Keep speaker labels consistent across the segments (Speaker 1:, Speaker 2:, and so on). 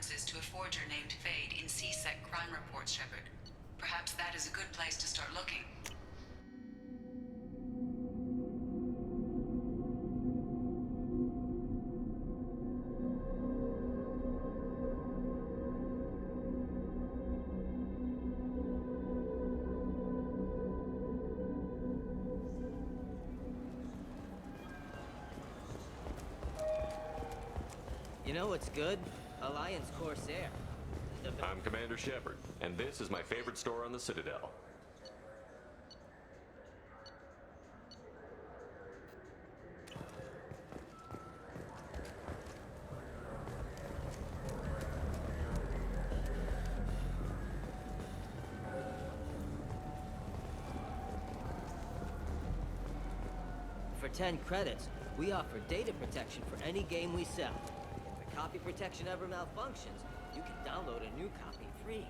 Speaker 1: references to a forger named Fade in C-Sec crime reports, Shepard. Perhaps that is a good place to start looking.
Speaker 2: You know what's good? Alliance Corsair.
Speaker 3: I'm Commander Shepard, and this is my favorite store on the Citadel.
Speaker 2: For 10 credits, we offer data protection for any game we sell. If the copy protection ever malfunctions, you can download a new copy free.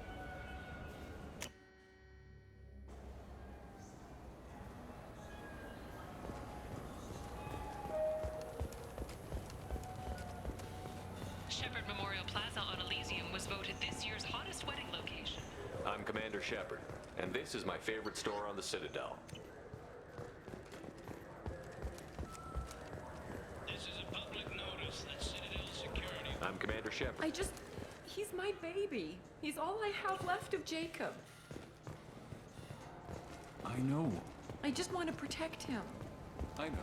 Speaker 4: Shepard Memorial Plaza on Elysium was voted this year's hottest wedding location.
Speaker 3: I'm Commander Shepard, and this is my favorite store on the Citadel.
Speaker 5: This is a public notice that Citadel Security...
Speaker 3: I'm Commander Shepard.
Speaker 6: He's my baby. He's all I have left of Jacob.
Speaker 7: I know.
Speaker 6: I just want to protect him.
Speaker 7: I know.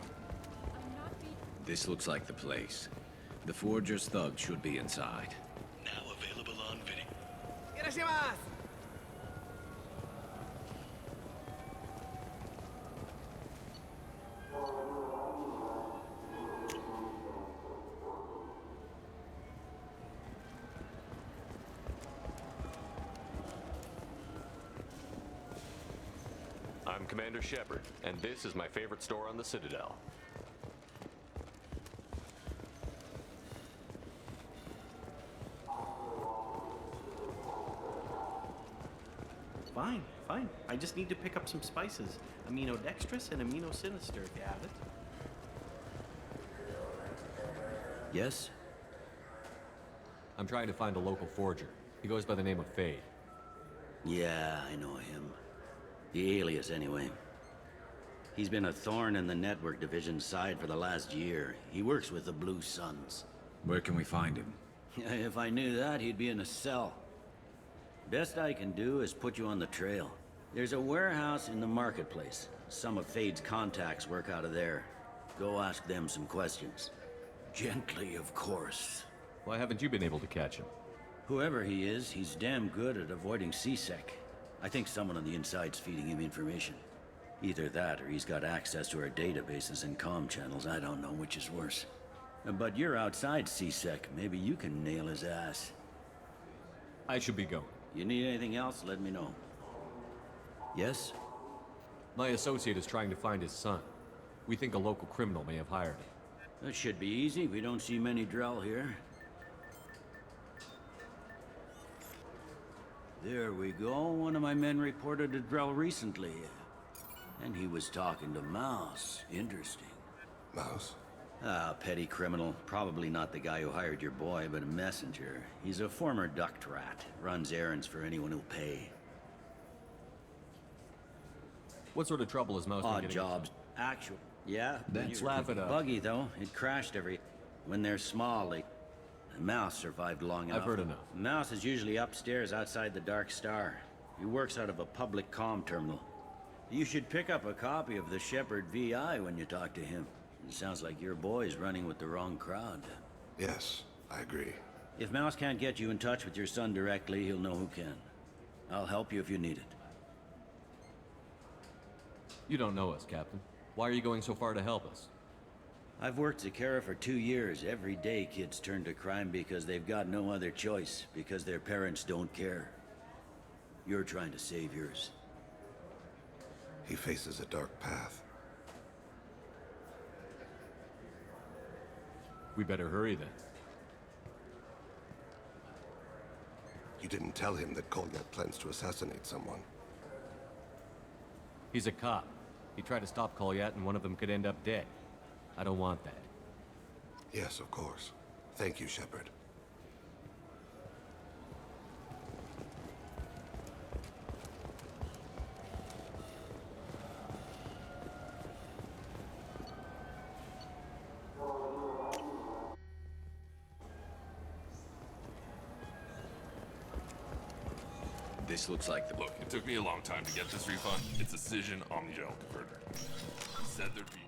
Speaker 6: I'm not being...
Speaker 8: This looks like the place. The Forger's thug should be inside.
Speaker 5: Now available on video.
Speaker 3: I'm Commander Shepard, and this is my favorite store on the Citadel.
Speaker 9: Fine, fine. I just need to pick up some spices. Aminodextrous and aminosinister, if you have it.
Speaker 8: Yes?
Speaker 10: I'm trying to find a local forger. He goes by the name of Fade.
Speaker 8: Yeah, I know him. The alias, anyway. He's been a thorn in the network division's side for the last year. He works with the Blue Suns.
Speaker 7: Where can we find him?
Speaker 8: If I knew that, he'd be in a cell. Best I can do is put you on the trail. There's a warehouse in the marketplace. Some of Fade's contacts work out of there. Go ask them some questions. Gently, of course.
Speaker 10: Why haven't you been able to catch him?
Speaker 8: Whoever he is, he's damn good at avoiding C-Sec. I think someone on the inside's feeding him information. Either that, or he's got access to our databases and comm channels. I don't know which is worse. But you're outside C-Sec. Maybe you can nail his ass.
Speaker 10: I should be going.
Speaker 8: You need anything else, let me know. Yes?
Speaker 10: My associate is trying to find his son. We think a local criminal may have hired him.
Speaker 8: That should be easy. We don't see many Drell here. There we go. One of my men reported to Drell recently. And he was talking to Mouse. Interesting.
Speaker 11: Mouse?
Speaker 8: Ah, petty criminal. Probably not the guy who hired your boy, but a messenger. He's a former duct rat. Runs errands for anyone who'll pay.
Speaker 10: What sort of trouble is Mouse been
Speaker 8: Odd
Speaker 10: getting
Speaker 8: jobs. Actual. Yeah.
Speaker 10: That's laugh it up.
Speaker 8: Buggy, though. It crashed every... When they're small, they... Mouse survived long enough.
Speaker 10: I've heard enough.
Speaker 8: Mouse is usually upstairs outside the Dark Star. He works out of a public comm terminal. You should pick up a copy of the Shepard VI when you talk to him. It sounds like your boy's running with the wrong crowd.
Speaker 11: Yes, I agree.
Speaker 8: If Mouse can't get you in touch with your son directly, he'll know who can. I'll help you if you need it.
Speaker 10: You don't know us, Captain. Why are you going so far to help us?
Speaker 8: I've worked Zakera for 2 years. Every day kids turn to crime because they've got no other choice, because their parents don't care. You're trying to save yours.
Speaker 11: He faces a dark path.
Speaker 10: We better hurry then.
Speaker 11: You didn't tell him that Kolyak plans to assassinate someone.
Speaker 10: He's a cop. He tried to stop Kolyat and one of them could end up dead. I don't want that.
Speaker 11: Yes, of course. Thank you, Shepard.
Speaker 7: This looks like the...
Speaker 12: Look, it took me a long time to get this refund. It's a Cision Omnigel converter. He said there'd be...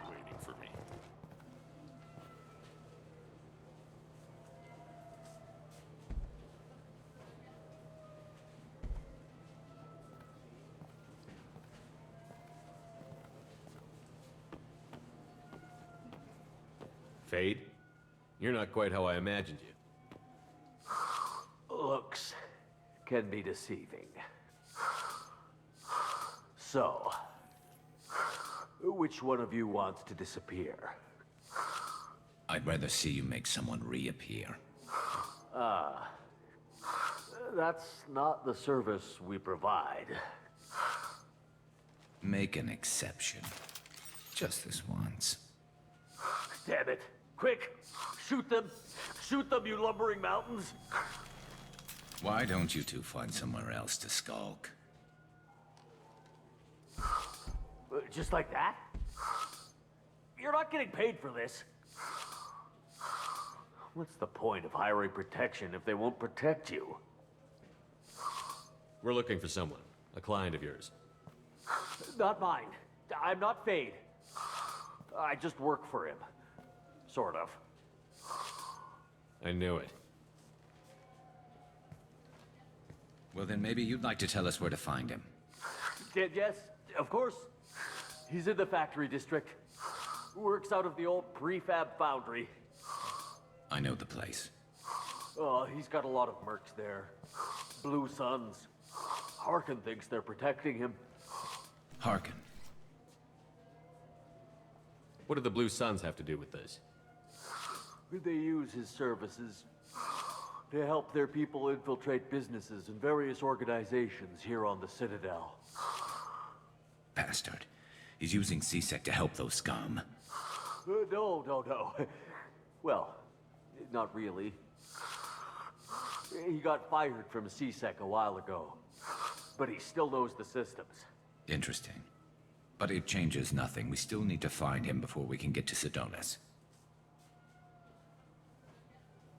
Speaker 12: waiting for me.
Speaker 10: Fade? You're not quite how I imagined you.
Speaker 13: Looks can be deceiving. So, which one of you wants to disappear?
Speaker 7: I'd rather see you make someone reappear.
Speaker 13: That's not the service we provide.
Speaker 7: Make an exception. Just this once.
Speaker 13: Damn it. Quick! Shoot them! Shoot them, you lumbering mountains!
Speaker 7: Why don't you two find somewhere else to skulk?
Speaker 13: Just like that? You're not getting paid for this. What's the point of hiring protection if they won't protect you?
Speaker 10: We're looking for someone. A client of yours.
Speaker 13: Not mine. I'm not Fade. I just work for him. Sort of.
Speaker 10: I knew it.
Speaker 7: Well, then maybe you'd like to tell us where to find him.
Speaker 13: Yes, of course. He's in the factory district. Works out of the old prefab foundry.
Speaker 7: I know the place.
Speaker 13: Oh, he's got a lot of mercs there. Blue Suns. Harkin thinks they're protecting him.
Speaker 7: Harkin.
Speaker 10: What do the Blue Suns have to do with this?
Speaker 13: They use his services to help their people infiltrate businesses and various organizations here on the Citadel.
Speaker 7: Bastard. He's using CSEC to help those scum.
Speaker 13: No. Well, not really. He got fired from CSEC a while ago, but he still knows the systems.
Speaker 7: Interesting. But it changes nothing. We still need to find him before we can get to Sedonis.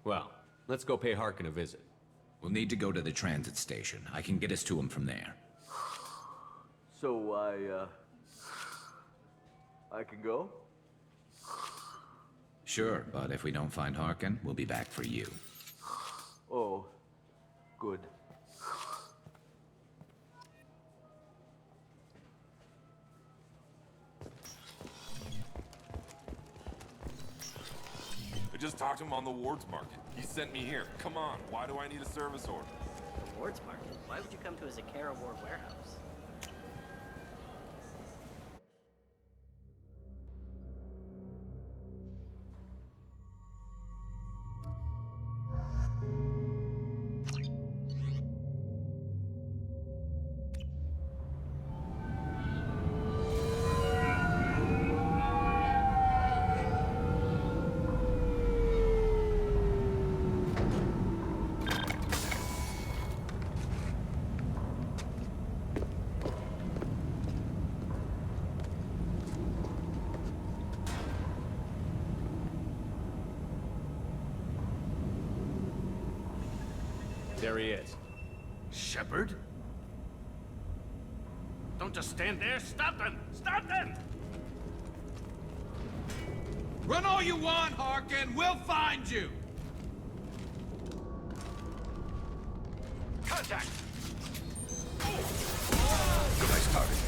Speaker 10: Well, let's go pay Harkin a visit.
Speaker 7: We'll need to go to the transit station. I can get us to him from there.
Speaker 13: So I can go?
Speaker 7: Sure, but if we don't find Harkin, we'll be back for you.
Speaker 13: Oh, good.
Speaker 12: I just talked to him on the Wards Market. He sent me here. Come on, why do I need a service order?
Speaker 14: The Wards Market? Why would you come to a Zakara Ward warehouse?
Speaker 10: There he is.
Speaker 9: Shepard? Don't just stand there. Stop them! Stop them!
Speaker 7: Run all you want, Harkin! We'll find you!
Speaker 9: Contact!
Speaker 11: Nice target.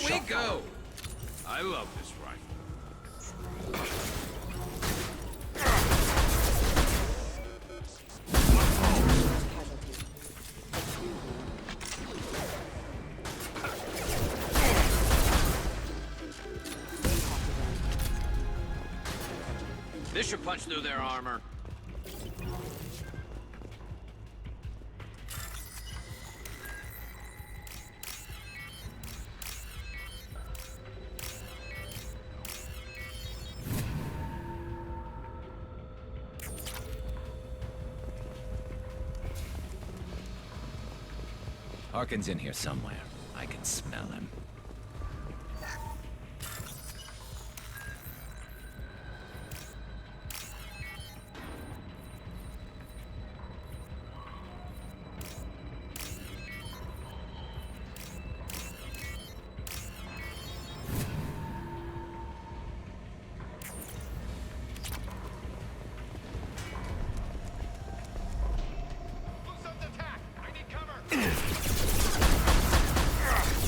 Speaker 7: we go! I love this rifle.
Speaker 15: This should punch through their armor.
Speaker 7: Harkin's in here somewhere. I can smell him.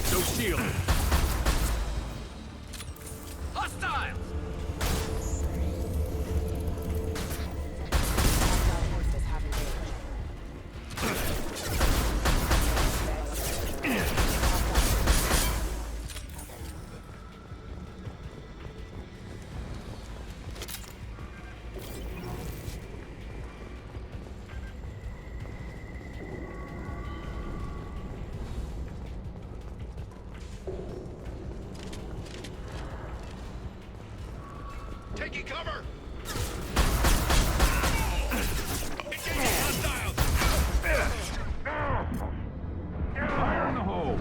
Speaker 15: No shield. Hostile.
Speaker 5: Taking cover! Engaging hostiles!
Speaker 7: Fire in the hole!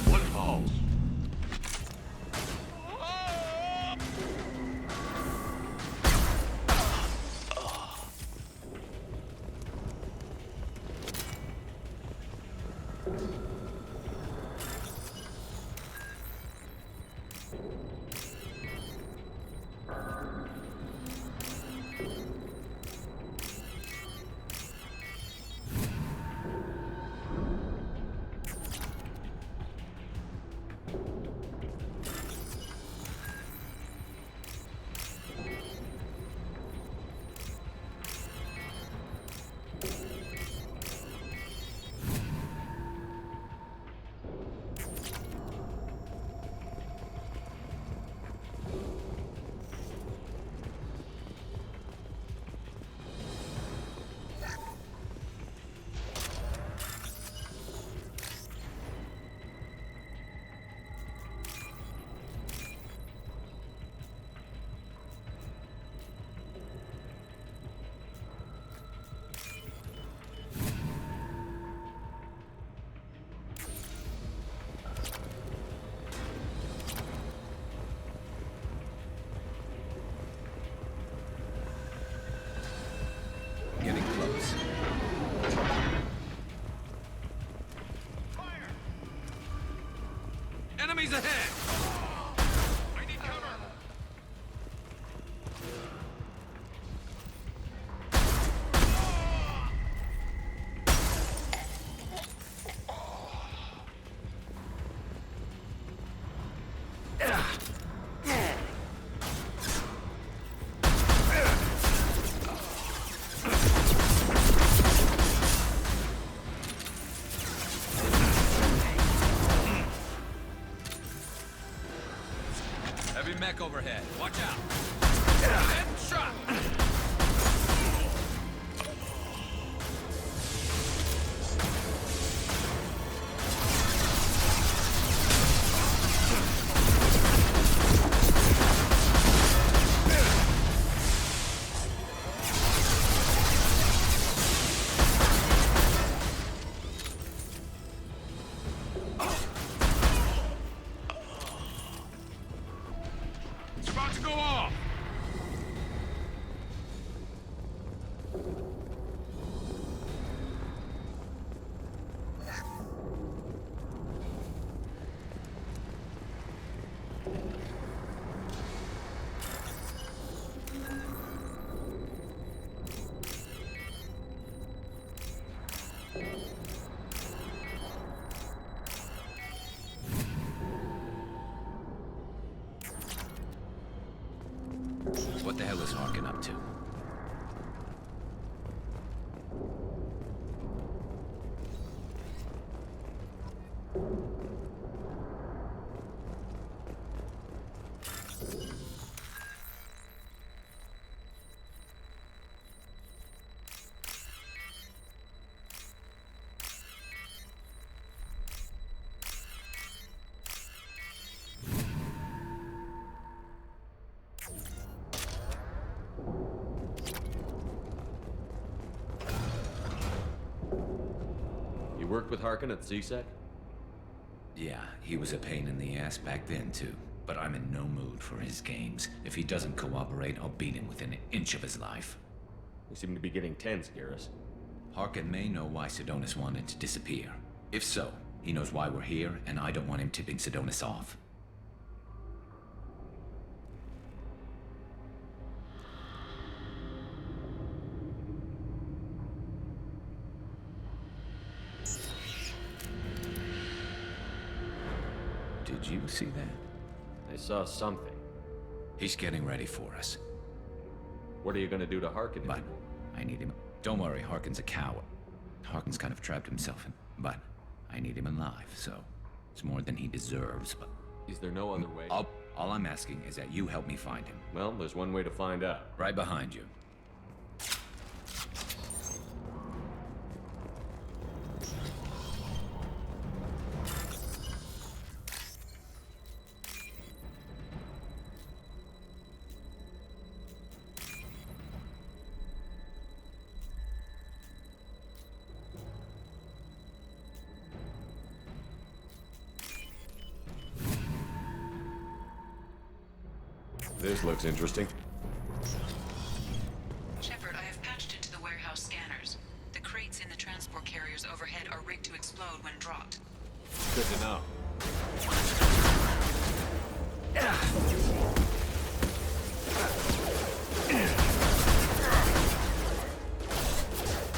Speaker 5: One falls.
Speaker 7: Getting close.
Speaker 15: Enemies ahead.
Speaker 5: I need cover!
Speaker 15: Heavy mech overhead. Watch out. Headshot. It's about to go off.
Speaker 7: the hell is Harkin up to?
Speaker 10: You worked with Harkin at CSEC?
Speaker 7: Yeah, he was a pain in the ass back then, too. But I'm in no mood for his games. If he doesn't cooperate, I'll beat him within an inch of his life.
Speaker 10: We seem to be getting tense, Garrus.
Speaker 7: Harkin may know why Sidonis wanted to disappear. If so, he knows why we're here, and I don't want him tipping Sidonis off. Did you see that?
Speaker 10: I saw something.
Speaker 7: He's getting ready for us.
Speaker 10: What are you gonna do to Harkin?
Speaker 7: But I need him. Don't worry, Harkin's a coward. Harkin's kind of trapped himself in... But I need him alive, so... It's more than he deserves, but...
Speaker 10: Is there no other way?
Speaker 7: All I'm asking is that you help me find him.
Speaker 10: Well, there's one way to find out.
Speaker 7: Right behind you.
Speaker 10: This looks interesting.
Speaker 1: Shepard, I have patched into the warehouse scanners. The crates in the transport carriers overhead are rigged to explode when dropped.
Speaker 10: Good to know.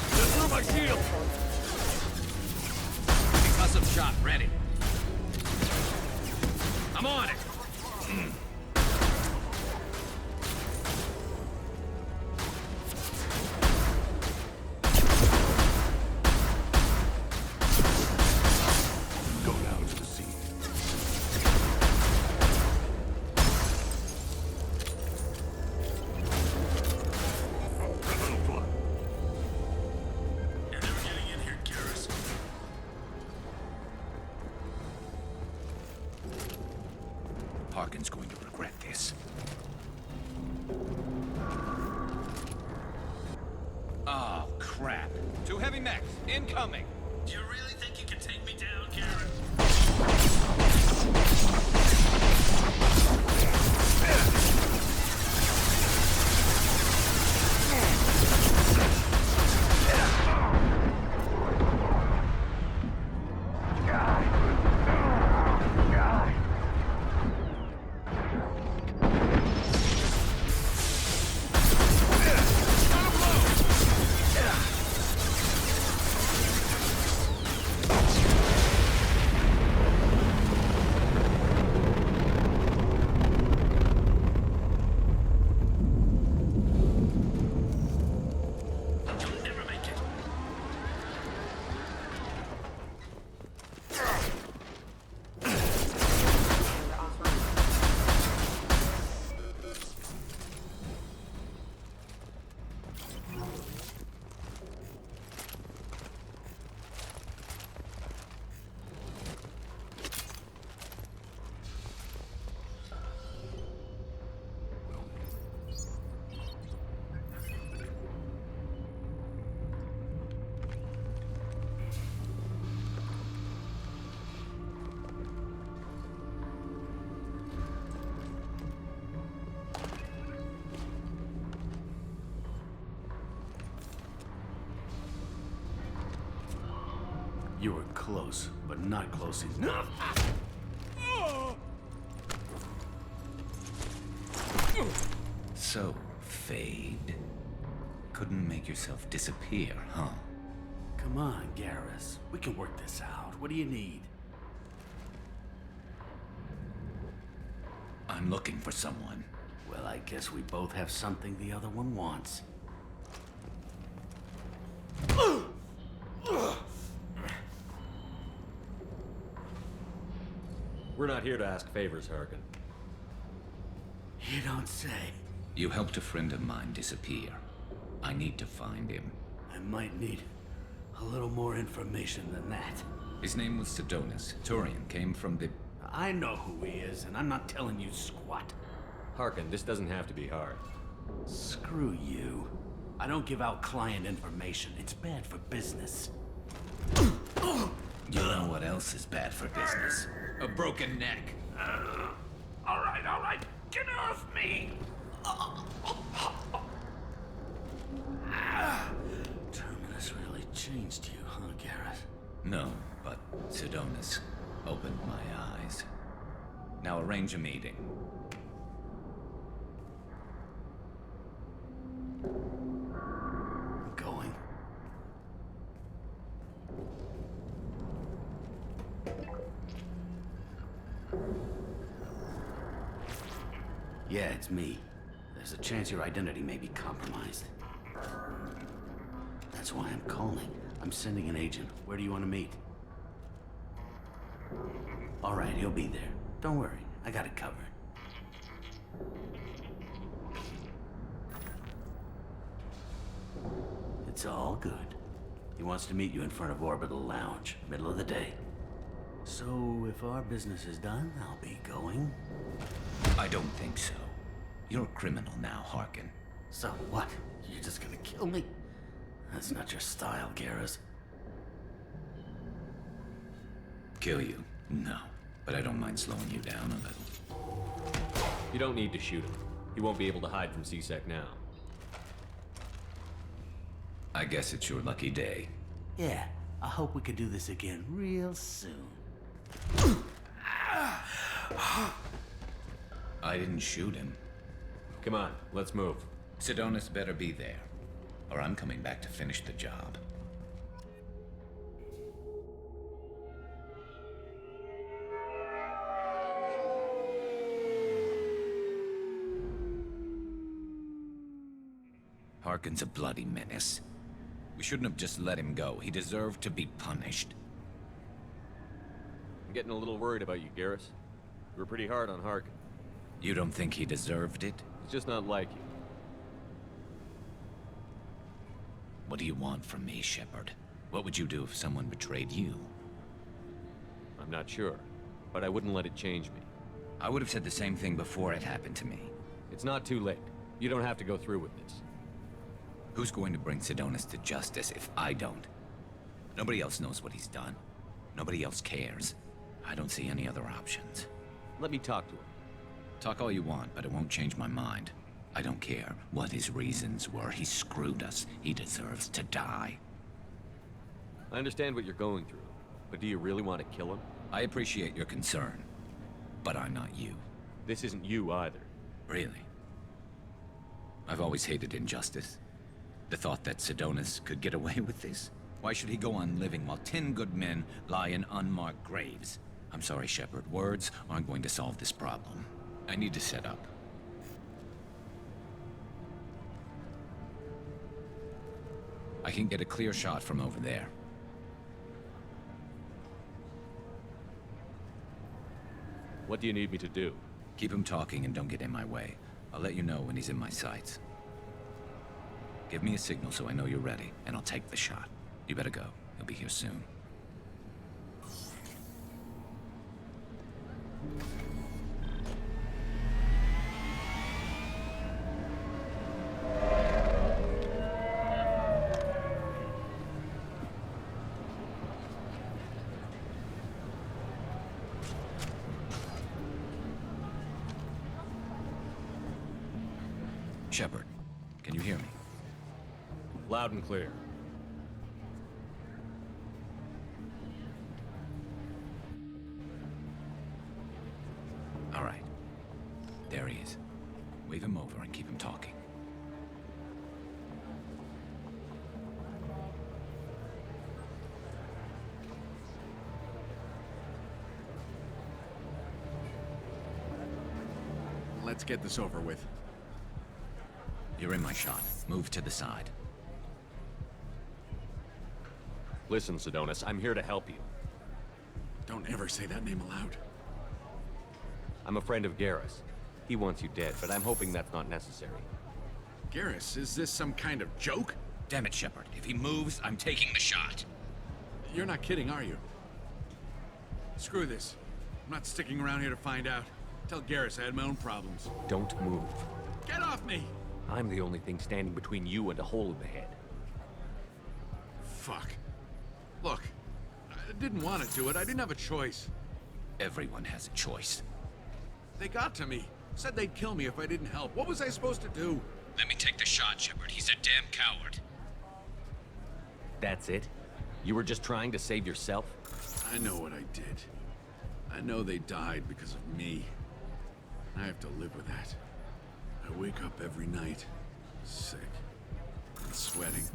Speaker 15: Through my shield! Concussive shot ready. I'm on it!
Speaker 7: Harkin's going to regret this. Oh, crap.
Speaker 15: 2 heavy mechs, incoming!
Speaker 5: Do you really think you can take me down, Garrett?
Speaker 9: You were close, but not close enough.
Speaker 7: So, Fade. Couldn't make yourself disappear, huh?
Speaker 9: Come on, Garrus. We can work this out. What do you need?
Speaker 7: I'm looking for someone.
Speaker 8: Well, I guess we both have something the other one wants.
Speaker 10: We're not here to ask favors, Harkin.
Speaker 8: You don't say.
Speaker 7: You helped a friend of mine disappear. I need to find him.
Speaker 8: I might need a little more information than that.
Speaker 7: His name was Sidonis. Turian came from the...
Speaker 8: I know who he is, and I'm not telling you squat.
Speaker 10: Harkin, this doesn't have to be hard.
Speaker 8: Screw you. I don't give out client information. It's bad for business.
Speaker 7: You know what else is bad for business? A broken neck.
Speaker 8: All right. Get off me! Terminus really changed you, huh, Garrett?
Speaker 7: No, but Sidonis opened my eyes. Now arrange a meeting.
Speaker 8: I'm going. Yeah, it's me. There's a chance your identity may be compromised. That's why I'm calling. I'm sending an agent. Where do you want to meet? All right, he'll be there. Don't worry, I got it covered. It's all good. He wants to meet you in front of Orbital Lounge, middle of the day. So, if our business is done, I'll be going.
Speaker 7: I don't think so. You're a criminal now, Harkin.
Speaker 8: So what? You're just gonna kill me? That's not your style, Garrus.
Speaker 7: Kill you? No. But I don't mind slowing you down a little.
Speaker 10: You don't need to shoot him. He won't be able to hide from C-Sec now.
Speaker 7: I guess it's your lucky day.
Speaker 8: Yeah, I hope we can do this again real soon.
Speaker 7: I didn't shoot him.
Speaker 10: Come on, let's move.
Speaker 7: Sidonis better be there, or I'm coming back to finish the job. Harkin's a bloody menace. We shouldn't have just let him go. He deserved to be punished.
Speaker 10: I'm getting a little worried about you, Garrus. You were pretty hard on Harkin.
Speaker 7: You don't think he deserved it?
Speaker 10: He's just not like you.
Speaker 7: What do you want from me, Shepard? What would you do if someone betrayed you?
Speaker 10: I'm not sure, but I wouldn't let it change me.
Speaker 7: I would have said the same thing before it happened to me.
Speaker 10: It's not too late. You don't have to go through with this.
Speaker 7: Who's going to bring Sidonis to justice if I don't? Nobody else knows what he's done. Nobody else cares. I don't see any other options.
Speaker 10: Let me talk to him.
Speaker 7: Talk all you want, but it won't change my mind. I don't care what his reasons were. He screwed us. He deserves to die.
Speaker 10: I understand what you're going through, but do you really want to kill him?
Speaker 7: I appreciate your concern, but I'm not you.
Speaker 10: This isn't you either.
Speaker 7: Really? I've always hated injustice. The thought that Sidonis could get away with this? Why should he go on living while 10 good men lie in unmarked graves? I'm sorry, Shepard. Words aren't going to solve this problem. I need to set up. I can get a clear shot from over there.
Speaker 10: What do you need me to do?
Speaker 7: Keep him talking and don't get in my way. I'll let you know when he's in my sights. Give me a signal so I know you're ready, and I'll take the shot. You better go. He'll be here soon. Shepard, can you hear me?
Speaker 10: Loud and clear.
Speaker 7: All right. There he is. Wave him over and keep him talking.
Speaker 15: Let's get this over with.
Speaker 7: You're in my shot. Move to the side.
Speaker 3: Listen, Sidonis, I'm here to help you.
Speaker 16: Don't ever say that name aloud.
Speaker 3: I'm a friend of Garrus. He wants you dead, but I'm hoping that's not necessary.
Speaker 16: Garrus, is this some kind of joke?
Speaker 7: Damn it, Shepard. If he moves, I'm taking the shot.
Speaker 16: You're not kidding, are you? Screw this. I'm not sticking around here to find out. Tell Garrus I had my own problems.
Speaker 3: Don't move.
Speaker 16: Get off me!
Speaker 3: I'm the only thing standing between you and a hole in the head.
Speaker 16: Fuck. Look, I didn't want to do it. I didn't have a choice.
Speaker 7: Everyone has a choice.
Speaker 16: They got to me. Said they'd kill me if I didn't help. What was I supposed to do?
Speaker 7: Let me take the shot, Shepard. He's a damn coward.
Speaker 3: That's it? You were just trying to save yourself?
Speaker 16: I know what I did. I know they died because of me. I have to live with that. I wake up every night, sick and sweating.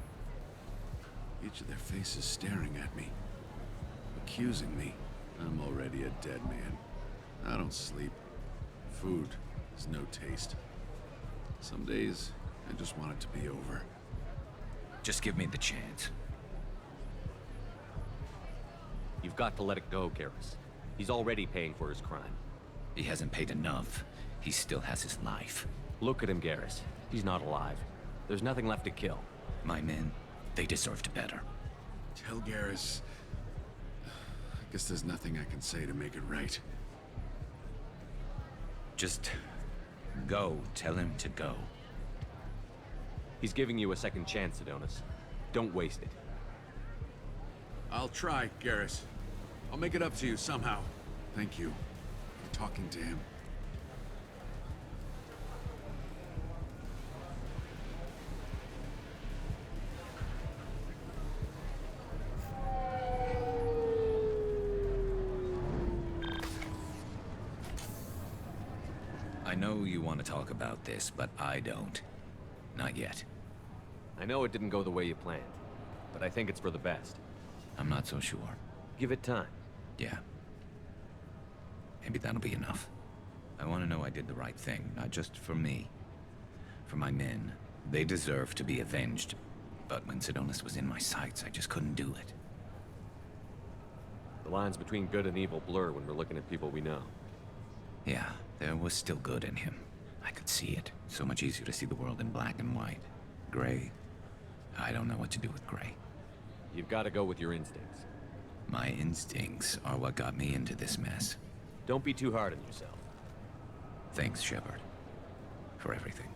Speaker 16: Each of their faces staring at me, accusing me. I'm already a dead man. I don't sleep. Food has no taste. Some days, I just want it to be over.
Speaker 7: Just give me the chance.
Speaker 3: You've got to let it go, Garrus. He's already paying for his crime.
Speaker 7: He hasn't paid enough. He still has his life.
Speaker 3: Look at him, Garrus. He's not alive. There's nothing left to kill.
Speaker 7: My men, they deserved better.
Speaker 16: Tell Garrus... I guess there's nothing I can say to make it right.
Speaker 7: Just... go. Tell him to go.
Speaker 3: He's giving you a second chance, Sidonis. Don't waste it.
Speaker 16: I'll try, Garrus. I'll make it up to you somehow. Thank you for talking to him.
Speaker 7: I know you want to talk about this, but I don't. Not yet.
Speaker 3: I know it didn't go the way you planned, but I think it's for the best.
Speaker 7: I'm not so sure.
Speaker 3: Give it time.
Speaker 7: Yeah. Maybe that'll be enough. I want to know I did the right thing, not just for me. For my men. They deserve to be avenged. But when Sidonis was in my sights, I just couldn't do it.
Speaker 3: The lines between good and evil blur when we're looking at people we know.
Speaker 7: Yeah, there was still good in him. I could see it. So much easier to see the world in black and white. Gray? I don't know what to do with gray.
Speaker 3: You've got to go with your instincts.
Speaker 7: My instincts are what got me into this mess.
Speaker 3: Don't be too hard on yourself.
Speaker 7: Thanks, Shepard. For everything.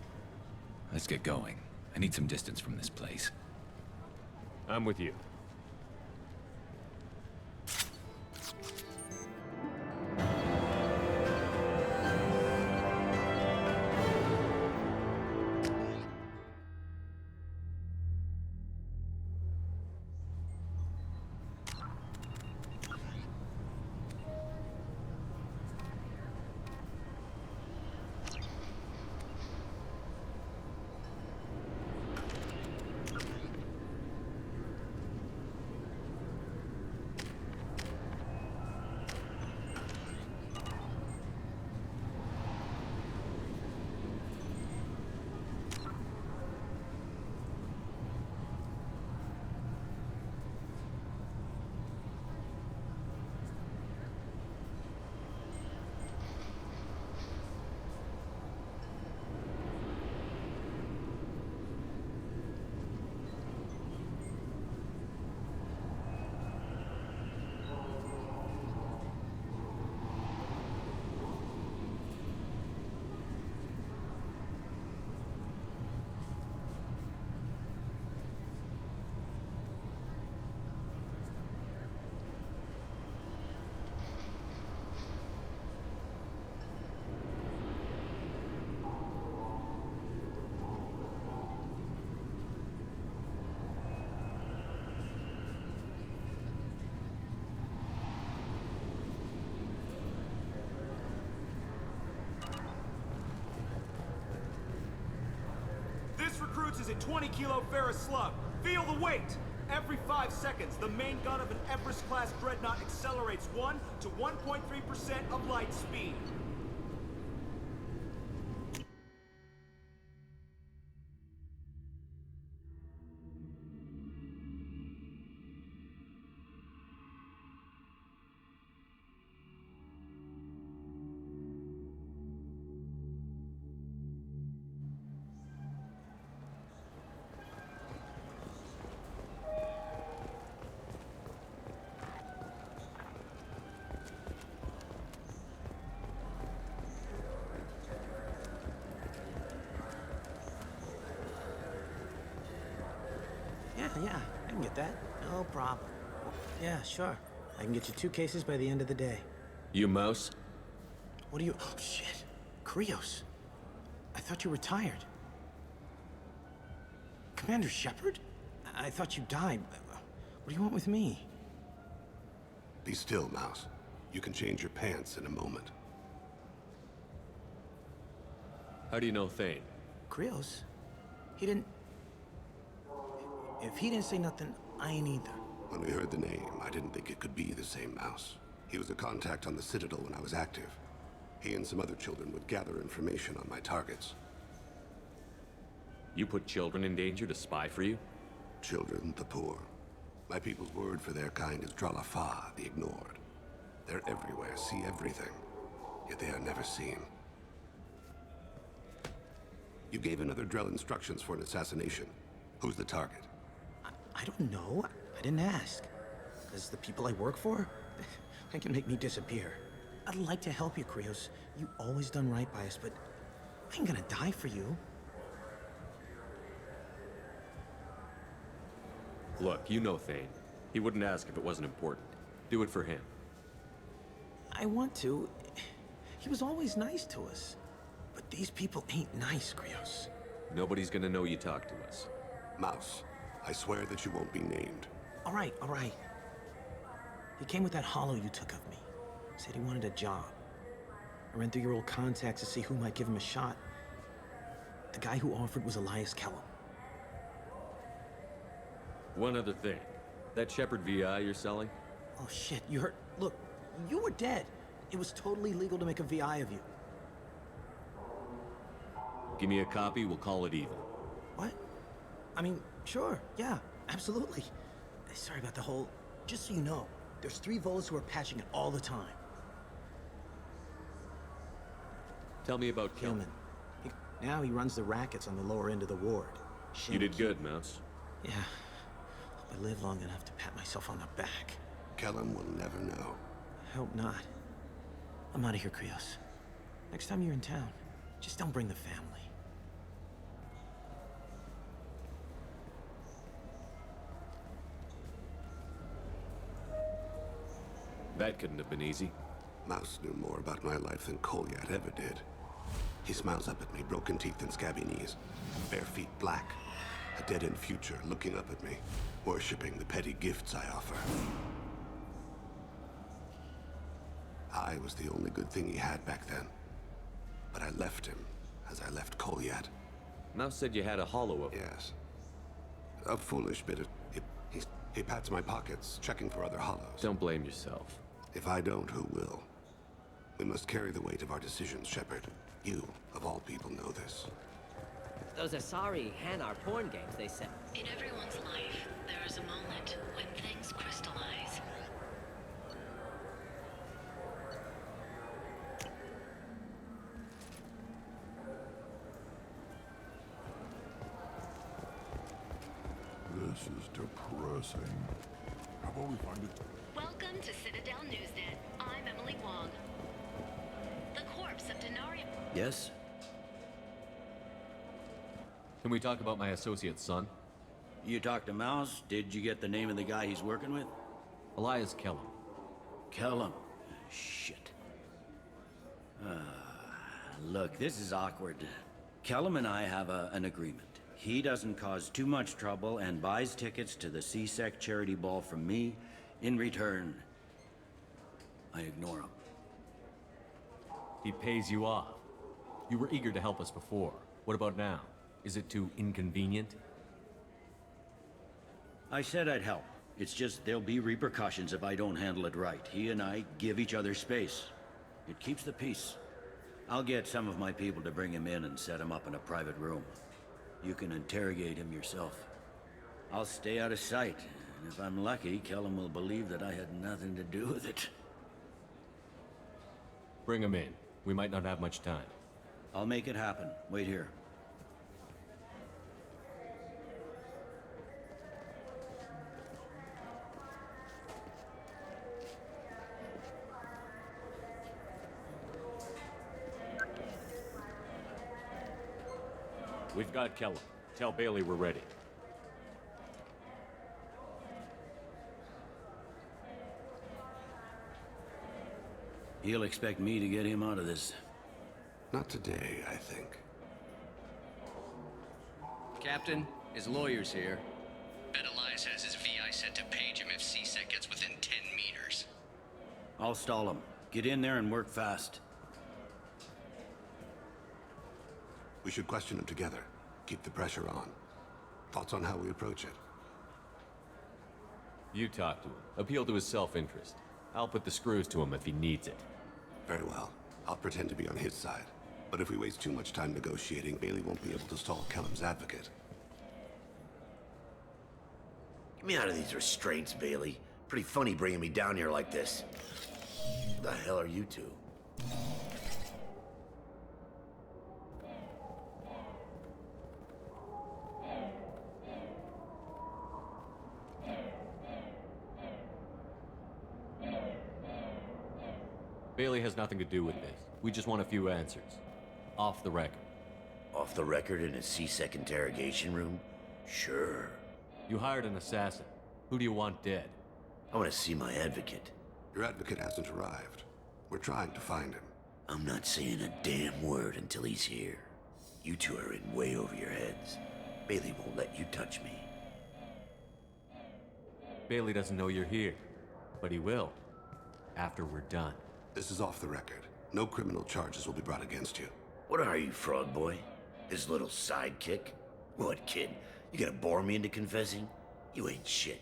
Speaker 7: Let's get going. I need some distance from this place.
Speaker 3: I'm with you.
Speaker 17: Recruits is a 20-kilo ferrous slug. Feel the weight! Every 5 seconds, the main gun of an Everest-class dreadnought accelerates 1 to 1.3% of light speed.
Speaker 18: Yeah, I can get that. No problem. Yeah, sure. I can get you 2 cases by the end of the day.
Speaker 10: You Mouse?
Speaker 18: What are you... Oh, shit. Krios. I thought you were retired. Commander Shepard? I thought you died. What do you want with me?
Speaker 11: Be still, Mouse. You can change your pants in a moment.
Speaker 10: How do you know Thane?
Speaker 18: Krios? He didn't... If he didn't say nothing, I ain't either.
Speaker 11: When we heard the name, I didn't think it could be the same Mouse. He was a contact on the Citadel when I was active. He and some other children would gather information on my targets.
Speaker 10: You put children in danger to spy for you?
Speaker 11: Children, the poor. My people's word for their kind is Dralafa, the ignored. They're everywhere, see everything, yet they are never seen. You gave another Drell instructions for an assassination. Who's the target?
Speaker 18: I don't know. I didn't ask. Because the people I work for, they can make me disappear. I'd like to help you, Krios. You always done right by us, but I ain't gonna die for you.
Speaker 10: Look, you know Thane. He wouldn't ask if it wasn't important. Do it for him.
Speaker 18: I want to. He was always nice to us. But these people ain't nice, Krios.
Speaker 10: Nobody's gonna know you talked to us.
Speaker 11: Mouse, I swear that you won't be named.
Speaker 18: All right, all right. He came with that hollow you took of me. Said he wanted a job. I ran through your old contacts to see who might give him a shot. The guy who offered was Elias Kellum.
Speaker 10: One other thing. That Shepard VI you're selling?
Speaker 18: Oh shit, you heard? Look, you were dead. It was totally legal to make a VI of you.
Speaker 10: Give me a copy, we'll call it even.
Speaker 18: What? I mean, sure, yeah, absolutely. Sorry about the whole... Just so you know, there's 3 Volas who are patching it all the time.
Speaker 10: Tell me about Kilman.
Speaker 18: Now he runs the rackets on the lower end of the ward.
Speaker 10: You did good, Mouse.
Speaker 18: Yeah. Hope I live long enough to pat myself on the back.
Speaker 11: Kellum will never know.
Speaker 18: I hope not. I'm out of here, Krios. Next time you're in town, just don't bring the family.
Speaker 10: That couldn't have been easy.
Speaker 11: Mouse knew more about my life than Kolyat ever did. He smiles up at me, broken teeth and scabby knees. Bare feet black. A dead-end future looking up at me, worshipping the petty gifts I offer. I was the only good thing he had back then. But I left him, as I left Kolyat.
Speaker 10: Mouse said you had a hollow of him.
Speaker 11: Yes. A foolish bit of... He pats my pockets, checking for other hollows.
Speaker 10: Don't blame yourself.
Speaker 11: If I don't, who will? We must carry the weight of our decisions, Shepard. You, of all people, know this.
Speaker 2: Those Asari Hanar porn games they sell.
Speaker 4: In everyone's life, there is a moment when things crystallize.
Speaker 16: This is depressing. How about we find it?
Speaker 4: Welcome to Citadel Newsnet. I'm Emily Wong. The corpse of Denari...
Speaker 8: Yes?
Speaker 10: Can we talk about my associate's son?
Speaker 8: You talked to Mouse? Did you get the name of the guy he's working with?
Speaker 10: Elias Kellum.
Speaker 8: Kellum? Shit. Look, this is awkward. Kellum and I have an agreement. He doesn't cause too much trouble and buys tickets to the CSEC charity ball from me. In return, I ignore him.
Speaker 10: He pays you off. You were eager to help us before. What about now? Is it too inconvenient?
Speaker 8: I said I'd help. It's just there'll be repercussions if I don't handle it right. He and I give each other space. It keeps the peace. I'll get some of my people to bring him in and set him up in a private room. You can interrogate him yourself. I'll stay out of sight, and if I'm lucky, Kellum will believe that I had nothing to do with it.
Speaker 10: Bring him in. We might not have much time.
Speaker 8: I'll make it happen. Wait here.
Speaker 10: We've got Kellum. Tell Bailey we're ready.
Speaker 8: He'll expect me to get him out of this.
Speaker 11: Not today, I think.
Speaker 15: Captain, his lawyer's here.
Speaker 19: Bet Elias has his VI set to page him if CSEC gets within 10 meters.
Speaker 8: I'll stall him. Get in there and work fast.
Speaker 11: We should question him together. Keep the pressure on. Thoughts on how we approach it?
Speaker 10: You talk to him. Appeal to his self-interest. I'll put the screws to him if he needs it.
Speaker 11: Very well. I'll pretend to be on his side. But if we waste too much time negotiating, Bailey won't be able to stall Kellum's advocate.
Speaker 20: Get me out of these restraints, Bailey. Pretty funny bringing me down here like this. Who the hell are you two?
Speaker 10: Bailey has nothing to do with this. We just want a few answers. Off the record.
Speaker 20: Off the record in a CSEC interrogation room? Sure.
Speaker 10: You hired an assassin. Who do you want dead?
Speaker 20: I want to see my advocate.
Speaker 11: Your advocate hasn't arrived. We're trying to find him.
Speaker 20: I'm not saying a damn word until he's here. You two are in way over your heads. Bailey won't let you touch me.
Speaker 10: Bailey doesn't know you're here. But he will. After we're done.
Speaker 11: This is off the record. No criminal charges will be brought against you.
Speaker 20: What are you, frog boy? His little sidekick? What, kid? You gonna bore me into confessing? You ain't shit.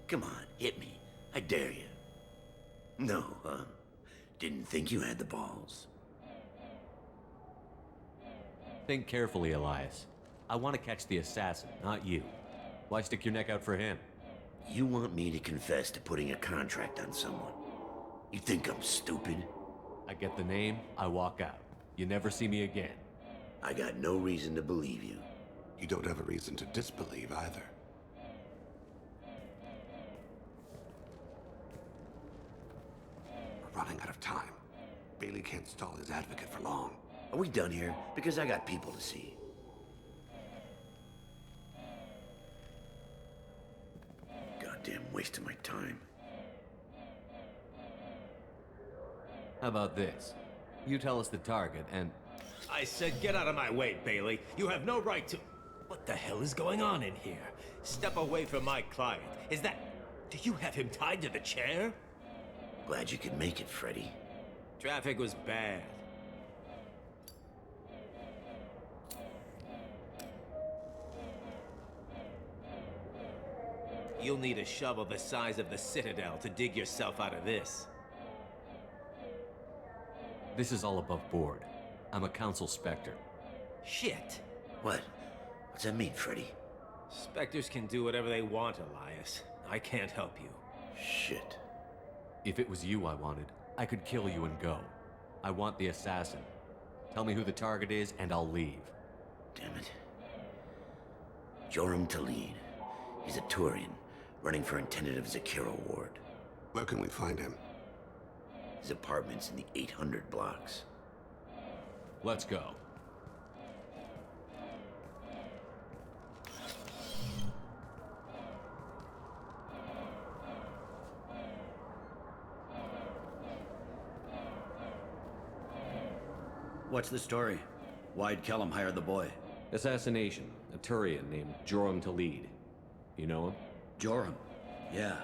Speaker 20: Come on, hit me. I dare you. No, huh? Didn't think you had the balls.
Speaker 10: Think carefully, Elias. I want to catch the assassin, not you. Why stick your neck out for him?
Speaker 20: You want me to confess to putting a contract on someone? You think I'm stupid?
Speaker 10: I get the name, I walk out. You never see me again.
Speaker 20: I got no reason to believe you.
Speaker 11: You don't have a reason to disbelieve either. We're running out of time. Bailey can't stall his advocate for long.
Speaker 20: Are we done here? Because I got people to see. Goddamn waste of my time.
Speaker 10: How about this? You tell us the target, and...
Speaker 21: I said get out of my way, Bailey. You have no right to... What the hell is going on in here? Step away from my client. Is that... Do you have him tied to the chair?
Speaker 20: Glad you could make it, Freddy.
Speaker 21: Traffic was bad. You'll need a shovel the size of the Citadel to dig yourself out of this.
Speaker 10: This is all above board. I'm a council specter.
Speaker 21: Shit.
Speaker 20: What? What's that mean, Freddy?
Speaker 21: Specters can do whatever they want, Elias. I can't help you.
Speaker 20: Shit.
Speaker 10: If it was you I wanted, I could kill you and go. I want the assassin. Tell me who the target is, and I'll leave.
Speaker 20: Damn it. Joram Talid. He's a Turian, running for a tentative Zakira ward.
Speaker 11: Where can we find him?
Speaker 20: His apartment's in the 800 blocks.
Speaker 10: Let's go.
Speaker 8: What's the story? Why'd Kellum hire the boy?
Speaker 3: Assassination. A Turian named Joram Talid. You know him?
Speaker 8: Joram? Yeah.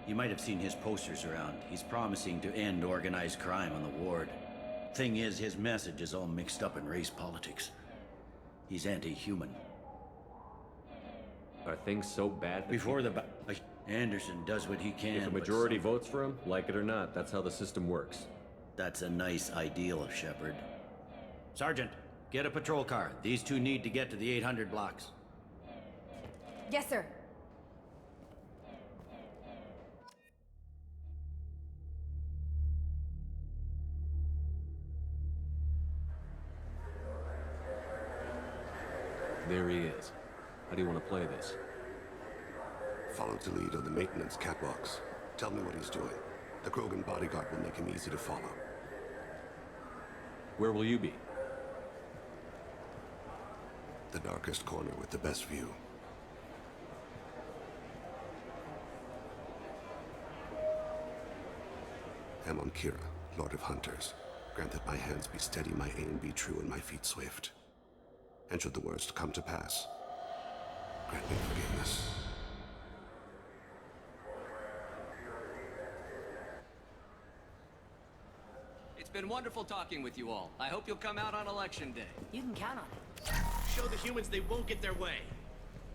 Speaker 8: You might have seen his posters around. He's promising to end organized crime on the ward. Thing is, his message is all mixed up in race politics. He's anti-human.
Speaker 3: Are things so bad that
Speaker 8: Before the Anderson does what he can.
Speaker 3: If a
Speaker 8: but
Speaker 3: majority votes for him, like it or not, that's how the system works.
Speaker 8: That's a nice ideal, Shepard. Sergeant, get a patrol car. These two need to get to the 800 blocks.
Speaker 6: Yes, sir.
Speaker 3: There he is. How do you want to play this?
Speaker 11: Follow Talid on the maintenance catwalks. Tell me what he's doing. The Krogan bodyguard will make him easy to follow.
Speaker 3: Where will you be?
Speaker 11: The darkest corner with the best view. I'm on Kira. Lord of Hunters, grant that my hands be steady, my aim be true, and my feet swift. And should the worst come to pass, grant me forgiveness.
Speaker 15: It's been wonderful talking with you all. I hope you'll come out on Election Day.
Speaker 14: You can count on it.
Speaker 21: Show the humans they won't get their way.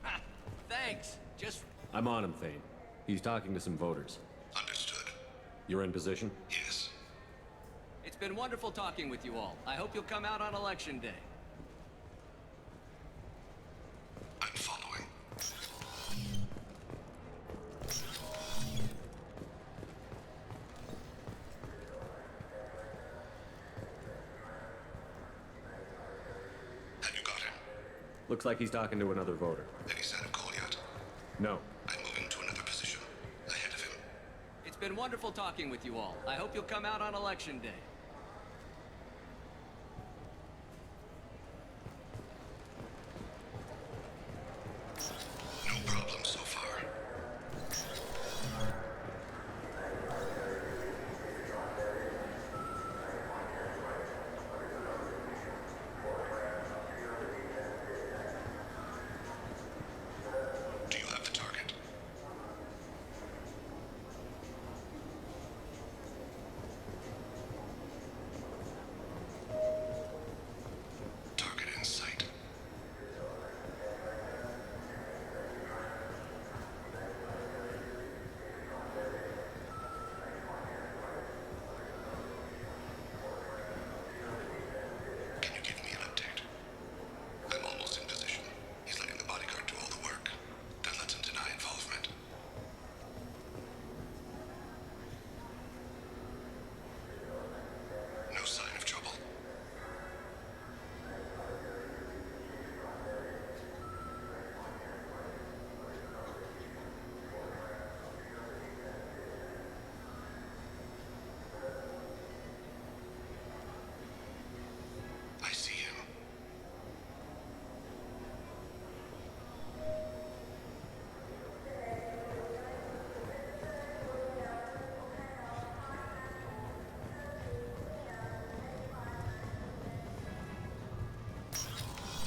Speaker 15: Ha! Thanks. Just...
Speaker 10: I'm on him, Thane. He's talking to some voters.
Speaker 11: Understood.
Speaker 10: You're in position?
Speaker 11: Yes.
Speaker 15: It's been wonderful talking with you all. I hope you'll come out on Election Day.
Speaker 11: I'm following. Have you got him?
Speaker 10: Looks like he's talking to another voter.
Speaker 11: Any sign of Cole yet?
Speaker 10: No.
Speaker 11: I'm moving to another position. Ahead of him.
Speaker 15: It's been wonderful talking with you all. I hope you'll come out on Election Day.
Speaker 11: No problem so far. Do you have the target? Target in sight. Can you give me an update? I'm almost in position. He's letting the bodyguard do all the work. That lets him deny involvement. No sign of trouble. I see him.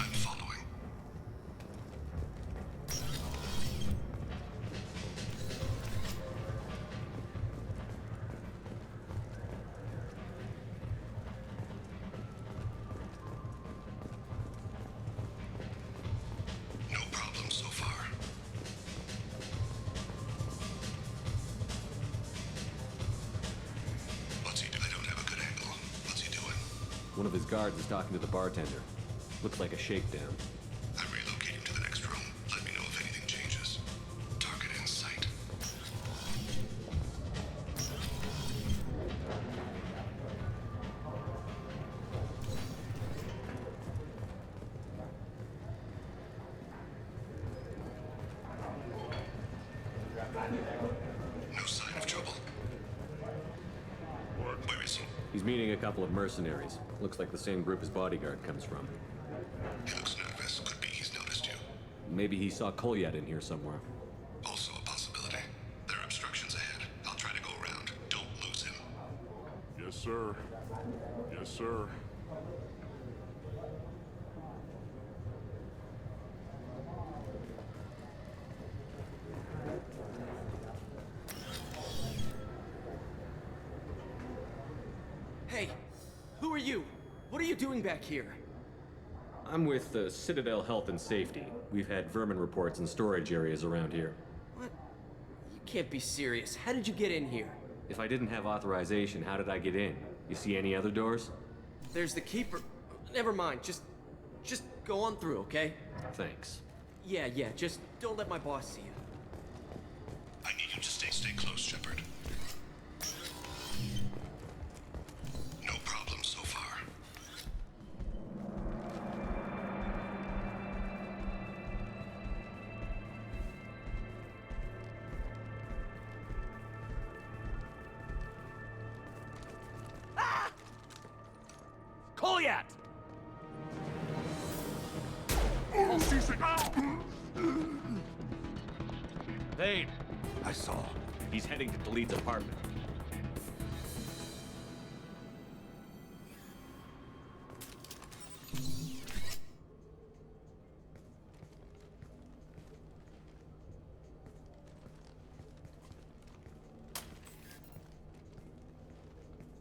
Speaker 11: I'm following. No problem so far. What's he doing? I don't have a good angle. What's he doing?
Speaker 10: One of his guards is talking to the bartender. Looks like a shakedown.
Speaker 11: I'm relocating to the next room. Let me know if anything changes. Target in sight. No sign of trouble. Where is he?
Speaker 10: He's meeting a couple of mercenaries. Looks like the same group his bodyguard comes from.
Speaker 11: He looks nervous. Could be he's noticed you.
Speaker 10: Maybe he saw Kolyat in here somewhere.
Speaker 11: Also a possibility. There are obstructions ahead. I'll try to go around. Don't lose him.
Speaker 12: Yes, sir. Yes, sir.
Speaker 21: Hey, who are you? What are you doing back here?
Speaker 10: I'm with Citadel Health and Safety. We've had vermin reports in storage areas around here.
Speaker 21: What? You can't be serious. How did you get in here?
Speaker 10: If I didn't have authorization, how did I get in? You see any other doors?
Speaker 21: There's the keeper. Never mind. Just go on through, okay?
Speaker 10: Thanks.
Speaker 21: Yeah, just don't let my boss see you.
Speaker 11: I need you to stay close, Shepard. No problem so far.
Speaker 21: Kolyat!
Speaker 10: Thane!
Speaker 11: I saw.
Speaker 10: He's heading to the lead's apartment.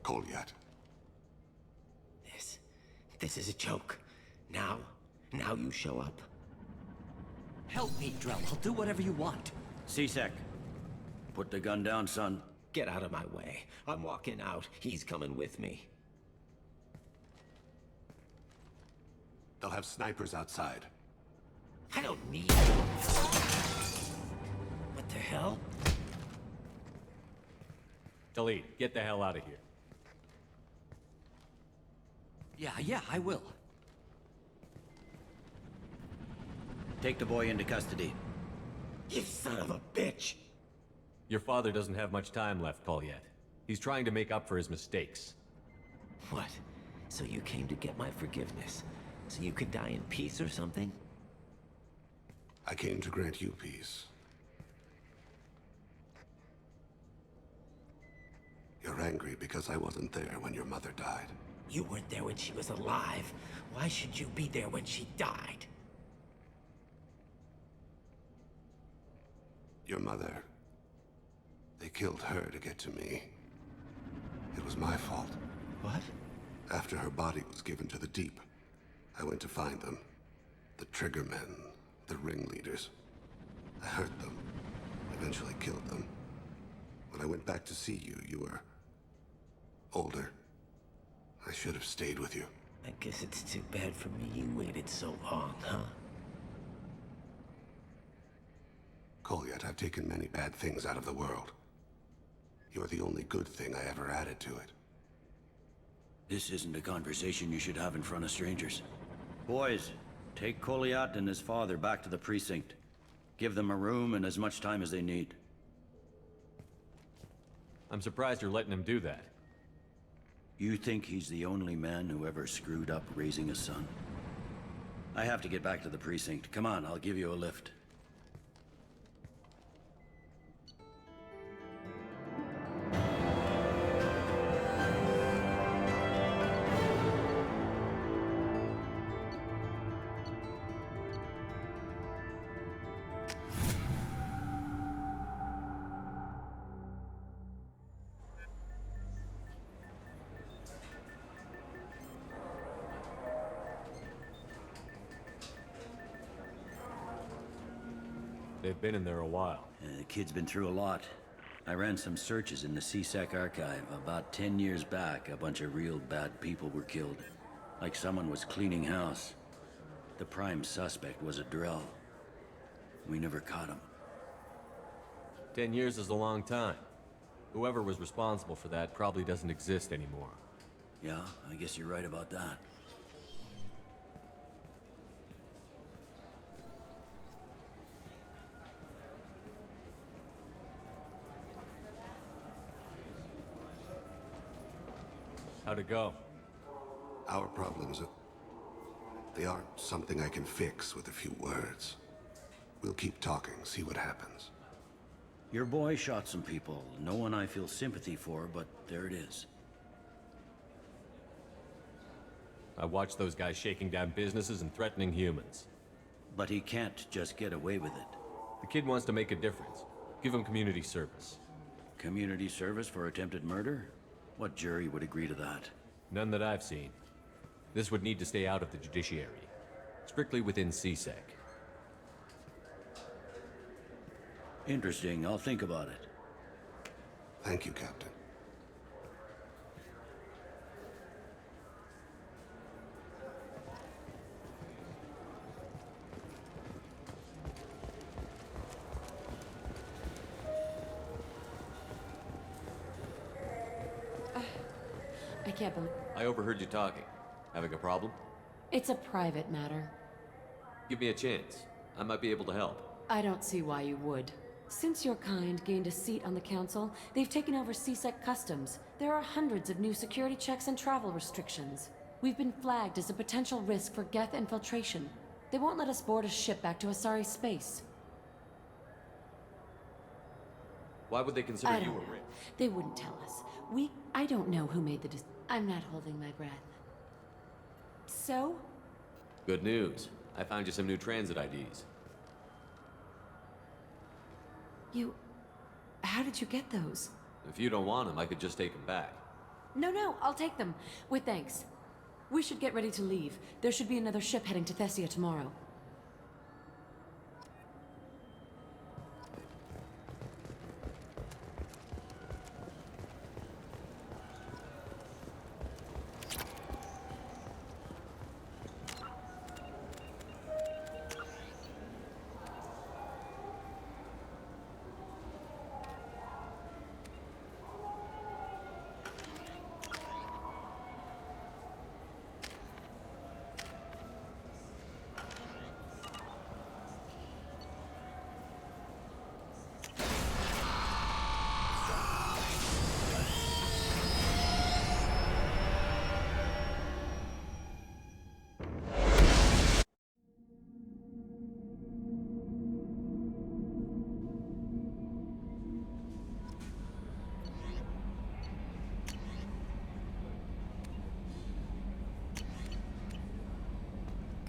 Speaker 11: Kolyat.
Speaker 21: This is a joke. Now you show up.
Speaker 15: Help me, Drell. I'll do whatever you want.
Speaker 8: C-Sec, put the gun down, son.
Speaker 21: Get out of my way. I'm walking out. He's coming with me.
Speaker 11: They'll have snipers outside.
Speaker 21: I don't need... What the hell?
Speaker 10: Delete. Get the hell out of here.
Speaker 15: Yeah, I will.
Speaker 8: Take the boy into custody.
Speaker 21: You son of a bitch!
Speaker 10: Your father doesn't have much time left, Kolyat. He's trying to make up for his mistakes.
Speaker 21: What? So you came to get my forgiveness? So you could die in peace or something?
Speaker 11: I came to grant you peace. You're angry because I wasn't there when your mother died.
Speaker 21: You weren't there when she was alive. Why should you be there when she died?
Speaker 11: Your mother... They killed her to get to me. It was my fault.
Speaker 21: What?
Speaker 11: After her body was given to the Deep, I went to find them. The Triggermen, the ringleaders. I hurt them, eventually killed them. When I went back to see you, you were... older. I should have stayed with you.
Speaker 21: I guess it's too bad for me you waited so long, huh?
Speaker 11: Kolyat, I've taken many bad things out of the world. You're the only good thing I ever added to it.
Speaker 8: This isn't a conversation you should have in front of strangers. Boys, take Kolyat and his father back to the precinct. Give them a room and as much time as they need.
Speaker 10: I'm surprised you're letting him do that.
Speaker 8: You think he's the only man who ever screwed up raising a son? I have to get back to the precinct. Come on, I'll give you a lift.
Speaker 10: They've been in there a while.
Speaker 8: The kid's been through a lot. I ran some searches in the C-Sec archive. About 10 years back, a bunch of real bad people were killed. Like someone was cleaning house. The prime suspect was a Drell. We never caught him.
Speaker 10: 10 years is a long time. Whoever was responsible for that probably doesn't exist anymore.
Speaker 8: Yeah, I guess you're right about that.
Speaker 10: How'd it go?
Speaker 11: Our problems are... They aren't something I can fix with a few words. We'll keep talking, see what happens.
Speaker 8: Your boy shot some people. No one I feel sympathy for, but there it is.
Speaker 10: I watched those guys shaking down businesses and threatening humans.
Speaker 8: But he can't just get away with it.
Speaker 10: The kid wants to make a difference. Give him community service.
Speaker 8: Community service for attempted murder? What jury would agree to that?
Speaker 10: None that I've seen. This would need to stay out of the judiciary. Strictly within C-Sec.
Speaker 8: Interesting. I'll think about it.
Speaker 11: Thank you, Captain.
Speaker 6: I can't believe...
Speaker 10: I overheard you talking. Having a problem?
Speaker 6: It's a private matter.
Speaker 10: Give me a chance. I might be able to help.
Speaker 6: I don't see why you would. Since your kind gained a seat on the council, they've taken over C-Sec customs. There are hundreds of new security checks and travel restrictions. We've been flagged as a potential risk for Geth infiltration. They won't let us board a ship back to Asari space.
Speaker 10: Why would they consider you a risk?
Speaker 6: They wouldn't tell us. I don't know who made the I'm not holding my breath. So?
Speaker 10: Good news. I found you some new transit IDs.
Speaker 6: How did you get those?
Speaker 10: If you don't want them, I could just take them back.
Speaker 6: No, I'll take them. With thanks. We should get ready to leave. There should be another ship heading to Thessia tomorrow.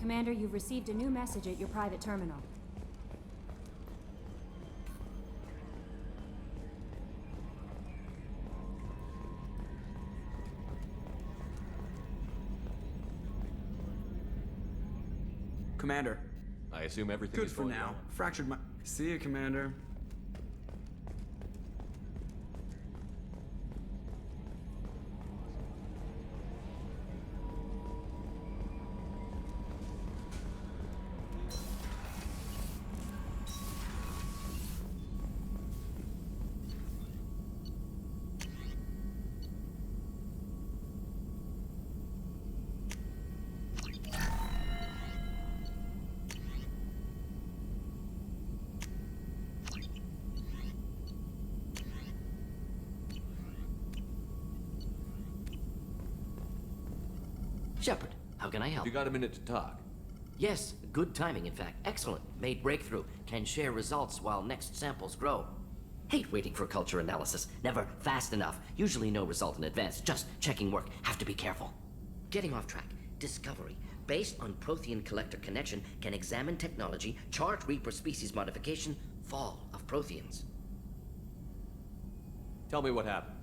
Speaker 13: Commander, you've received a new message at your private terminal.
Speaker 22: Commander.
Speaker 10: I assume everything
Speaker 22: Good
Speaker 10: is
Speaker 22: for
Speaker 10: going
Speaker 22: now.
Speaker 10: well.
Speaker 22: Fractured my... See you, Commander.
Speaker 23: Shepard, how can I help?
Speaker 10: You got a minute to talk?
Speaker 23: Yes, good timing, in fact. Excellent. Made breakthrough. Can share results while next samples grow. Hate waiting for culture analysis. Never fast enough. Usually no result in advance. Just checking work. Have to be careful. Getting off track. Discovery. Based on Prothean collector connection, can examine technology, chart Reaper species modification, fall of Protheans.
Speaker 10: Tell me what happened.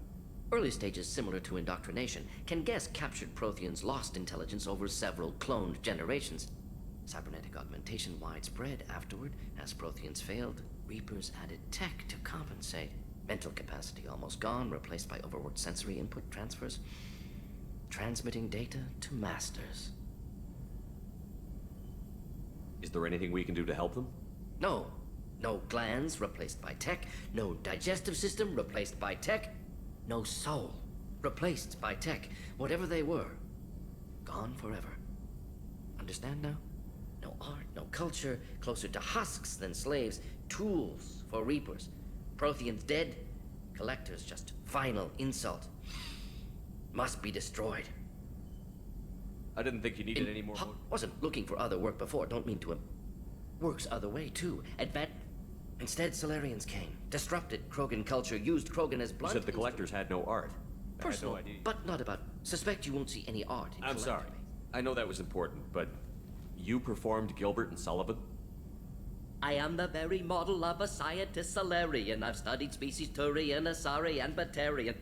Speaker 23: Early stages similar to indoctrination. Can guess captured Protheans lost intelligence over several cloned generations. Cybernetic augmentation widespread afterward. As Protheans failed, Reapers added tech to compensate. Mental capacity almost gone, replaced by overworked sensory input transfers. Transmitting data to masters.
Speaker 10: Is there anything we can do to help them?
Speaker 23: No. No glands replaced by tech. No digestive system replaced by tech. No soul replaced by tech. Whatever they were, gone forever. Understand now? No art, no culture, closer to husks than slaves. Tools for Reapers. Protheans dead. Collectors just final insult. Must be destroyed.
Speaker 10: I didn't think you needed any more...
Speaker 23: Wasn't looking for other work before. Don't mean to... Works other way, too. Instead, Solarians came. Disrupted Krogan culture. Used Krogan as blunt...
Speaker 10: You said the collectors had no art.
Speaker 23: Personal, but not about... Suspect you won't see any art in
Speaker 10: I'm sorry. I know that was important, but... You performed Gilbert and Sullivan?
Speaker 23: I am the very model of a scientist Solarian. I've studied species Turian, Asari, and Batarian.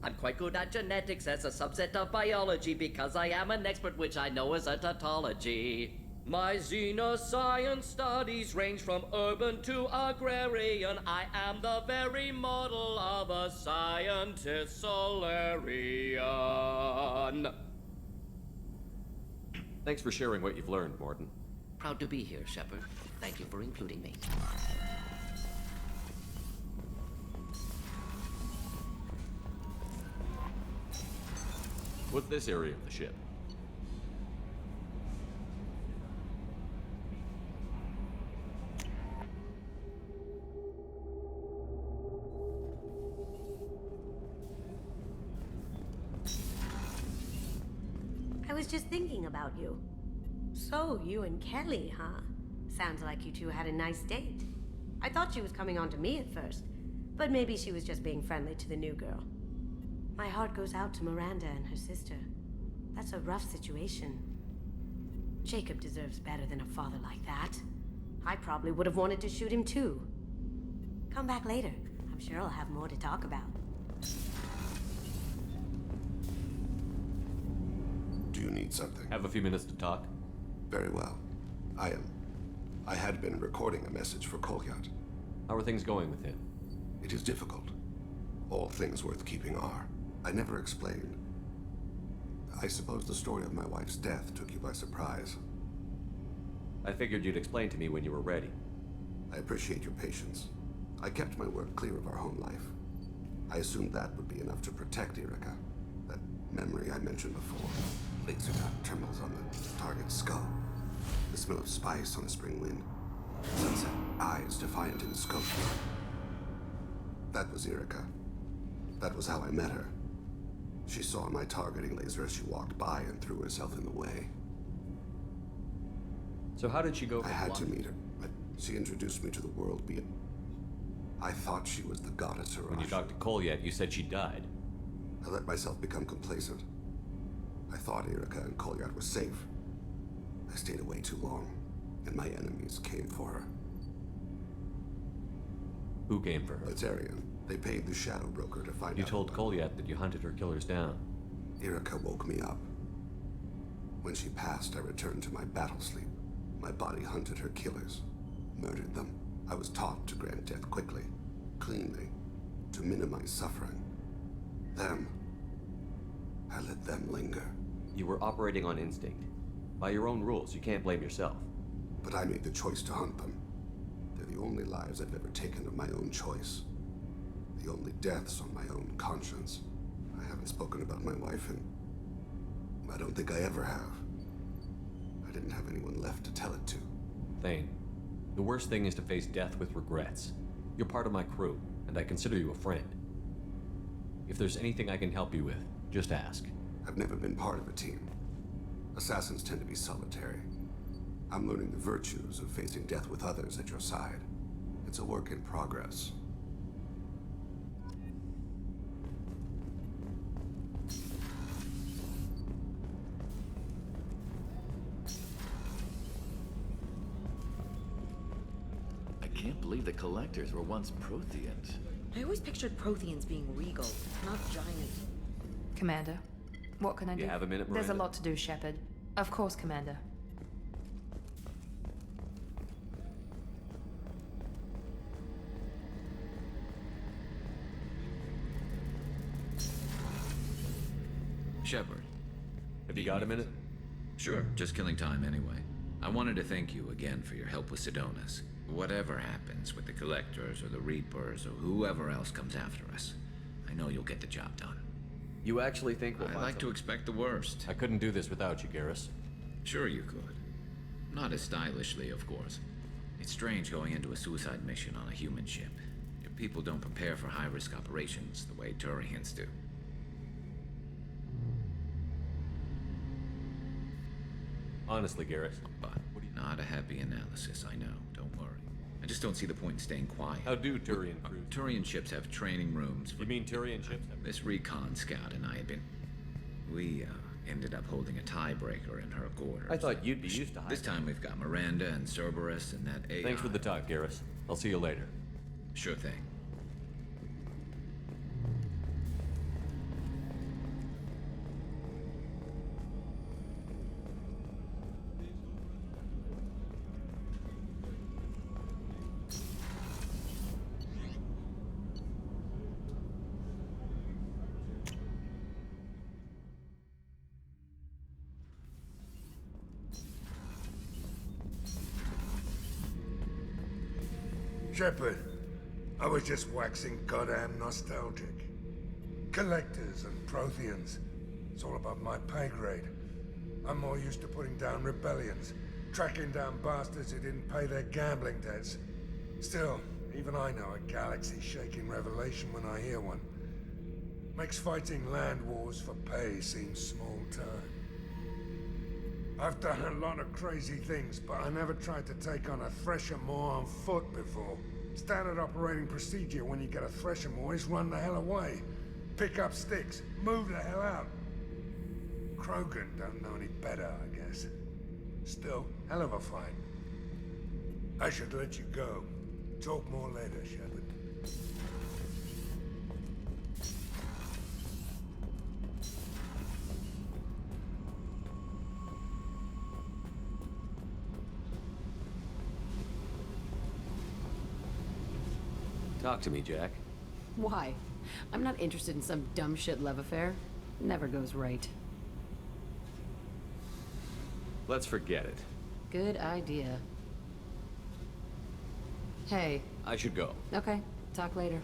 Speaker 23: I'm quite good at genetics as a subset of biology because I am an expert which I know as a tautology. My xenoscience studies range from urban to agrarian. I am the very model of a scientist Solarian.
Speaker 10: Thanks for sharing what you've learned, Morton.
Speaker 23: Proud to be here, Shepard. Thank you for including me.
Speaker 10: What's this area of the ship?
Speaker 24: I was just thinking about you. So, you and Kelly, huh? Sounds like you two had a nice date. I thought she was coming on to me at first, but maybe she was just being friendly to the new girl. My heart goes out to Miranda and her sister. That's a rough situation. Jacob deserves better than a father like that. I probably would have wanted to shoot him too. Come back later. I'm sure I'll have more to talk about.
Speaker 11: Do you need something?
Speaker 10: Have a few minutes to talk?
Speaker 11: Very well. I had been recording a message for Kolyat.
Speaker 10: How are things going with him?
Speaker 11: It is difficult. All things worth keeping are. I never explained. I suppose the story of my wife's death took you by surprise.
Speaker 10: I figured you'd explain to me when you were ready.
Speaker 11: I appreciate your patience. I kept my work clear of our home life. I assumed that would be enough to protect Erica. That memory I mentioned before. Laser dot trembles on the target's skull. The smell of spice on a spring wind. Sunset eyes defiant in scope. That was Erica. That was how I met her. She saw my targeting laser as she walked by and threw herself in the way.
Speaker 10: So how did she go from
Speaker 11: I had to
Speaker 10: blind?
Speaker 11: meet her, but she introduced me to the world beyond. I thought she was the goddess Arashi.
Speaker 10: When you talked to Kolyat, you said she died.
Speaker 11: I let myself become complacent. I thought Erica and Kolyat were safe. I stayed away too long, and my enemies came for her.
Speaker 10: Who came for her?
Speaker 11: Letarian. They paid the Shadow Broker to find out.
Speaker 10: You told Kolyat that you hunted her killers down.
Speaker 11: Erica woke me up. When she passed, I returned to my battle sleep. My body hunted her killers, murdered them. I was taught to grant death quickly, cleanly, to minimize suffering. I let them linger.
Speaker 10: You were operating on instinct. By your own rules, you can't blame yourself.
Speaker 11: But I made the choice to hunt them. They're the only lives I've ever taken of my own choice. The only deaths on my own conscience. I haven't spoken about my wife, and I don't think I ever have. I didn't have anyone left to tell it to.
Speaker 10: Thane, the worst thing is to face death with regrets. You're part of my crew, and I consider you a friend. If there's anything I can help you with, just ask.
Speaker 11: I've never been part of a team. Assassins tend to be solitary. I'm learning the virtues of facing death with others at your side. It's a work in progress.
Speaker 1: I can't believe the Collectors were once Protheans.
Speaker 5: I always pictured Protheans being regal, not giant.
Speaker 7: Commander, what can I do?
Speaker 10: You have a minute,
Speaker 7: There's a
Speaker 10: Miranda?
Speaker 7: lot to do, Shepard. Of course, Commander.
Speaker 1: Shepard.
Speaker 10: Have you got a minute?
Speaker 1: Sure, just killing time anyway. I wanted to thank you again for your help with Sidonis. Whatever happens with the Collectors or the Reapers or whoever else comes after us, I know you'll get the job done.
Speaker 10: You actually think we'll
Speaker 1: I
Speaker 10: find
Speaker 1: like to expect the worst.
Speaker 10: I couldn't do this without you, Garrus.
Speaker 1: Sure you could. Not as stylishly, of course. It's strange going into a suicide mission on a human ship. Your people don't prepare for high-risk operations the way Turians do.
Speaker 10: Honestly, Garrus.
Speaker 1: But not a happy analysis, I know. Don't worry. I just don't see the point in staying quiet.
Speaker 10: How do Turian crews?
Speaker 1: Turian ships have training rooms.
Speaker 10: You mean Turian ships?
Speaker 1: This recon scout and I had been... We, ended up holding a tiebreaker in her quarters.
Speaker 10: I thought you'd be used to high.
Speaker 1: This time we've got Miranda and Cerberus and that AI.
Speaker 10: Thanks for the talk, Garrus. I'll see you later.
Speaker 1: Sure thing.
Speaker 9: Shepard, I was just waxing goddamn nostalgic. Collectors and Protheans. It's all above my pay grade. I'm more used to putting down rebellions, tracking down bastards who didn't pay their gambling debts. Still, even I know a galaxy-shaking revelation when I hear one. Makes fighting land wars for pay seem small time. I've done a lot of crazy things, but I never tried to take on a Thresher Maw on foot before. Standard operating procedure when you get a Thresher Maw is run the hell away. Pick up sticks, move the hell out. Krogan don't know any better, I guess. Still, hell of a fight. I should let you go. Talk more later, Shepard.
Speaker 3: Talk to me, Jack.
Speaker 6: Why? I'm not interested in some dumb shit love affair. Never goes right.
Speaker 3: Let's forget it.
Speaker 6: Good idea. Hey.
Speaker 3: I should go.
Speaker 6: Okay. Talk later.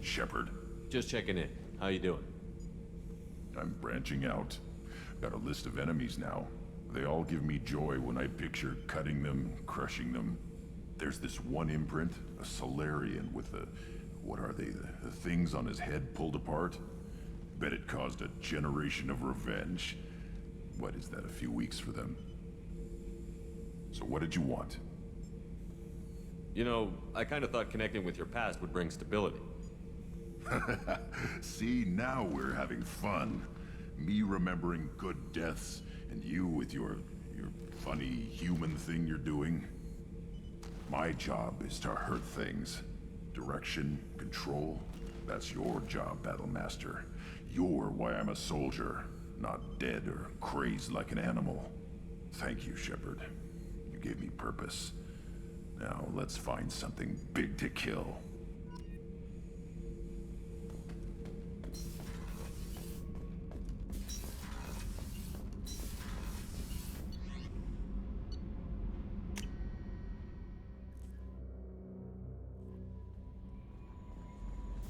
Speaker 2: Shepard.
Speaker 3: Just checking in. How you doing?
Speaker 2: I'm branching out. Got a list of enemies now. They all give me joy when I picture cutting them, crushing them. There's this one imprint, a Solarian with the... what are they? The things on his head pulled apart? Bet it caused a generation of revenge. What is that, a few weeks for them? So what did you want?
Speaker 3: You know, I kind of thought connecting with your past would bring stability.
Speaker 2: See, now we're having fun. Me remembering good deaths, and you with your funny human thing you're doing. My job is to hurt things. Direction, control, that's your job, Battlemaster. You're why I'm a soldier, not dead or crazed like an animal. Thank you, Shepard. You gave me purpose. Now let's find something big to kill.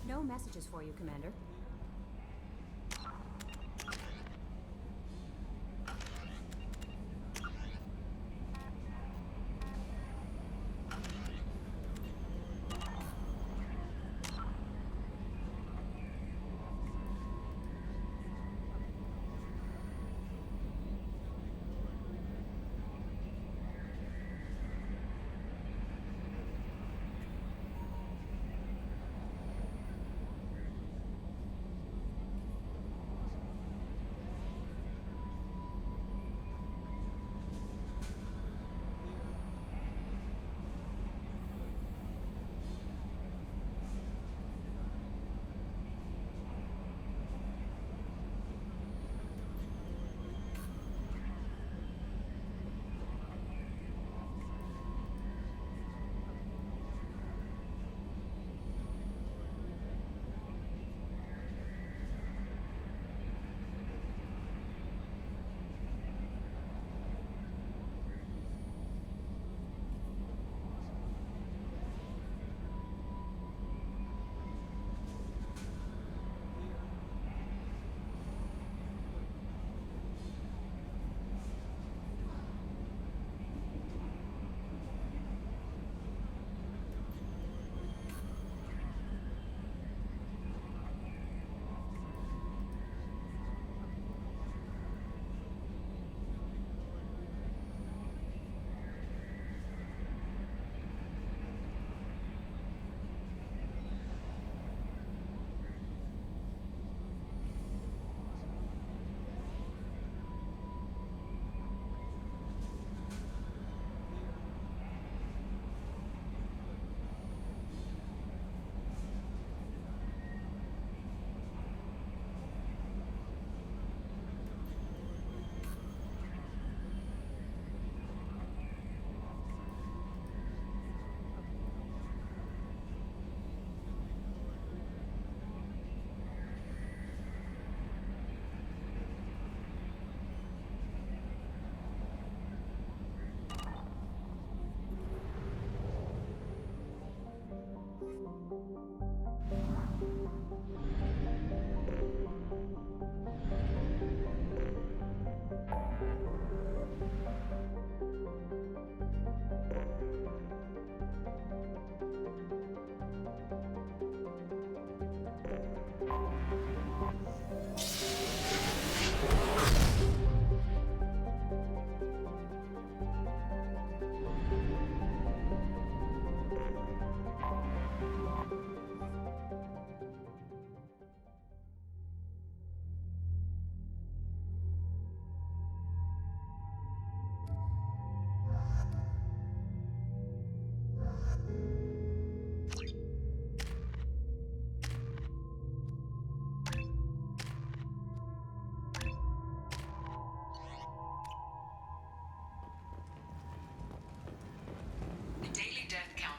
Speaker 13: No messages for you, Commander.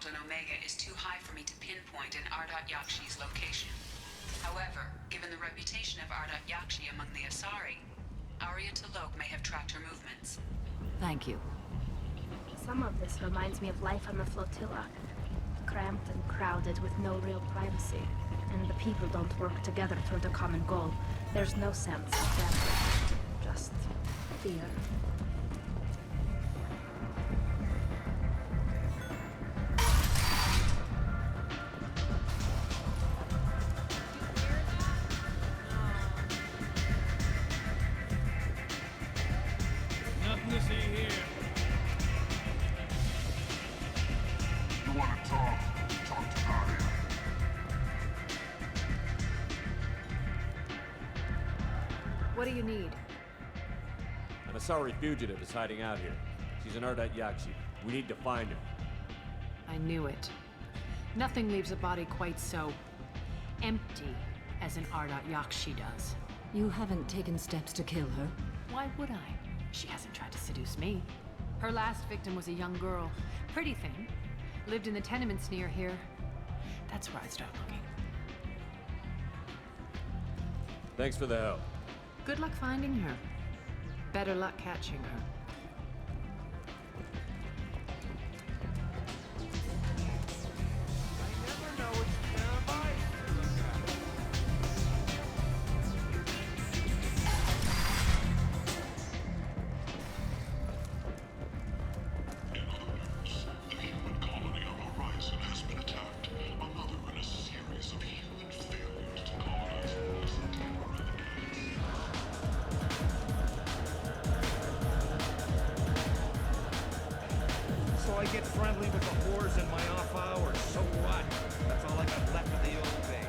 Speaker 4: on Omega is too high for me to pinpoint an Ardat Yakshi's location. However, given the reputation of Ardat Yakshi among the Asari, Arya T'Loak may have tracked her movements.
Speaker 6: Thank you.
Speaker 16: Some of this reminds me of life on the flotilla. Cramped and crowded with no real privacy. And the people don't work together for the common goal. There's no sense of family. Just fear.
Speaker 17: Nothing to see here.
Speaker 2: You want to talk? Talk to Arya.
Speaker 7: What do you need?
Speaker 3: An Asari fugitive is hiding out here. She's an Ardat Yakshi. We need to find her.
Speaker 7: I knew it. Nothing leaves a body quite so empty as an Ardat Yakshi does.
Speaker 6: You haven't taken steps to kill her?
Speaker 7: Why would I? She hasn't tried to seduce me. Her last victim was a young girl. Pretty thing. Lived in the tenements near here. That's where I'd start looking.
Speaker 3: Thanks for the help.
Speaker 7: Good luck finding her. Better luck catching her.
Speaker 21: So I get friendly with the whores in my off hours. So what? That's all I got left of the old days.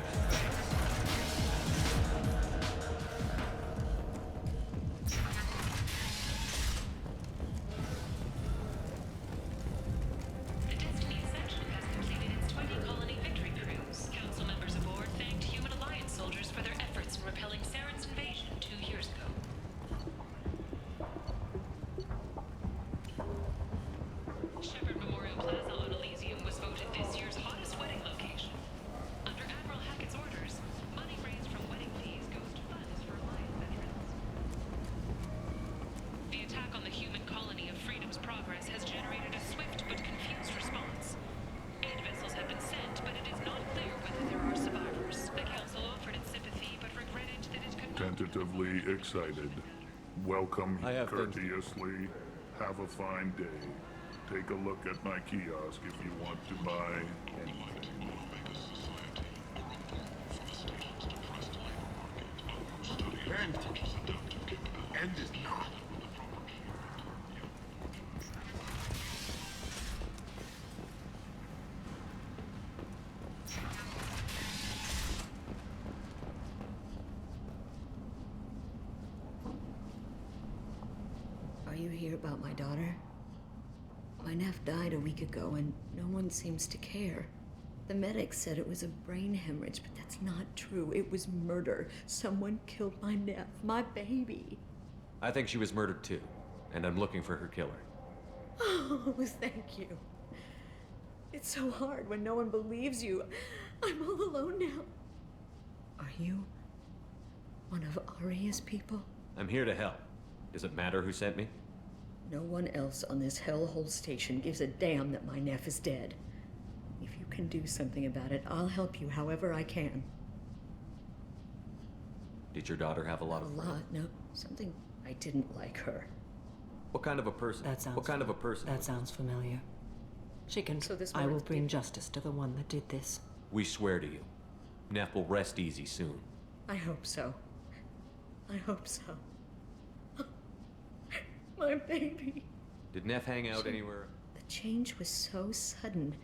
Speaker 4: The Destiny Ascension has completed its 20-colony victory cruise. Council members aboard thanked Human Alliance soldiers for their efforts in repelling Saren's invasion 2 years ago. Shepherd Memorial Plaza on Elysium was voted this year's hottest wedding location. Under Admiral Hackett's orders, money raised from wedding fees goes to funds for Alliance veterans. The attack on the human colony of Freedom's Progress has generated a swift but confused response. Aid vessels have been sent, but it is not clear whether there are survivors. The Council offered its sympathy, but regretted that it could not...
Speaker 2: Tentatively excited. Welcome
Speaker 3: I have things-
Speaker 2: courteously. Have a fine day. Take a look at my kiosk if you want to buy anything.
Speaker 9: End is not.
Speaker 5: Are you here about my daughter? My nephew died a week ago and no one seems to care. The medics said it was a brain hemorrhage, but that's not true. It was murder. Someone killed my nephew, my baby.
Speaker 10: I think she was murdered too, and I'm looking for her killer.
Speaker 5: Oh, thank you. It's so hard when no one believes you. I'm all alone now. Are you one of Arya's people?
Speaker 10: I'm here to help. Does it matter who sent me?
Speaker 5: No one else on this hellhole station gives a damn that my nephew is dead. If you can do something about it, I'll help you however I can.
Speaker 10: Did your daughter have a lot of friends?
Speaker 5: No, something I didn't like her.
Speaker 10: What kind of a person?
Speaker 6: That sounds
Speaker 10: What kind of a person?
Speaker 6: That sounds familiar. She can.
Speaker 5: So this
Speaker 6: I will
Speaker 5: woman's
Speaker 6: bring justice to the one that did this.
Speaker 10: We swear to you. Neff will rest easy soon.
Speaker 5: I hope so. I hope so. My baby.
Speaker 10: Did Neff hang out anywhere?
Speaker 5: The change was so sudden.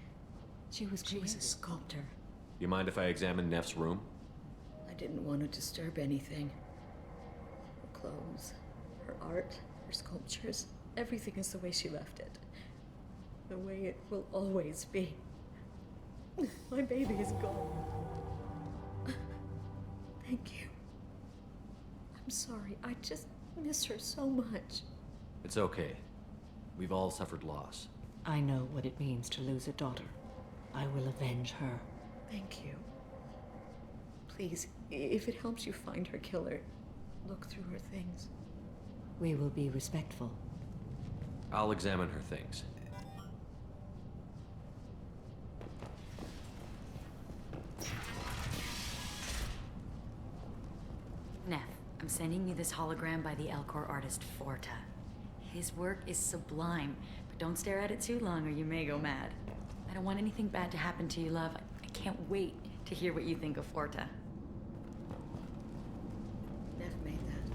Speaker 5: She was a sculptor.
Speaker 10: You mind if I examine Neff's room?
Speaker 5: I didn't want to disturb anything. Her clothes, her art, her sculptures, everything is the way she left it. The way it will always be. My baby is gone. Thank you. I'm sorry. I just miss her so much.
Speaker 10: It's okay. We've all suffered loss.
Speaker 6: I know what it means to lose a daughter. I will avenge her.
Speaker 5: Thank you. Please, if it helps you find her killer, look through her things.
Speaker 6: We will be respectful.
Speaker 10: I'll examine her things.
Speaker 14: Neff, I'm sending you this hologram by the Elcor artist Forta. His work is sublime, but don't stare at it too long or you may go mad. I don't want anything bad to happen to you, love. I can't wait to hear what you think of Forta.
Speaker 5: Neff made that.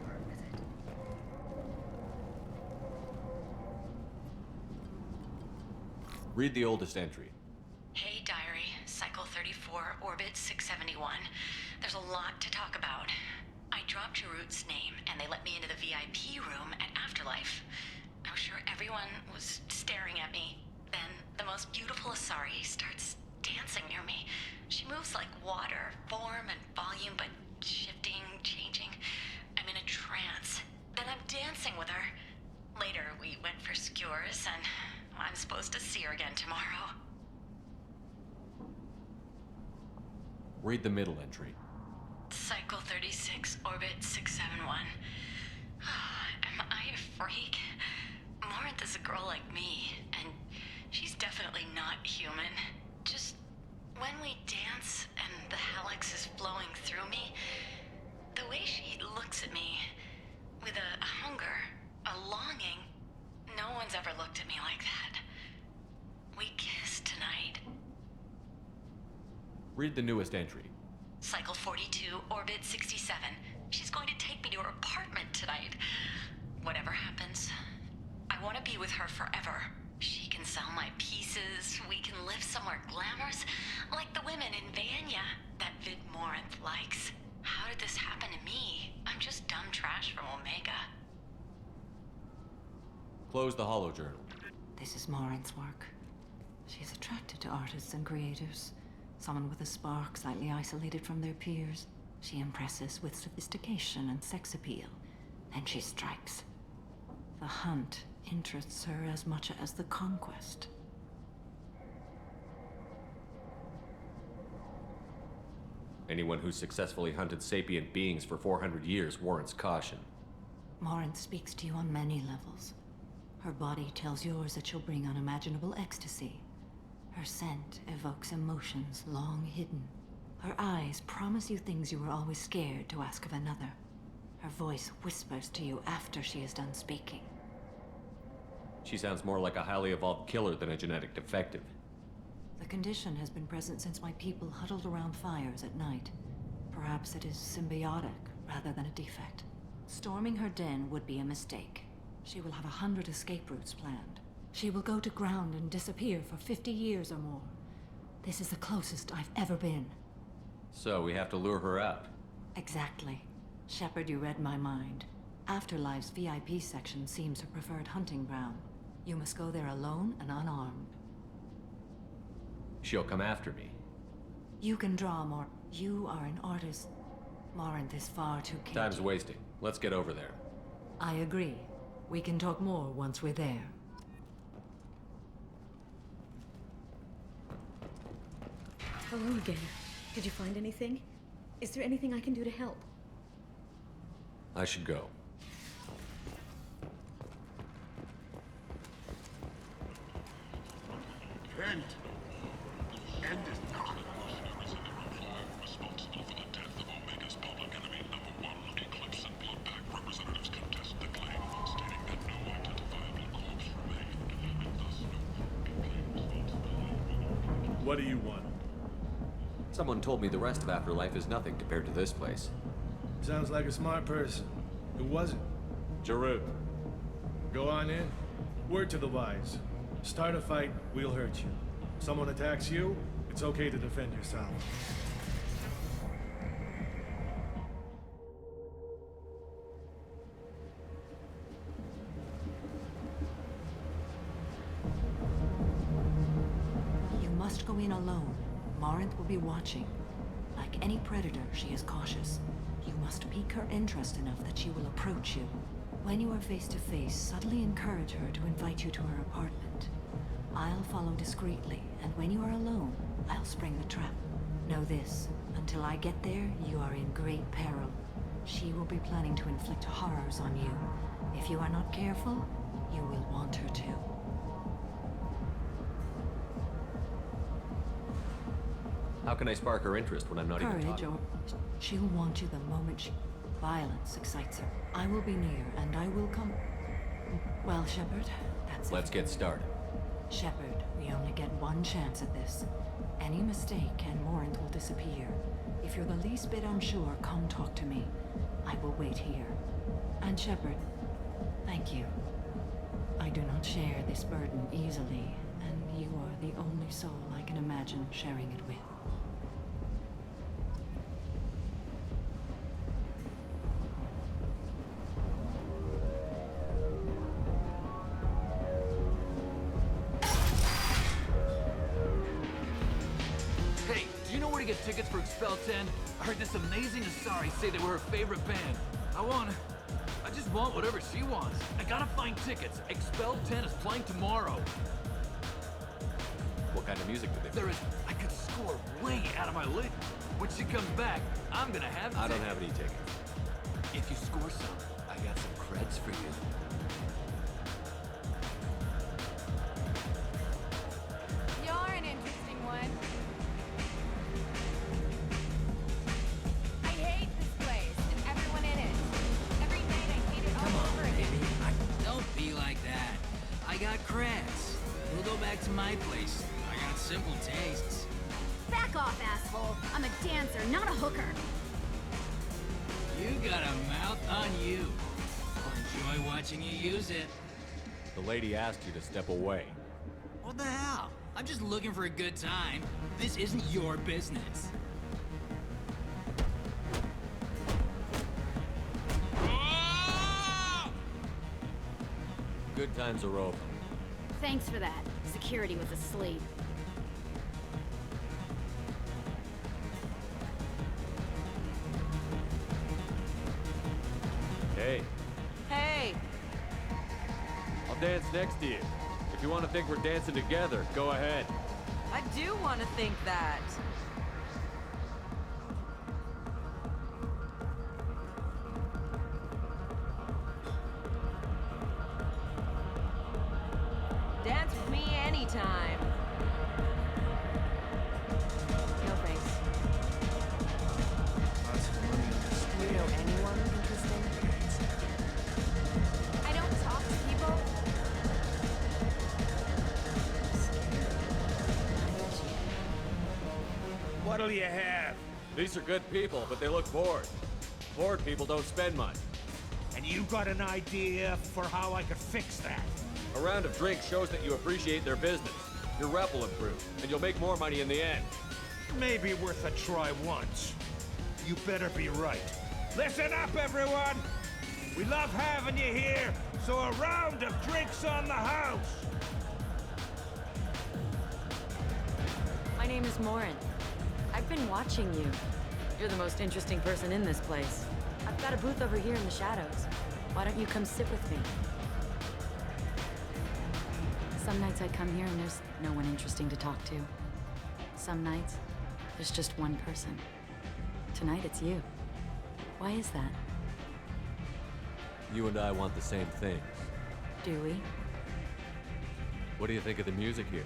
Speaker 5: Part with it.
Speaker 10: Read the oldest entry.
Speaker 14: Hey, Diary. Cycle 34, Orbit 671. There's a lot to talk about. I dropped Jarut's name, and they let me into the VIP room at Afterlife. I was sure everyone was staring at me. Then the most beautiful Asari starts dancing near me. She moves like water, form and volume, but shifting, changing. I'm in a trance. Then I'm dancing with her. Later, we went for skewers, and I'm supposed to see her again tomorrow.
Speaker 10: Read the middle entry.
Speaker 14: Cycle 36, Orbit 671. Am I a freak? Morinth is a girl like me, and she's definitely not human. Just when we dance and the helix is flowing through me, the way she looks at me with a hunger, a longing, no one's ever looked at me like that. We kissed tonight.
Speaker 10: Read the newest entry.
Speaker 14: Cycle 42, Orbit 67. She's going to take me to her apartment tonight. Whatever happens, I want to be with her forever. She can sell my pieces, we can live somewhere glamorous, like the women in Vanya that Vid Morinth likes. How did this happen to me? I'm just dumb trash from Omega.
Speaker 10: Close the holojournal.
Speaker 6: This is Morinth's work. She's attracted to artists and creators. Someone with a spark, slightly isolated from their peers. She impresses with sophistication and sex appeal. Then she strikes. The hunt interests her as much as the conquest.
Speaker 10: Anyone who's successfully hunted sapient beings for 400 years warrants caution.
Speaker 6: Morinth speaks to you on many levels. Her body tells yours that she'll bring unimaginable ecstasy. Her scent evokes emotions long hidden. Her eyes promise you things you were always scared to ask of another. Her voice whispers to you after she is done speaking.
Speaker 10: She sounds more like a highly evolved killer than a genetic defective.
Speaker 6: The condition has been present since my people huddled around fires at night. Perhaps it is symbiotic rather than a defect. Storming her den would be a mistake. She will have 100 escape routes planned. She will go to ground and disappear for 50 years or more. This is the closest I've ever been.
Speaker 10: So we have to lure her out.
Speaker 6: Exactly. Shepard, you read my mind. Afterlife's VIP section seems her preferred hunting ground. You must go there alone and unarmed.
Speaker 10: She'll come after me.
Speaker 6: You can draw more. You are an artist. Morinth is far too cagey.
Speaker 10: Time's wasting. Let's get over there.
Speaker 6: I agree. We can talk more once we're there.
Speaker 5: Hello again. Did you find anything? Is there anything I can do to help?
Speaker 10: I should go.
Speaker 2: End. End is not.
Speaker 18: Responsible for the death of Omega's public enemy #1, Eclipse and Bloodpack representatives contest the claim, stating that no identifiable corpse remained, and thus no
Speaker 17: What do you want?
Speaker 10: Someone told me the rest of Afterlife is nothing compared to this place.
Speaker 17: Sounds like a smart person. Who was it?
Speaker 10: Jarut.
Speaker 17: Go on in. Word to the wise. Start a fight, we'll hurt you. Someone attacks you, it's okay to defend yourself.
Speaker 6: You must go in alone. Morinth will be watching. Like any predator, she is cautious. You must pique her interest enough that she will approach you.
Speaker 12: When you are face to face, subtly encourage her to invite you to her apartment. I'll follow discreetly, and when you are alone, I'll spring the trap. Know this, until I get there, you are in great peril. She will be planning to inflict horrors on you. If you are not careful, you will want her to.
Speaker 10: How can I spark her interest when I'm not even
Speaker 12: Courage,
Speaker 10: talking?
Speaker 12: or she'll want you the moment she... Violence excites her. I will be near, and I will come... Well, Shepard, that's it.
Speaker 10: Let's get started.
Speaker 12: Shepard, we only get one chance at this. Any mistake and Morant will disappear. If you're the least bit unsure, come talk to me. I will wait here. And Shepard, thank you. I do not share this burden easily, and you are the only soul I can imagine sharing it with.
Speaker 15: Hey, do you know where to get tickets for Expel 10? I heard this amazing Asari say they were her favorite band. I just want whatever she wants. I gotta find tickets. Expel 10 is playing tomorrow.
Speaker 10: What kind of music do they play?
Speaker 15: There is... I could score way out of my league. When she comes back, I'm gonna have tickets.
Speaker 10: I don't have any tickets.
Speaker 15: If you score some, I got some creds for you.
Speaker 19: You're an interesting one. I hate this place and everyone in it. Every night I hate it all over again.
Speaker 20: Don't be like that. I got creds. We'll go back to my place. I got simple tastes.
Speaker 24: Back off, asshole. I'm a dancer, not a hooker.
Speaker 20: You got a mouth on you. I'll enjoy watching you use it.
Speaker 10: The lady asked you to step away.
Speaker 20: What the hell? I'm just looking for a good time. This isn't your business.
Speaker 10: Good times are over.
Speaker 24: Thanks for that. Security was asleep.
Speaker 10: Hey,
Speaker 25: Hey!
Speaker 10: I'll dance next to you. If you want to think we're dancing together, go ahead.
Speaker 25: I do want to think that. Dance with me anytime. No thanks. Do you know anyone interesting?
Speaker 19: I don't talk to people.
Speaker 26: What'll you have?
Speaker 10: These are good people, but they look bored. Bored people don't spend much.
Speaker 26: And you got an idea for how I could fix that?
Speaker 10: A round of drinks shows that you appreciate their business. Your rep will improve, and you'll make more money in the end.
Speaker 26: Maybe worth a try once. You better be right. Listen up, everyone! We love having you here, so a round of drinks on the house!
Speaker 6: My name is Morin. I've been watching you. You're the most interesting person in this place. I've got a booth over here in the shadows. Why don't you come sit with me? Some nights I come here and there's no one interesting to talk to. Some nights, there's just one person. Tonight it's you. Why is that?
Speaker 10: You and I want the same things.
Speaker 6: Do we?
Speaker 10: What do you think of the music here?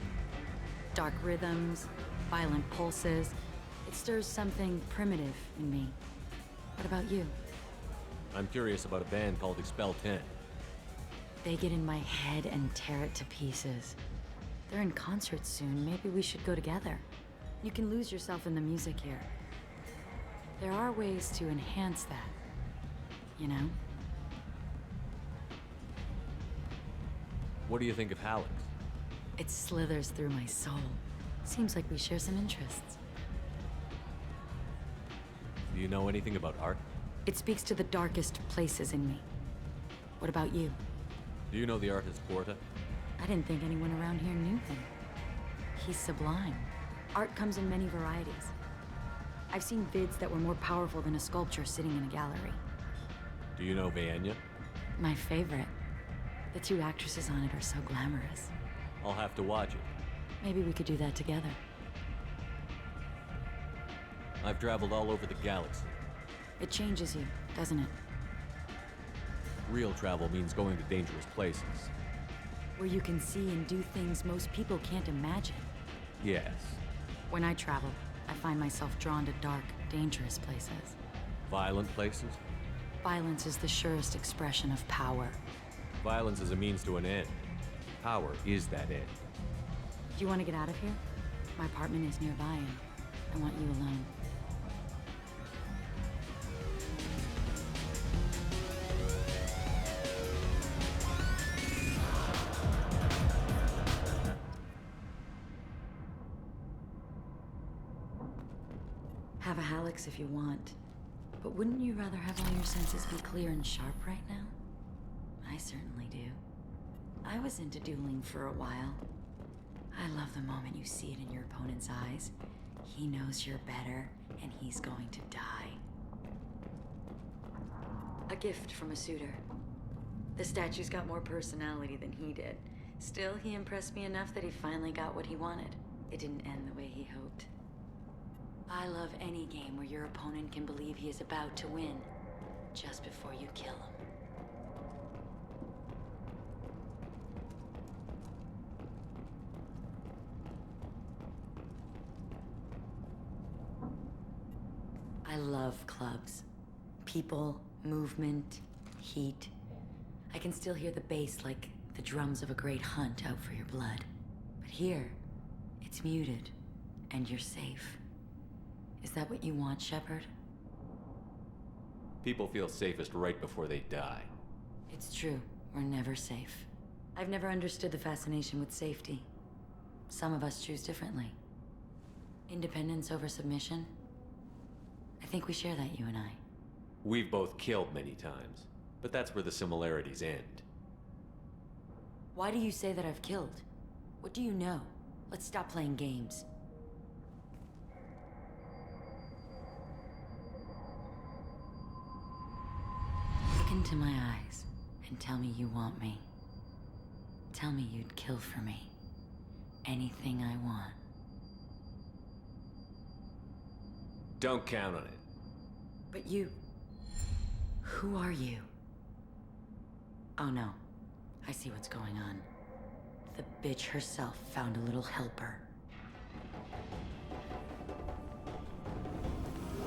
Speaker 6: Dark rhythms, violent pulses. It stirs something primitive in me. What about you?
Speaker 10: I'm curious about a band called Expel 10.
Speaker 6: They get in my head and tear it to pieces. They're in concert soon. Maybe we should go together. You can lose yourself in the music here. There are ways to enhance that, you know?
Speaker 10: What do you think of Hallex?
Speaker 6: It slithers through my soul. Seems like we share some interests.
Speaker 10: Do you know anything about art?
Speaker 6: It speaks to the darkest places in me. What about you?
Speaker 10: Do you know the artist Porta?
Speaker 6: I didn't think anyone around here knew him. He's sublime. Art comes in many varieties. I've seen vids that were more powerful than a sculpture sitting in a gallery.
Speaker 10: Do you know Vaenya?
Speaker 12: My favorite. The two actresses on it are so glamorous.
Speaker 10: I'll have to watch it.
Speaker 12: Maybe we could do that together.
Speaker 10: I've traveled all over the galaxy.
Speaker 12: It changes you, doesn't it?
Speaker 10: Real travel means going to dangerous places.
Speaker 12: Where you can see and do things most people can't imagine.
Speaker 10: Yes.
Speaker 12: When I travel, I find myself drawn to dark, dangerous places.
Speaker 10: Violent places?
Speaker 12: Violence is the surest expression of power.
Speaker 10: Violence is a means to an end. Power is that end.
Speaker 12: Do you want to get out of here? My apartment is nearby and I want you alone. Have a Hallex if you want. But wouldn't you rather have all your senses be clear and sharp right now? I certainly do. I was into dueling for a while. I love the moment you see it in your opponent's eyes. He knows you're better, and he's going to die. A gift from a suitor. The statue's got more personality than he did. Still, he impressed me enough that he finally got what he wanted. It didn't end the way he hoped. I love any game where your opponent can believe he is about to win, just before you kill him. I love clubs. People, movement, heat. I can still hear the bass like the drums of a great hunt out for your blood. But here, it's muted, and you're safe. Is that what you want, Shepard?
Speaker 10: People feel safest right before they die.
Speaker 12: It's true. We're never safe. I've never understood the fascination with safety. Some of us choose differently. Independence over submission? I think we share that, you and I.
Speaker 10: We've both killed many times, but that's where the similarities end.
Speaker 12: Why do you say that I've killed? What do you know? Let's stop playing games. Look into my eyes and tell me you want me. Tell me you'd kill for me. Anything I want.
Speaker 10: Don't count on it.
Speaker 12: But you... Who are you? Oh no. I see what's going on. The bitch herself found a little helper.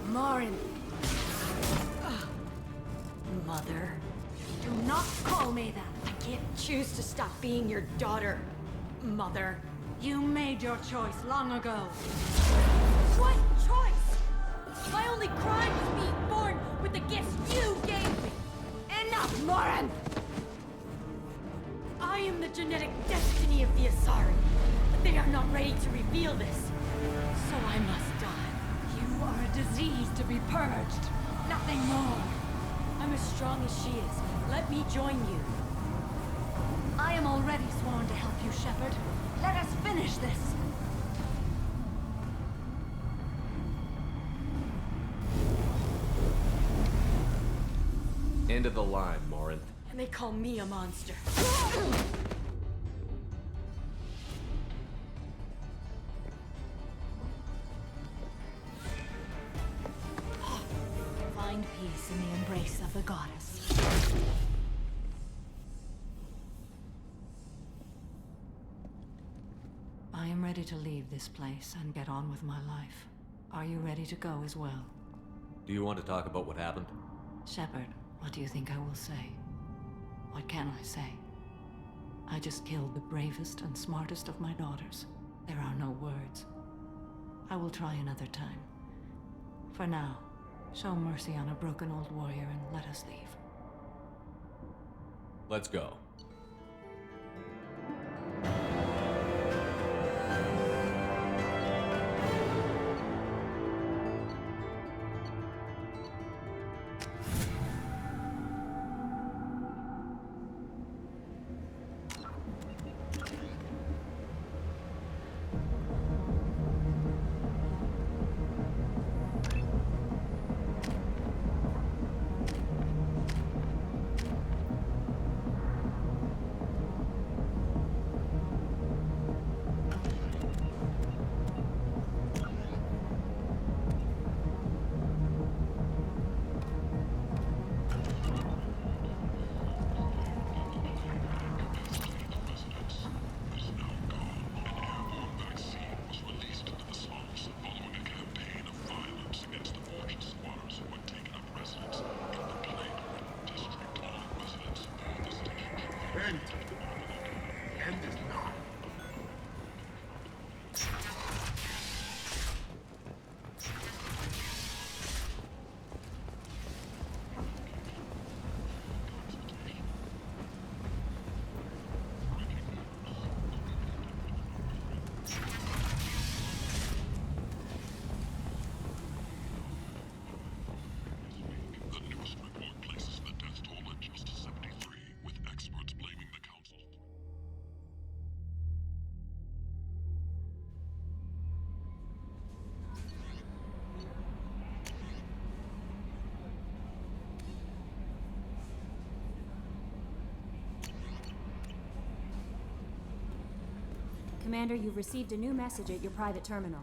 Speaker 12: Marin! Mother. Do not call me that! I can't choose to stop being your daughter, Mother. You made your choice long ago. What choice? My only crime was being born with the gifts you gave me! Enough, Morin! I am the genetic destiny of the Asari, but they are not ready to reveal this. So I must die. You are a disease to be purged. Nothing more. I'm as strong as she is. Let me join you. I am already sworn to help you, Shepard. Let us finish this.
Speaker 10: End of the line, Morin.
Speaker 12: And they call me a monster. Find peace in the embrace of the goddess.
Speaker 1: I am ready to leave this place and get on with my life. Are you ready to go as well?
Speaker 10: Do you want to talk about what happened?
Speaker 1: Shepard, what do you think I will say? What can I say? I just killed the bravest and smartest of my daughters. There are no words. I will try another time. For now, show mercy on a broken old warrior and let us leave.
Speaker 10: Let's go.
Speaker 8: Commander, you've received a new message at your private terminal.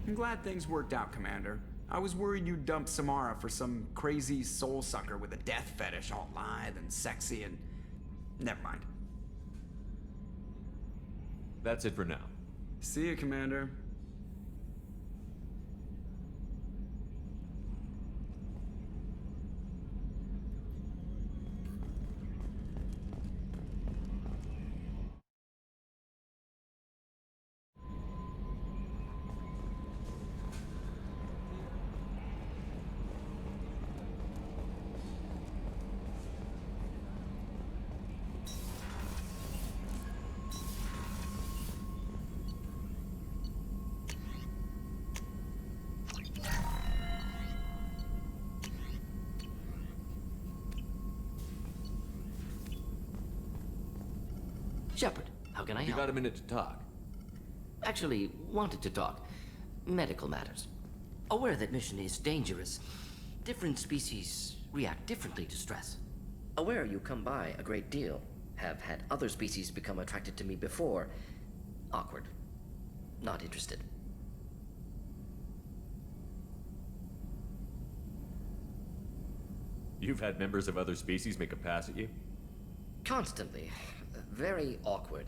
Speaker 11: I'm glad things worked out, Commander. I was worried you'd dump Samara for some crazy soul sucker with a death fetish, all lithe and sexy and... Never mind.
Speaker 10: That's it for now.
Speaker 11: See you, Commander.
Speaker 13: Shepard, how can I help?
Speaker 10: You got a minute to talk?
Speaker 13: Actually, wanted to talk. Medical matters. Aware that mission is dangerous. Different species react differently to stress. Aware you come by a great deal. Have had other species become attracted to me before. Awkward. Not interested.
Speaker 10: You've had members of other species make a pass at you?
Speaker 13: Constantly. Very awkward.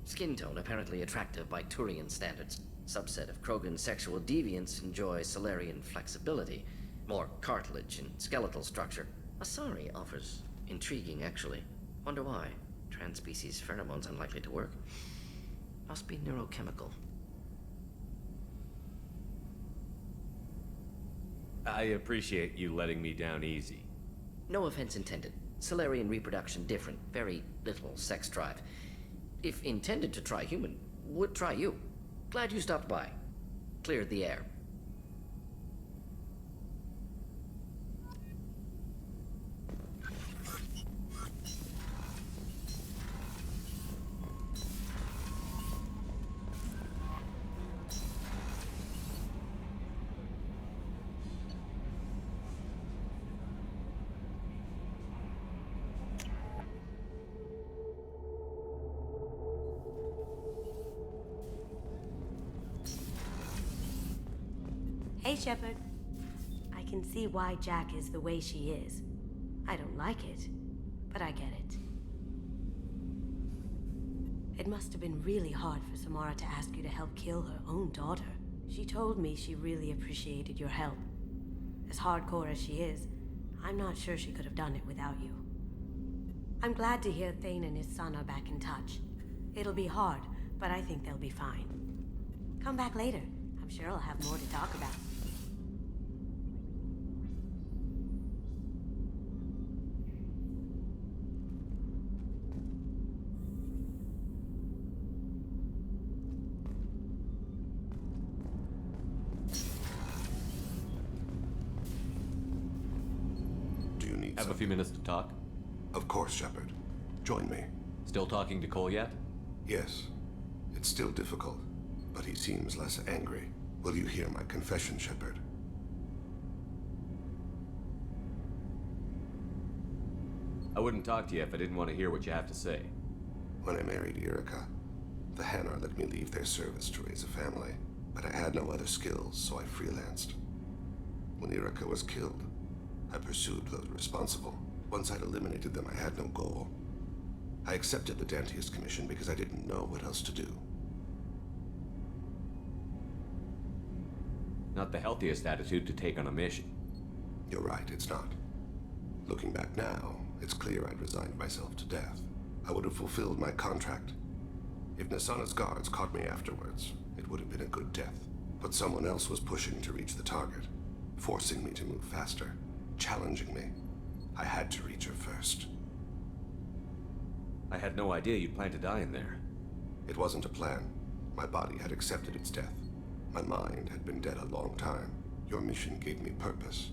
Speaker 13: Skin tone apparently attractive by Turian standards. Subset of Krogan sexual deviants enjoy Solarian flexibility. More cartilage and skeletal structure. Asari offers intriguing, actually. Wonder why. Trans-species pheromones unlikely to work. Must be neurochemical.
Speaker 10: I appreciate you letting me down easy.
Speaker 13: No offense intended. Solarian reproduction different. Very little sex drive. If intended to try human, would try you. Glad you stopped by. Cleared the air.
Speaker 24: Hey, Shepard. I can see why Jack is the way she is. I don't like it, but I get it. It must have been really hard for Samara to ask you to help kill her own daughter. She told me she really appreciated your help. As hardcore as she is, I'm not sure she could have done it without you. I'm glad to hear Thane and his son are back in touch. It'll be hard, but I think they'll be fine. Come back later. I'm sure I'll have more to talk about.
Speaker 2: Do you need
Speaker 10: Have a few minutes to talk?
Speaker 16: Of course, Shepard. Join me.
Speaker 10: Still talking to Cole yet?
Speaker 16: Yes. It's still difficult, but he seems less angry. Will you hear my confession, Shepard?
Speaker 10: I wouldn't talk to you if I didn't want to hear what you have to say.
Speaker 16: When I married Irika, the Hanar let me leave their service to raise a family, but I had no other skills, so I freelanced. When Irika was killed, I pursued those responsible. Once I'd eliminated them, I had no goal. I accepted the Dantius commission because I didn't know what else to do.
Speaker 10: Not the healthiest attitude to take on a mission.
Speaker 16: You're right, it's not. Looking back now, it's clear I'd resigned myself to death. I would have fulfilled my contract. If Nasana's guards caught me afterwards, it would have been a good death. But someone else was pushing to reach the target, forcing me to move faster, challenging me. I had to reach her first.
Speaker 10: I had no idea you'd plan to die in there.
Speaker 16: It wasn't a plan. My body had accepted its death. My mind had been dead a long time. Your mission gave me purpose,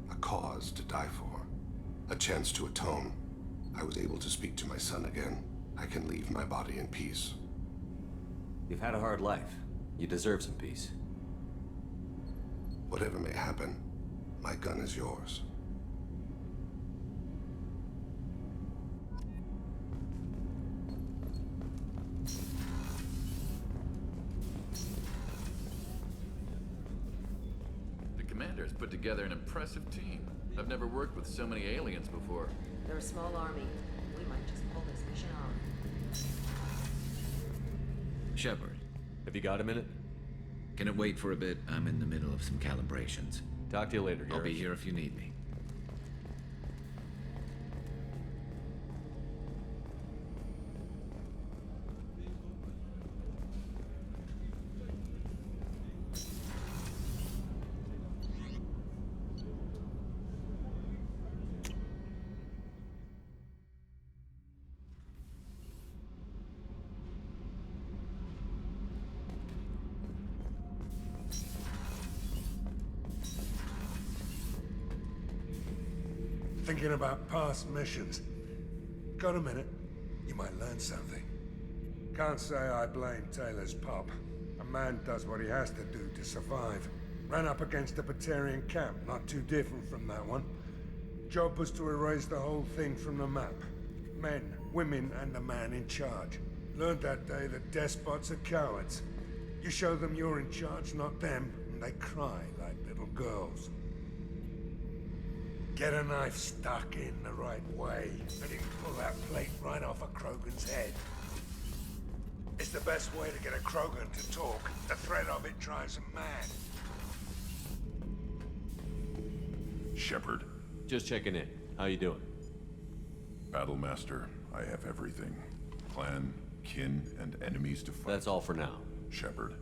Speaker 16: a cause to die for, a chance to atone. I was able to speak to my son again. I can leave my body in peace.
Speaker 10: You've had a hard life. You deserve some peace.
Speaker 16: Whatever may happen, my gun is yours.
Speaker 15: The commander's put together an impressive team. I've never worked with so many aliens before.
Speaker 24: They're a small army. We might just pull this mission off.
Speaker 20: Shepard,
Speaker 10: Have you got a minute?
Speaker 20: can it wait for a bit? I'm in the middle of some calibrations.
Speaker 10: Talk to you later,
Speaker 20: I'll be
Speaker 10: Garrus.
Speaker 20: here if you need me.
Speaker 9: Thinking about past missions. Got a minute? You might learn something. Can't say I blame Taylor's pop. A man does what he has to do to survive. Ran up against a Batarian camp, not too different from that one. Job was to erase the whole thing from the map. Men, women, and the man in charge. Learned that day that despots are cowards. You show them you're in charge, not them, and they cry like little girls. Get a knife stuck in the right way, and you can pull that plate right off a Krogan's head. It's the best way to get a Krogan to talk. The threat of it drives them mad.
Speaker 2: Shepard,
Speaker 10: Just checking in. How you doing?
Speaker 2: Battlemaster, I have everything. Clan, kin, and enemies to fight.
Speaker 10: That's all for now.
Speaker 2: Shepard.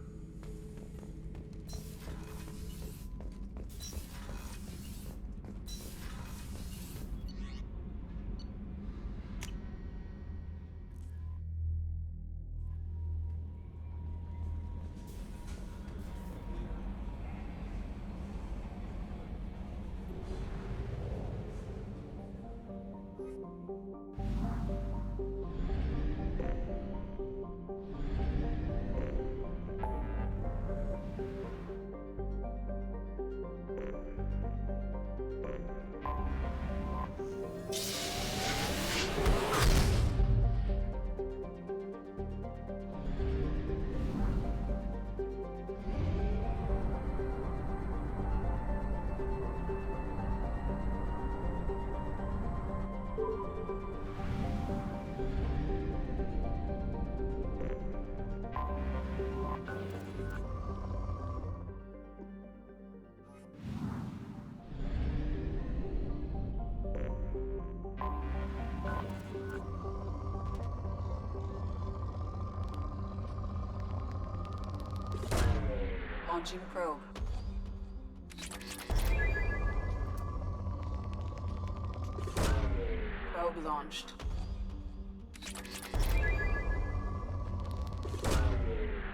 Speaker 3: Launching probe. Probe launched.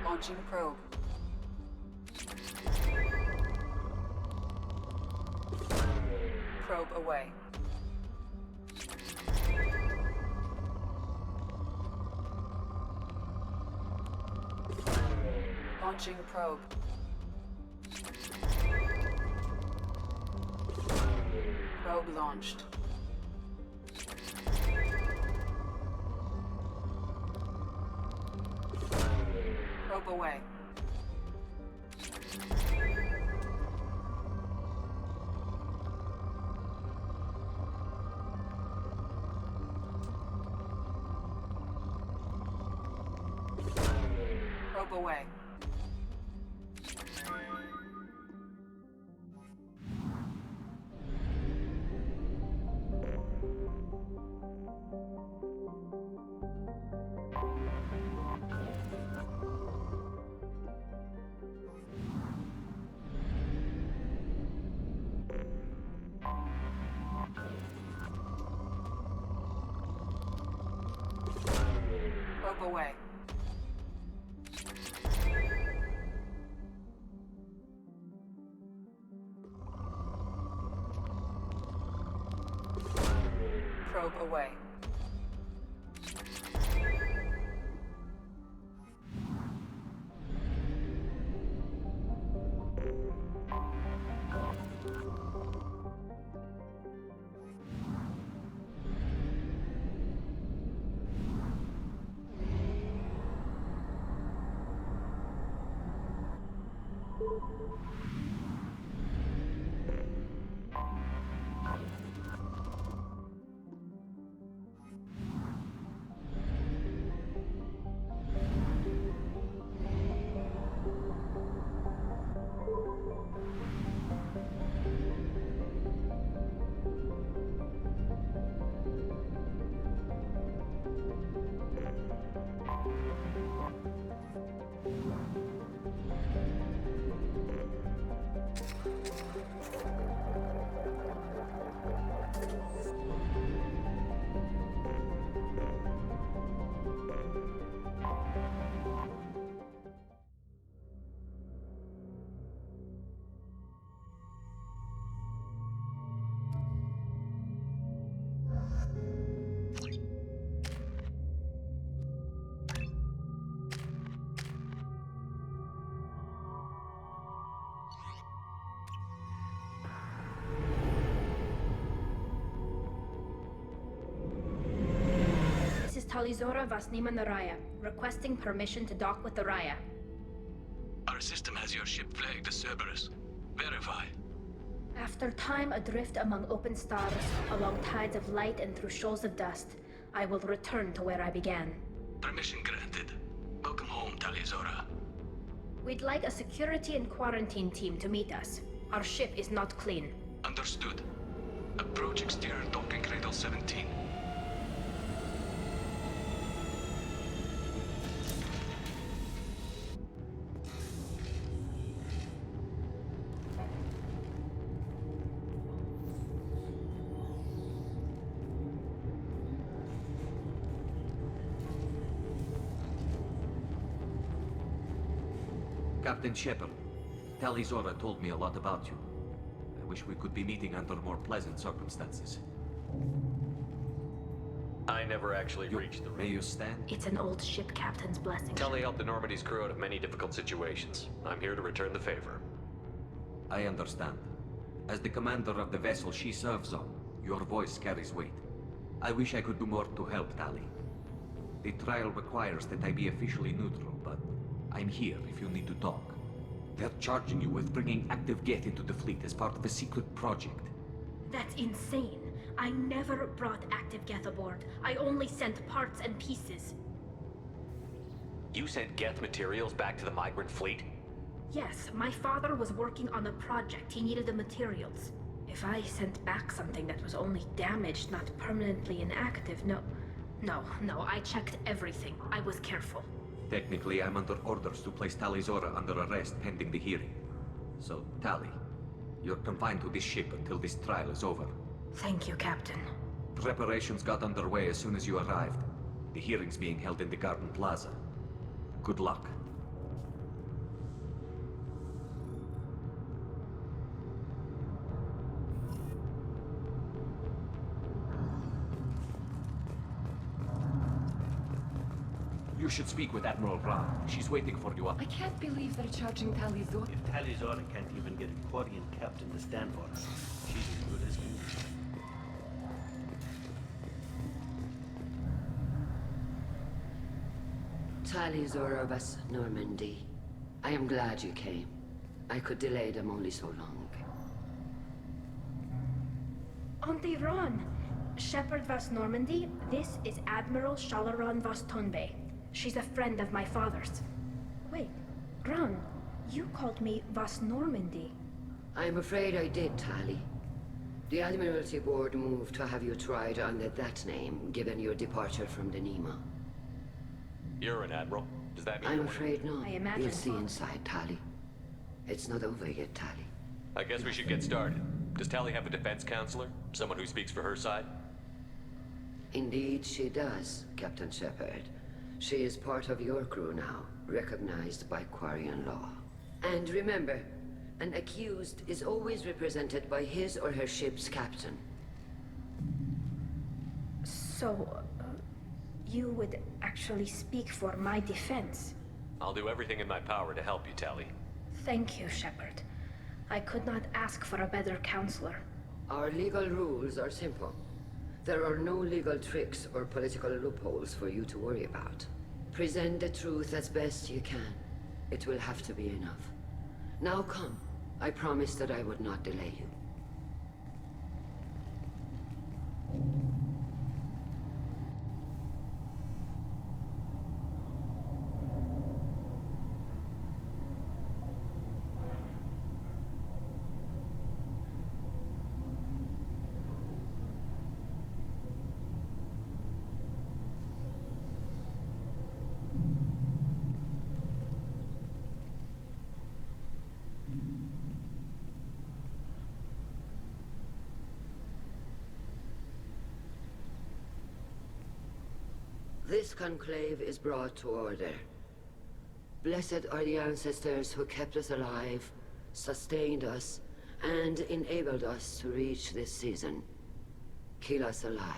Speaker 3: Launching probe. Probe away. Launching probe. Probe launched. Probe away. Probe away. Probe away. Probe away.
Speaker 4: Talizora Vasnima Naraya, requesting permission to dock with the Raya.
Speaker 7: Our system has your ship flagged as Cerberus. Verify.
Speaker 4: After time adrift among open stars, along tides of light and through shoals of dust, I will return to where I began.
Speaker 7: Permission granted. Welcome home, Talizora.
Speaker 4: We'd like a security and quarantine team to meet us. Our ship is not clean.
Speaker 7: Understood. Approach exterior docking cradle 17.
Speaker 14: Captain Shepard, Talizora told me a lot about you. I wish we could be meeting under more pleasant circumstances.
Speaker 10: I never actually reached the room.
Speaker 14: May you stand?
Speaker 4: It's an old ship captain's blessing.
Speaker 10: Tully helped the Normandy's crew out of many difficult situations. I'm here to return the favor.
Speaker 14: I understand. As the commander of the vessel she serves on, your voice carries weight. I wish I could do more to help, Tali. The trial requires that I be officially neutral, but I'm here if you need to talk. They're charging you with bringing active Geth into the fleet as part of a secret project.
Speaker 4: That's insane. I never brought active Geth aboard. I only sent parts and pieces.
Speaker 10: You sent Geth materials back to the migrant fleet?
Speaker 4: Yes, my father was working on a project. He needed the materials. If I sent back something that was only damaged, not permanently inactive, no, I checked everything. I was careful.
Speaker 14: Technically, I'm under orders to place Talizora under arrest pending the hearing. So, Tali, you're confined to this ship until this trial is over.
Speaker 4: Thank you, Captain.
Speaker 14: Preparations got underway as soon as you arrived. The hearing's being held in the Garden Plaza. Good luck. You should speak with Admiral Brown. She's waiting for you up.
Speaker 6: I can't believe they're charging Talizora.
Speaker 21: If Talizora can't even get a Quarian captain to stand for her, she's as good as new.
Speaker 22: Talizora Vas Normandy. I am glad you came. I could delay them only so long.
Speaker 4: Auntie Ron! Shepard Vas Normandy, this is Admiral Shalaron Vas Tonbe. She's a friend of my father's. Wait, Ron, you called me Vas Normandy.
Speaker 22: I'm afraid I did, Tali. The Admiralty Board moved to have you tried under that name, given your departure from the Nima.
Speaker 10: You're an admiral. Does that mean
Speaker 22: I'm
Speaker 10: you're
Speaker 22: afraid not.
Speaker 4: I imagine
Speaker 22: You'll see
Speaker 4: so.
Speaker 22: inside, Tali. It's not over yet, Tali.
Speaker 10: I guess we should get started. Does Tali have a defense counselor? Someone who speaks for her side?
Speaker 22: Indeed, she does, Captain Shepard. She is part of your crew now, recognized by Quarian law. And remember, an accused is always represented by his or her ship's captain.
Speaker 4: So, you would actually speak for my defense?
Speaker 10: I'll do everything in my power to help you, Tali.
Speaker 4: Thank you, Shepard. I could not ask for a better counselor.
Speaker 22: Our legal rules are simple. There are no legal tricks or political loopholes for you to worry about. Present the truth as best you can. It will have to be enough. Now come. I promised that I would not delay you. This conclave is brought to order. Blessed are the ancestors who kept us alive, sustained us, and enabled us to reach this season. Keep us alive.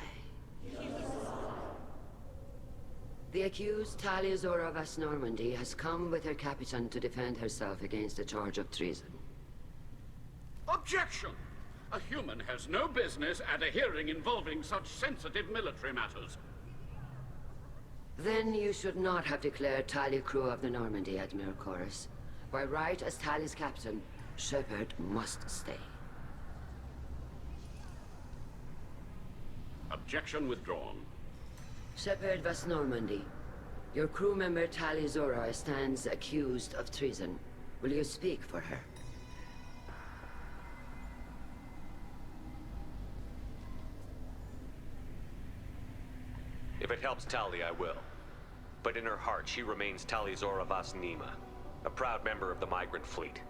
Speaker 22: The accused Talizora Vas Normandy has come with her captain to defend herself against a charge of treason.
Speaker 23: Objection! A human has no business at a hearing involving such sensitive military matters.
Speaker 22: Then you should not have declared Tali crew of the Normandy, Admiral Chorus. By right as Tali's captain, Shepard must stay.
Speaker 23: Objection withdrawn.
Speaker 22: Shepard was Normandy. Your crew member Tali Zora stands accused of treason. Will you speak for her?
Speaker 10: If it helps Tali, I will. But in her heart, she remains Tali Zora Vas Nima, a proud member of the migrant fleet.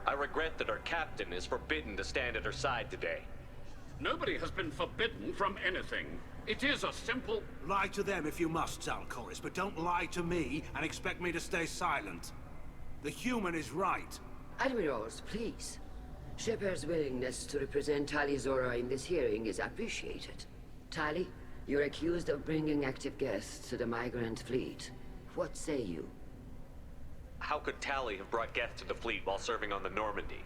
Speaker 10: I regret that our captain is forbidden to stand at her side today.
Speaker 23: Nobody has been forbidden from anything. It is a simple...
Speaker 5: Lie to them if you must, Zalcoris, but don't lie to me and expect me to stay silent. The human is right.
Speaker 22: Admirals, please. Shepard's willingness to represent Tali Zora in this hearing is appreciated. Tali, you're accused of bringing active guests to the migrant fleet. What say you?
Speaker 10: How could Tali have brought Geth to the fleet while serving on the Normandy?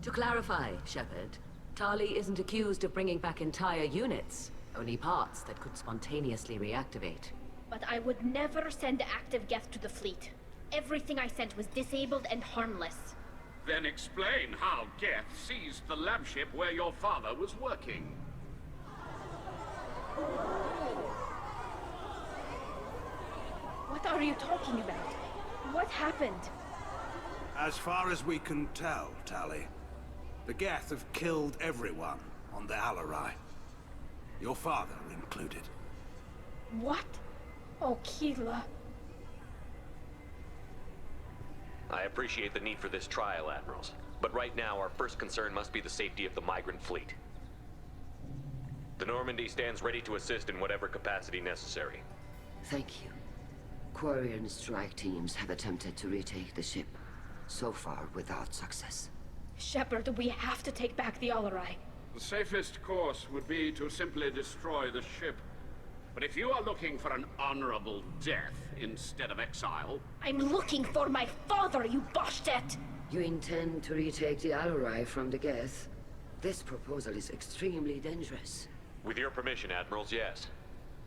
Speaker 1: To clarify, Shepard, Tali isn't accused of bringing back entire units, only parts that could spontaneously reactivate.
Speaker 4: But I would never send active Geth to the fleet. Everything I sent was disabled and harmless.
Speaker 23: Then explain how Geth seized the lab ship where your father was working.
Speaker 4: What are you talking about? What happened?
Speaker 5: As far as we can tell, Tali, the Geth have killed everyone on the Alarai. Your father included.
Speaker 4: What? Oh, Keela.
Speaker 10: I appreciate the need for this trial, Admirals. But right now, our first concern must be the safety of the migrant fleet. The Normandy stands ready to assist in whatever capacity necessary.
Speaker 22: Thank you. Quarian strike teams have attempted to retake the ship, so far without success.
Speaker 4: Shepard, we have to take back the Alarai.
Speaker 23: The safest course would be to simply destroy the ship. But if you are looking for an honorable death instead of exile...
Speaker 4: I'm looking for my father, you Bastet!
Speaker 22: You intend to retake the Alarai from the Geth? This proposal is extremely dangerous.
Speaker 10: With your permission, Admirals, yes.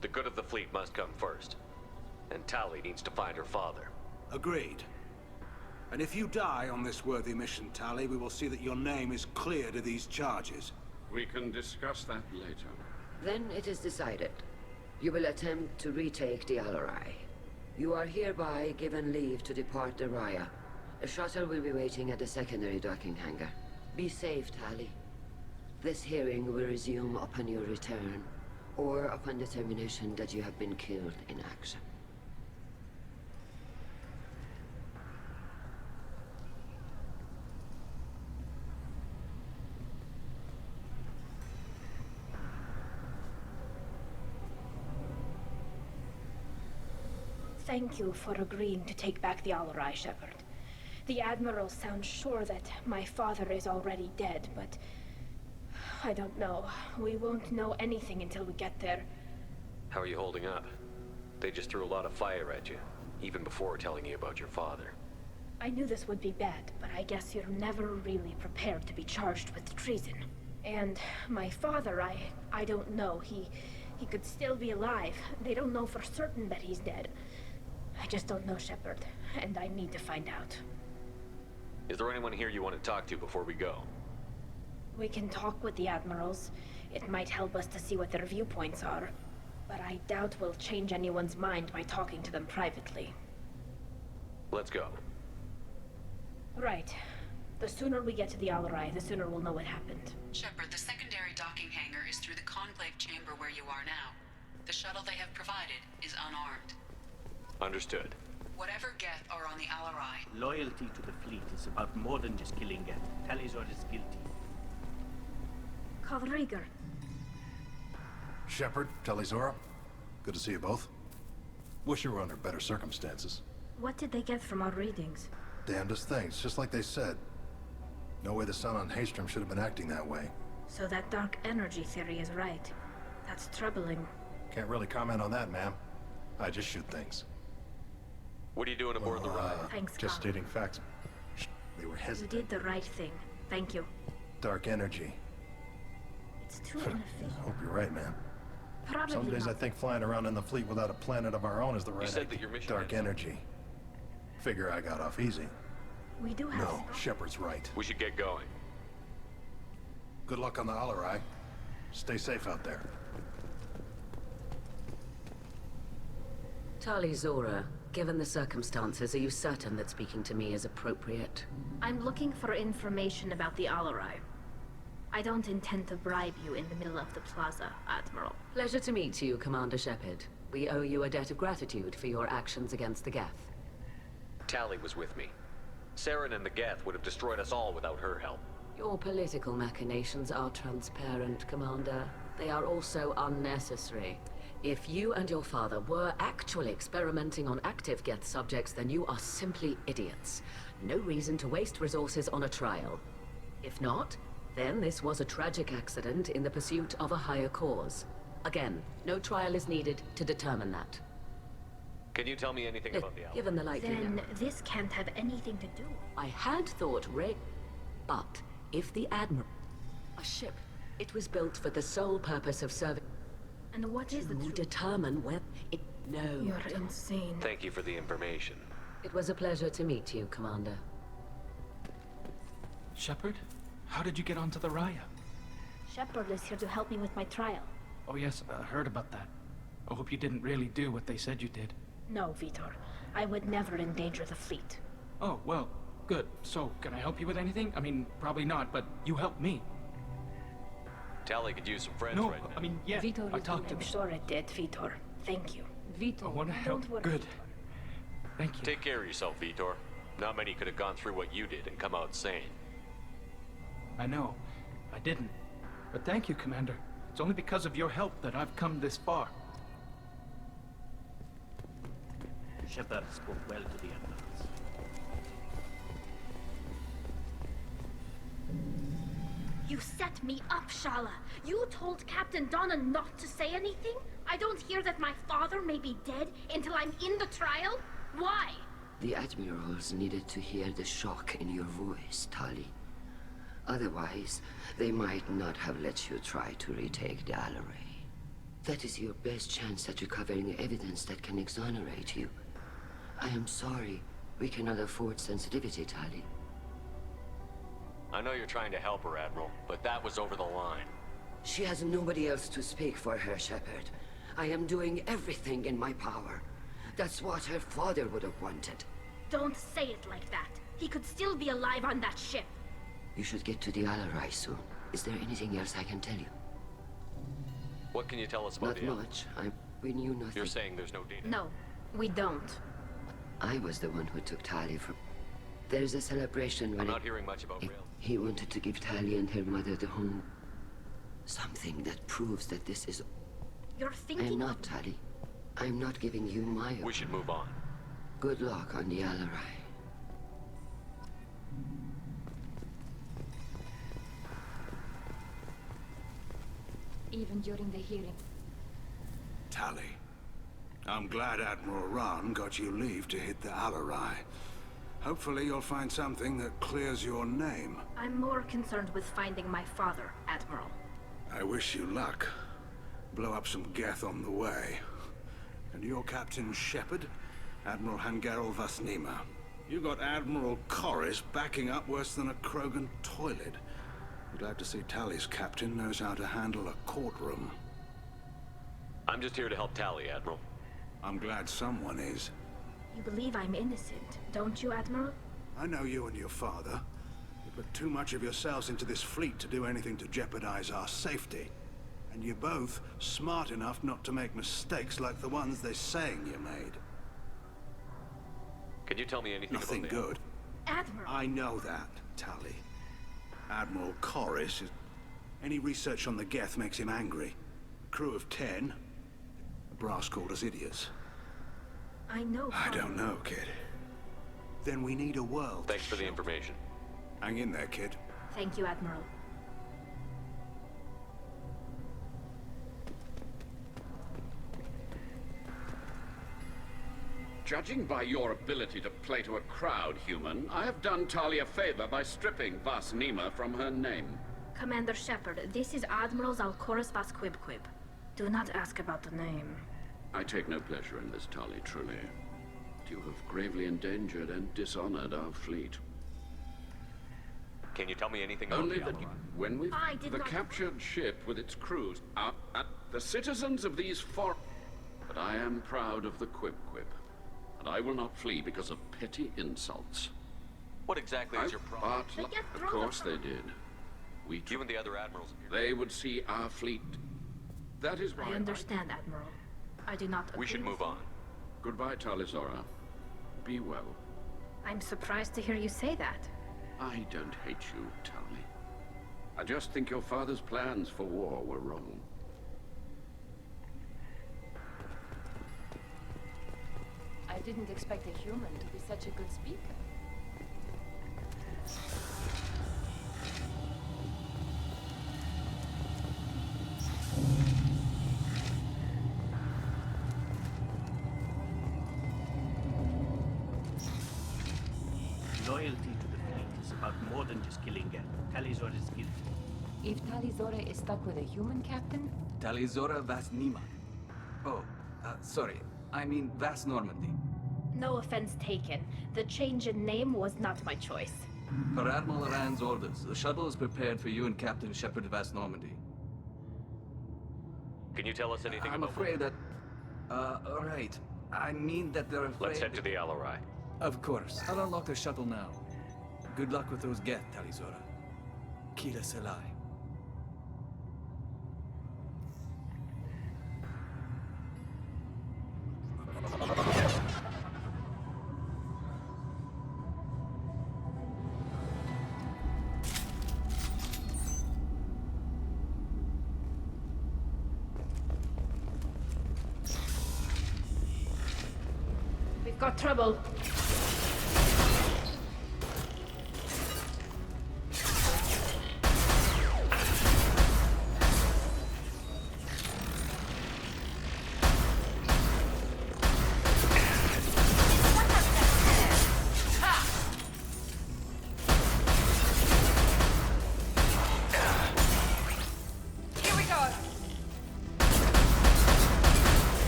Speaker 10: The good of the fleet must come first. And Tali needs to find her father.
Speaker 5: Agreed. And if you die on this worthy mission, Tali, we will see that your name is cleared of these charges.
Speaker 23: We can discuss that later.
Speaker 22: Then it is decided. You will attempt to retake the Alarai. You are hereby given leave to depart the Raya. A shuttle will be waiting at the secondary docking hangar. Be safe, Tali. This hearing will resume upon your return, or upon determination that you have been killed in action.
Speaker 4: Thank you for agreeing to take back the Alarai, Shepard. The Admiral sounds sure that my father is already dead, but... I don't know. We won't know anything until we get there.
Speaker 10: How are you holding up? They just threw a lot of fire at you, even before telling you about your father.
Speaker 4: I knew this would be bad, but I guess you're never really prepared to be charged with treason. And my father, I don't know. He could still be alive. They don't know for certain that he's dead. I just don't know, Shepard, and I need to find out.
Speaker 10: Is there anyone here you want to talk to before we go?
Speaker 4: We can talk with the Admirals. It might help us to see what their viewpoints are. But I doubt we'll change anyone's mind by talking to them privately.
Speaker 10: Let's go.
Speaker 4: Right. The sooner we get to the Alarai, the sooner we'll know what happened.
Speaker 12: Shepard, the secondary docking hangar is through the conclave chamber where you are now. The shuttle they have provided is unarmed.
Speaker 10: Understood.
Speaker 12: Whatever Geth are on the Alarai...
Speaker 21: Loyalty to the fleet is about more than just killing Geth. Talizor is guilty.
Speaker 4: Kavriger.
Speaker 17: Shepard, Talizora. Good to see you both. Wish you were under better circumstances.
Speaker 4: What did they get from our readings?
Speaker 17: Damnedest things, just like they said. No way the sun on Haystrom should have been acting that way.
Speaker 4: So that dark energy theory is right. That's troubling.
Speaker 17: Can't really comment on that, ma'am. I just shoot things.
Speaker 10: What are you doing aboard the Raya?
Speaker 4: Thanks,
Speaker 17: Just
Speaker 4: Kyle.
Speaker 17: stating facts. They were hesitant.
Speaker 4: You did the right thing. Thank you.
Speaker 17: Dark energy.
Speaker 4: It's too inefficient.
Speaker 17: Hope you're right, man.
Speaker 4: Probably
Speaker 17: Some days I
Speaker 4: not.
Speaker 17: think flying around in the fleet without a planet of our own is the right
Speaker 10: said
Speaker 17: idea.
Speaker 10: that your mission
Speaker 17: Dark
Speaker 10: had
Speaker 17: energy. Figure I got off easy.
Speaker 4: We do have...
Speaker 17: No, Shepard's right.
Speaker 10: We should get going.
Speaker 17: Good luck on the Alarai. Stay safe out there.
Speaker 6: Tali Zora, given the circumstances, are you certain that speaking to me is appropriate?
Speaker 4: I'm looking for information about the Alarai. I don't intend to bribe you in the middle of the plaza, Admiral.
Speaker 6: Pleasure to meet you, Commander Shepard. We owe you a debt of gratitude for your actions against the Geth.
Speaker 10: Tali was with me. Saren and the Geth would have destroyed us all without her help.
Speaker 6: Your political machinations are transparent, Commander. They are also unnecessary. If you and your father were actually experimenting on active Geth subjects, then you are simply idiots. No reason to waste resources on a trial. If not, then this was a tragic accident in the pursuit of a higher cause. Again, no trial is needed to determine that.
Speaker 10: Can you tell me anything about the Alarai?
Speaker 6: Given the likelihood...
Speaker 4: Then this can't have anything to do.
Speaker 6: I had thought but if the Admiral... A ship. It was built for the sole purpose of serving...
Speaker 4: And what is the truth?
Speaker 6: Determine whether it... No.
Speaker 4: You're insane.
Speaker 10: Thank you for the information.
Speaker 6: It was a pleasure to meet you, Commander.
Speaker 8: Shepard? How did you get onto the Raya?
Speaker 4: Shepard is here to help me with my trial.
Speaker 8: Oh yes, I heard about that. I hope you didn't really do what they said you did.
Speaker 4: No, Vitor. I would never endanger the fleet.
Speaker 8: Oh, well, good. So, can I help you with anything? I mean, probably not, but you helped me.
Speaker 10: Tali could use some friends
Speaker 8: No,
Speaker 10: right now.
Speaker 8: I mean, yeah,
Speaker 4: Vitor,
Speaker 8: I talked to
Speaker 4: I'm
Speaker 8: them.
Speaker 4: sure it did, Vitor. Thank you.
Speaker 8: I want to help.
Speaker 4: Don't worry.
Speaker 8: Good. Thank you.
Speaker 10: Take care of yourself, Vitor. Not many could have gone through what you did and come out sane.
Speaker 8: I know. I didn't. But thank you, Commander. It's only because of your help that I've come this far.
Speaker 21: Shepard spoke well to the Admirals.
Speaker 4: You set me up, Shala. You told Captain Donna not to say anything? I don't hear that my father may be dead until I'm in the trial? Why?
Speaker 22: The Admirals needed to hear the shock in your voice, Tali. Otherwise, they might not have let you try to retake the Alarai. That is your best chance at recovering evidence that can exonerate you. I am sorry. We cannot afford sensitivity, Tali.
Speaker 10: I know you're trying to help her, Admiral, but that was over the line.
Speaker 22: She has nobody else to speak for her, Shepard. I am doing everything in my power. That's what her father would have wanted.
Speaker 4: Don't say it like that. He could still be alive on that ship.
Speaker 22: You should get to the Alarai soon. Is there anything else I can tell you?
Speaker 10: What can you tell us about
Speaker 22: Not
Speaker 10: the
Speaker 22: much. We knew nothing.
Speaker 10: You're saying there's no data?
Speaker 4: No, we don't.
Speaker 22: I was the one who took Tali from... There's a celebration
Speaker 10: I'm
Speaker 22: when
Speaker 10: not hearing much about rail.
Speaker 22: he wanted to give Tali and her mother the home. Something that proves that this is...
Speaker 4: You're thinking...
Speaker 22: I'm not, Tali. I'm not giving you my...
Speaker 10: We should move on.
Speaker 22: Good luck on the Alarai.
Speaker 11: Even during the hearing.
Speaker 5: Tali, I'm glad Admiral Rahn got you leave to hit the Alarai. Hopefully you'll find something that clears your name.
Speaker 4: I'm more concerned with finding my father, Admiral.
Speaker 5: I wish you luck. Blow up some Geth on the way. And you're Captain Shepard, Admiral Hangarel Vasnima. You got Admiral Corris backing up worse than a Krogan toilet. I'm glad to see Tali's captain knows how to handle a courtroom.
Speaker 10: I'm just here to help Tali, Admiral.
Speaker 5: I'm glad someone is.
Speaker 4: You believe I'm innocent, don't you, Admiral?
Speaker 5: I know you and your father. You put too much of yourselves into this fleet to do anything to jeopardize our safety. And you're both smart enough not to make mistakes like the ones they're saying you made.
Speaker 10: Can you tell me anything
Speaker 5: Nothing
Speaker 10: about the...
Speaker 5: good.
Speaker 4: Admiral!
Speaker 5: I know that, Tali. Admiral Corris is... Any research on the Geth makes him angry. A crew of 10. The brass called us idiots.
Speaker 4: I know,
Speaker 5: I
Speaker 4: Father.
Speaker 5: don't know, kid. Then we need a world.
Speaker 10: Thanks for the information.
Speaker 5: Hang in there, kid.
Speaker 4: Thank you, Admiral.
Speaker 23: Judging by your ability to play to a crowd, human, I have done Tali a favor by stripping Vasnima from her name.
Speaker 4: Commander Shepard, this is Admiral Zalkoris Vasquibquib. Do not ask about the name.
Speaker 23: I take no pleasure in this, Tali, truly. You have gravely endangered and dishonored our fleet.
Speaker 10: Can you tell me anything about
Speaker 23: Only
Speaker 10: the
Speaker 23: that
Speaker 10: Alora?
Speaker 23: when we...
Speaker 4: I did
Speaker 23: the
Speaker 4: not-
Speaker 23: captured ship with its crews are the citizens of these But I am proud of the Quip-Quip. And I will not flee because of petty insults.
Speaker 10: What exactly is your problem?
Speaker 23: But, of course they did.
Speaker 10: You and the other admirals.
Speaker 23: They would see our fleet. That is why
Speaker 4: I understand, Admiral. I do not agree
Speaker 10: We should
Speaker 4: with
Speaker 10: move
Speaker 4: you.
Speaker 10: on.
Speaker 23: Goodbye, Talizora. Be well.
Speaker 4: I'm surprised to hear you say that.
Speaker 23: I don't hate you, Tali. I just think your father's plans for war were wrong.
Speaker 11: I didn't expect a human to be such a good speaker.
Speaker 21: Loyalty to the fleet is about more than just killing Geth. Talizor is guilty.
Speaker 11: If Talizora is stuck with a human captain,
Speaker 13: Talizora Vas Nima. Oh, sorry. I mean Vas Normandy.
Speaker 4: No offense taken. The change in name was not my choice.
Speaker 13: Per Admiral Rand's orders, the shuttle is prepared for you and Captain Shepard Vas Normandy.
Speaker 10: Can you tell us anything
Speaker 13: I'm
Speaker 10: about...
Speaker 13: afraid that... right. I mean that they're afraid...
Speaker 10: Let's head to the Alori.
Speaker 13: Of course. I'll unlock the shuttle now. Good luck with those Geth, Talizora. Kila Selai.
Speaker 4: We've got trouble.
Speaker 3: Here we go.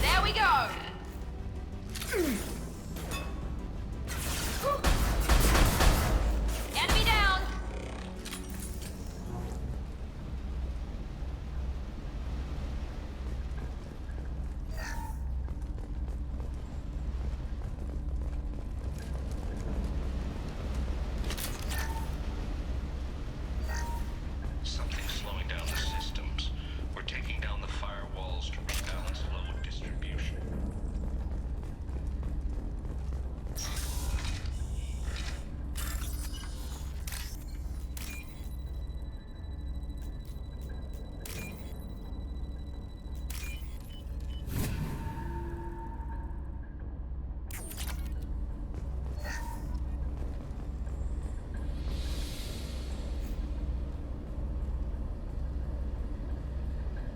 Speaker 3: There we go. Enemy down.
Speaker 7: Something's slowing down the systems. We're taking down the firewalls to rebalance load distribution.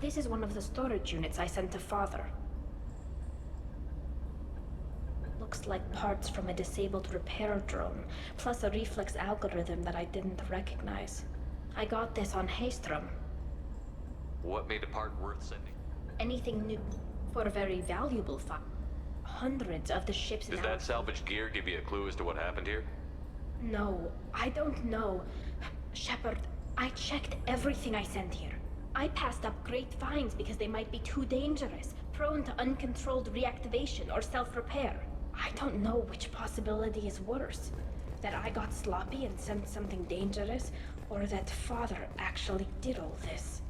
Speaker 4: This is one of the storage units I sent to Father. Looks like parts from a disabled repair drone, plus a reflex algorithm that I didn't recognize. I got this on Haystrom.
Speaker 10: What made a part worth sending?
Speaker 4: Anything new for a very valuable find. Hundreds of the ships in
Speaker 10: Does that salvage gear give you a clue as to what happened here?
Speaker 4: No, I don't know. Shepard, I checked everything I sent here. I passed up great finds because they might be too dangerous, prone to uncontrolled reactivation or self-repair. I don't know which possibility is worse. That I got sloppy and sent something dangerous, or that Father actually did all this.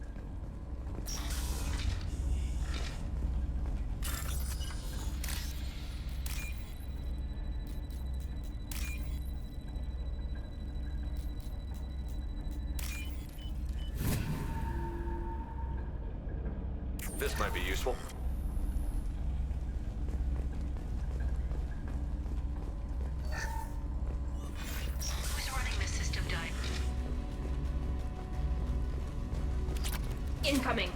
Speaker 10: This might be useful.
Speaker 3: Who's running the system dive?
Speaker 4: Incoming.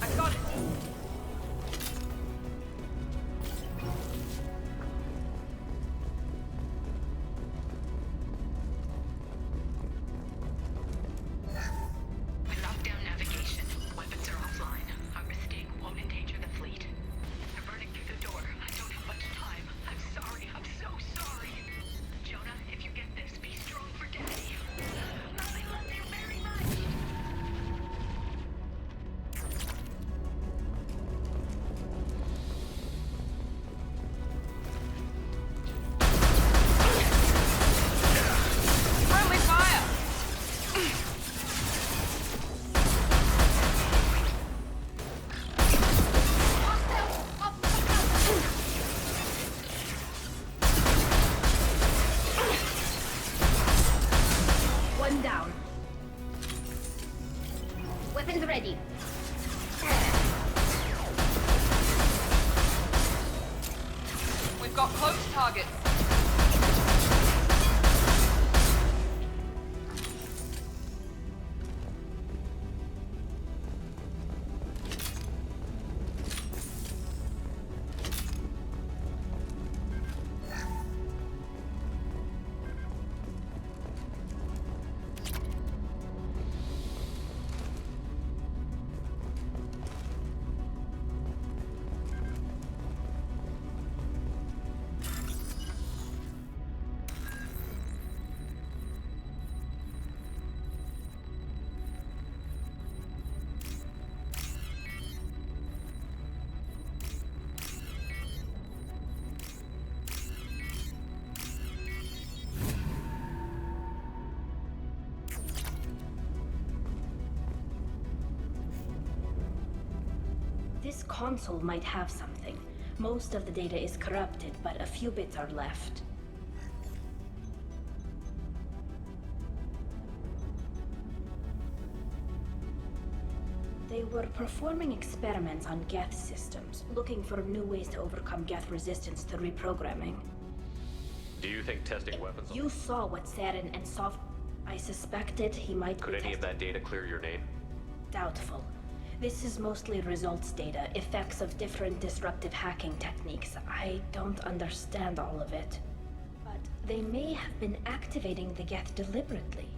Speaker 3: I got it.
Speaker 4: Weapons ready.
Speaker 3: We've got close targets.
Speaker 4: This console might have something. Most of the data is corrupted, but a few bits are left. They were performing experiments on Geth systems, looking for new ways to overcome Geth resistance to reprogramming.
Speaker 10: Do you think testing weapons...
Speaker 4: You saw what Saren and I suspected he might
Speaker 10: Could any of that data clear your name?
Speaker 4: Doubtful. This is mostly results data, effects of different disruptive hacking techniques. I don't understand all of it. But they may have been activating the Geth deliberately.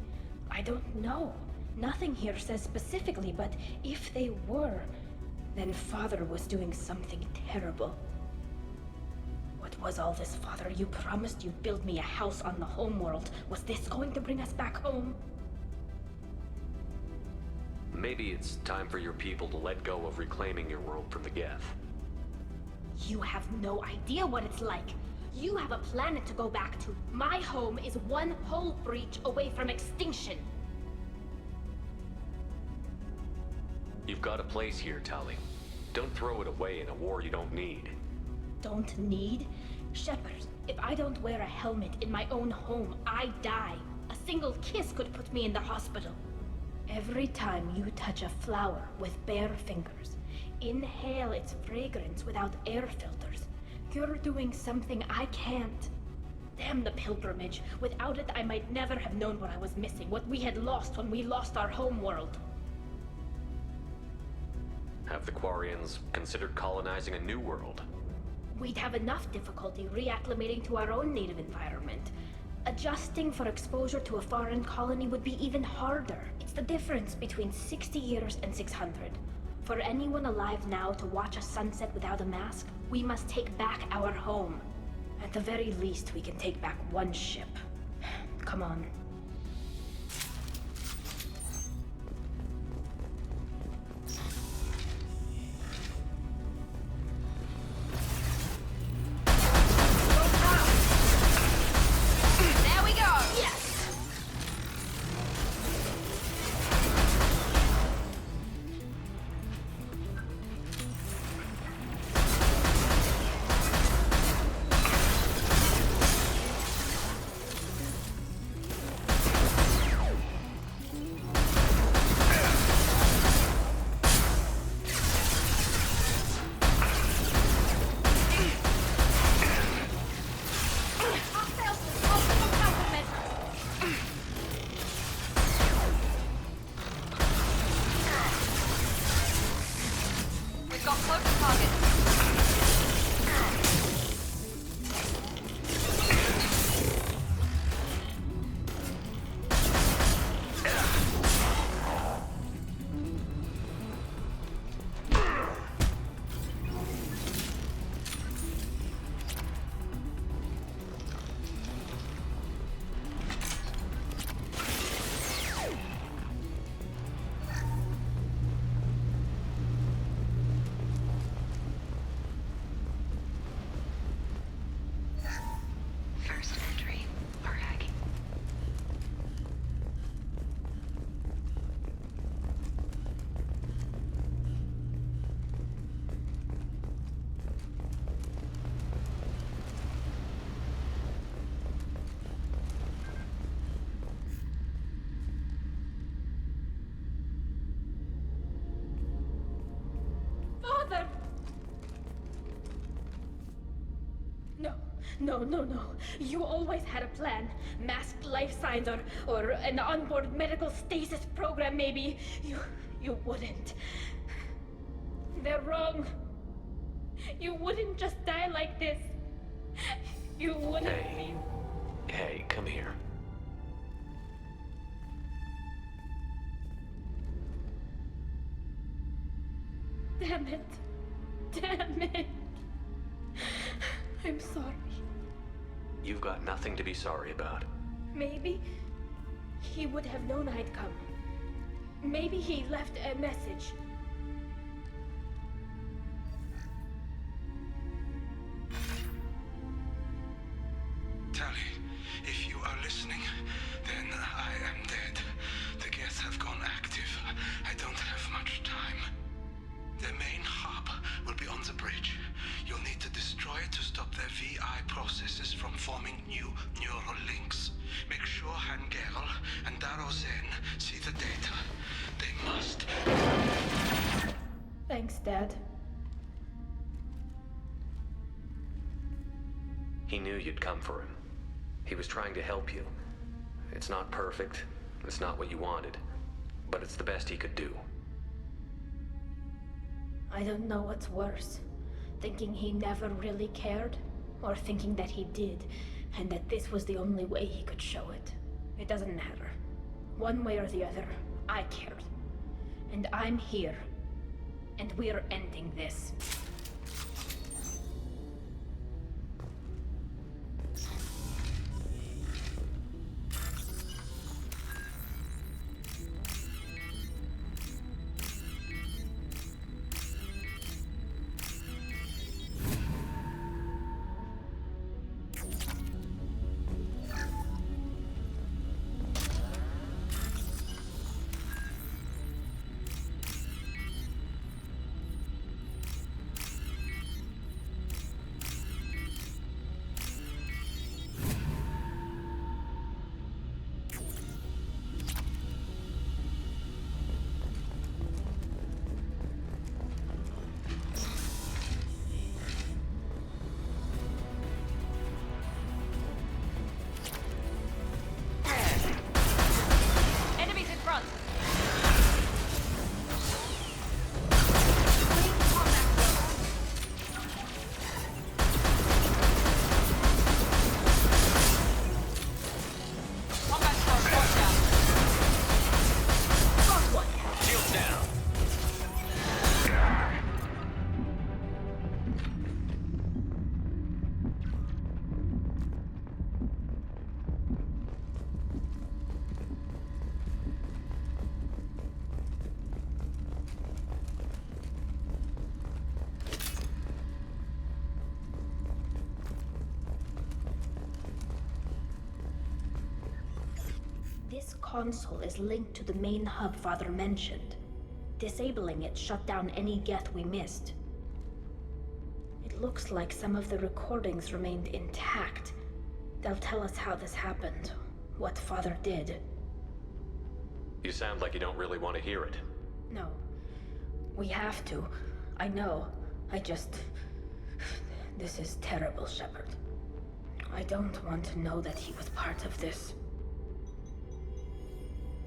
Speaker 4: I don't know. Nothing here says specifically, but if they were, then Father was doing something terrible. What was all this, Father? You promised you'd build me a house on the homeworld. Was this going to bring us back home?
Speaker 10: Maybe it's time for your people to let go of reclaiming your world from the Geth.
Speaker 4: You have no idea what it's like. You have a planet to go back to. My home is one hull breach away from extinction.
Speaker 10: You've got a place here, Tali. Don't throw it away in a war you don't need.
Speaker 4: Don't need? Shepard, if I don't wear a helmet in my own home, I die. A single kiss could put me in the hospital. Every time you touch a flower with bare fingers, inhale its fragrance without air filters, you're doing something I can't. Damn the pilgrimage. Without it, I might never have known what I was missing, what we had lost when we lost our homeworld.
Speaker 10: Have the Quarians considered colonizing a new world?
Speaker 4: We'd have enough difficulty reacclimating to our own native environment. Adjusting for exposure to a foreign colony would be even harder. It's the difference between 60 years and 600. For anyone alive now to watch a sunset without a mask, we must take back our home. At the very least, we can take back one ship. Come on. No, no, no. You always had a plan. Masked life signs or an onboard medical stasis program, maybe. You wouldn't. They're wrong. You wouldn't just die like this. You wouldn't.
Speaker 10: Hey, come here.
Speaker 4: Damn it. Damn it. I'm sorry.
Speaker 10: You've got nothing to be sorry about.
Speaker 4: Maybe he would have known I'd come. Maybe he left a message.
Speaker 5: Tally, if you are listening, then I am dead. The Geth have gone active. I don't have much time. The main hub will be on the bridge. You'll need to destroy it to stop their VI processes from forming new neural links. Make sure Hangerl and Darozen see the data. They must.
Speaker 4: Thanks, Dad.
Speaker 10: He knew you'd come for him. He was trying to help you. It's not perfect. It's not what you wanted. But it's the best he could do.
Speaker 4: I don't know what's worse. Thinking he never really cared, or thinking that he did, and that this was the only way he could show it. It doesn't matter. One way or the other, I cared. And I'm here. And we're ending this. This console is linked to the main hub Father mentioned. Disabling it shut down any Geth we missed. It looks like some of the recordings remained intact. They'll tell us how this happened, what Father did.
Speaker 10: You sound like you don't really want to hear it.
Speaker 4: No. We have to. I know. This is terrible, Shepard. I don't want to know that he was part of this.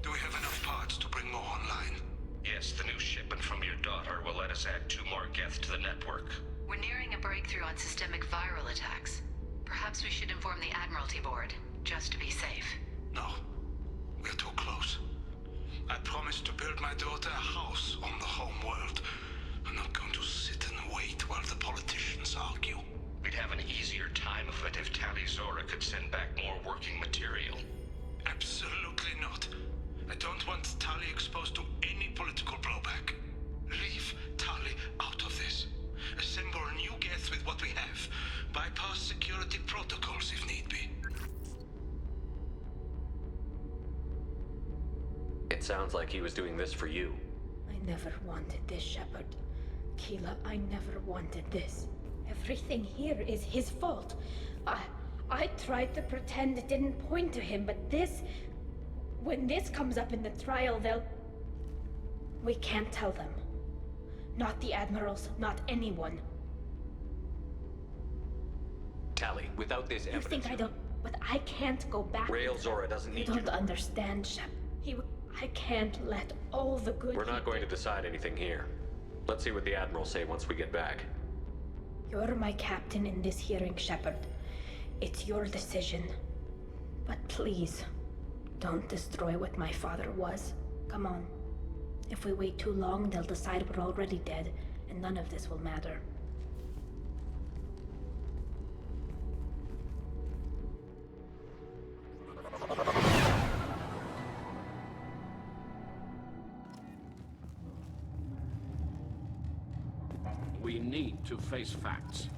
Speaker 5: Do we have enough parts to bring more online?
Speaker 7: Yes, the new shipment from your daughter will let us add 2 more Geth to the network.
Speaker 15: We're nearing a breakthrough on systemic viral attacks. Perhaps we should inform the Admiralty Board, just to be safe.
Speaker 5: No. We're too close. I promised to build my daughter a house on the home world. I'm not going to sit and wait while the politicians argue.
Speaker 7: We'd have an easier time of it if Tali Zora could send back more working material.
Speaker 5: Absolutely not. I don't want Tali exposed to any political blowback. Leave Tali out of this. Assemble new Geth with what we have. Bypass security protocols if need be.
Speaker 10: It sounds like he was doing this for you.
Speaker 4: I never wanted this, Shepard. Keela, I never wanted this. Everything here is his fault. I tried to pretend it didn't point to him, but this... When this comes up in the trial, they'll... We can't tell them. Not the Admirals, not anyone.
Speaker 10: Tally, without this
Speaker 4: You
Speaker 10: evidence...
Speaker 4: think I don't... But I can't go back.
Speaker 10: Rail Zora doesn't need
Speaker 4: You
Speaker 10: you.
Speaker 4: don't understand, Shep. I can't let all the good...
Speaker 10: We're not going to decide anything here. Let's see what the Admirals say once we get back.
Speaker 4: You're my captain in this hearing, Shepard. It's your decision. But please, don't destroy what my father was. Come on. If we wait too long, they'll decide we're already dead, and none of this will matter.
Speaker 23: We need to face facts.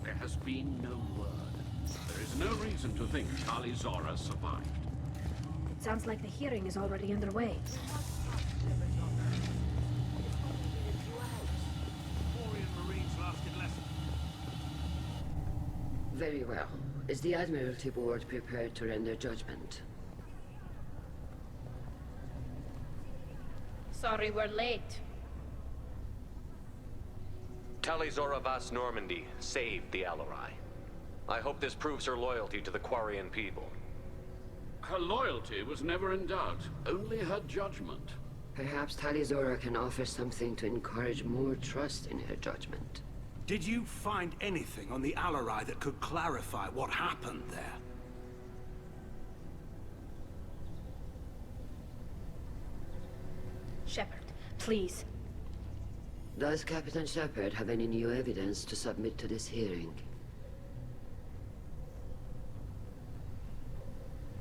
Speaker 23: There has been no word. There is no reason to think Tali Zora survived.
Speaker 4: It sounds like the hearing is already underway.
Speaker 22: Very well. Is the Admiralty Board prepared to render judgment?
Speaker 4: Sorry we're late.
Speaker 10: Tali Zora Vas Normandy saved the Alarai. I hope this proves her loyalty to the Quarian people.
Speaker 23: Her loyalty was never in doubt, only her judgment.
Speaker 22: Perhaps Tali Zora can offer something to encourage more trust in her judgment.
Speaker 5: Did you find anything on the Alarai that could clarify what happened there?
Speaker 4: Shepard, please.
Speaker 22: Does Captain Shepard have any new evidence to submit to this hearing?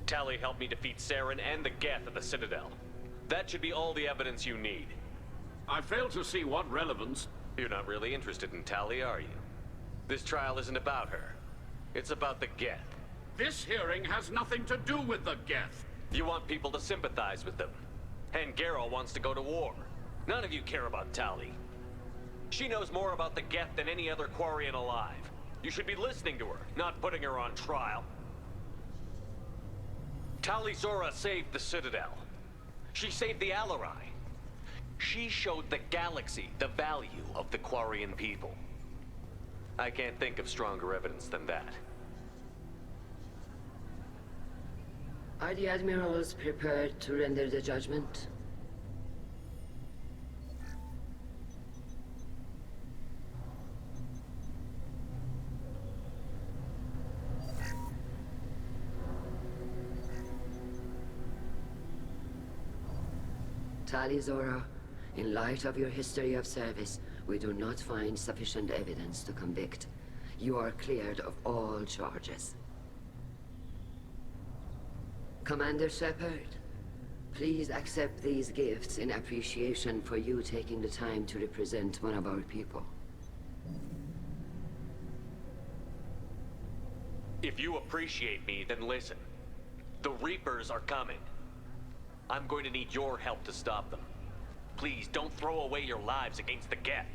Speaker 10: Tali helped me defeat Saren and the Geth at the Citadel. That should be all the evidence you need.
Speaker 23: I fail to see what relevance...
Speaker 10: You're not really interested in Tali, are you? This trial isn't about her. It's about the Geth.
Speaker 23: This hearing has nothing to do with the Geth.
Speaker 10: You want people to sympathize with them. And Geralt wants to go to war. None of you care about Tali. She knows more about the Geth than any other Quarian alive. You should be listening to her, not putting her on trial. Tali Zora saved the Citadel. She saved the Alarai. She showed the galaxy the value of the Quarian people. I can't think of stronger evidence than that.
Speaker 22: Are the Admirals prepared to render the judgment? Tali Zora, in light of your history of service, we do not find sufficient evidence to convict. You are cleared of all charges. Commander Shepard, please accept these gifts in appreciation for you taking the time to represent one of our people.
Speaker 10: If you appreciate me, then listen. The Reapers are coming. I'm going to need your help to stop them. Please, don't throw away your lives against the Geth.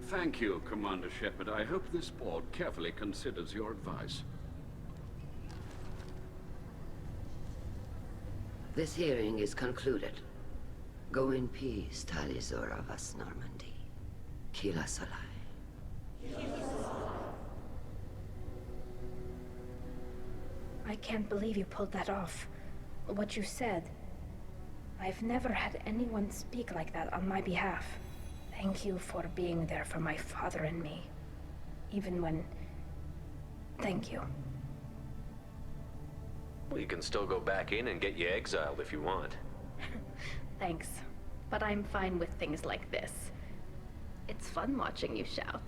Speaker 23: Thank you, Commander Shepard. I hope this board carefully considers your advice.
Speaker 22: This hearing is concluded. Go in peace, Tali Zora Vas Normandy. Kila Salai.
Speaker 4: I can't believe you pulled that off. What you said. I've never had anyone speak like that on my behalf. Thank you for being there for my father and me. Even when... Thank you.
Speaker 10: We can still go back in and get you exiled if you want.
Speaker 4: Thanks. But I'm fine with things like this. It's fun watching you shout.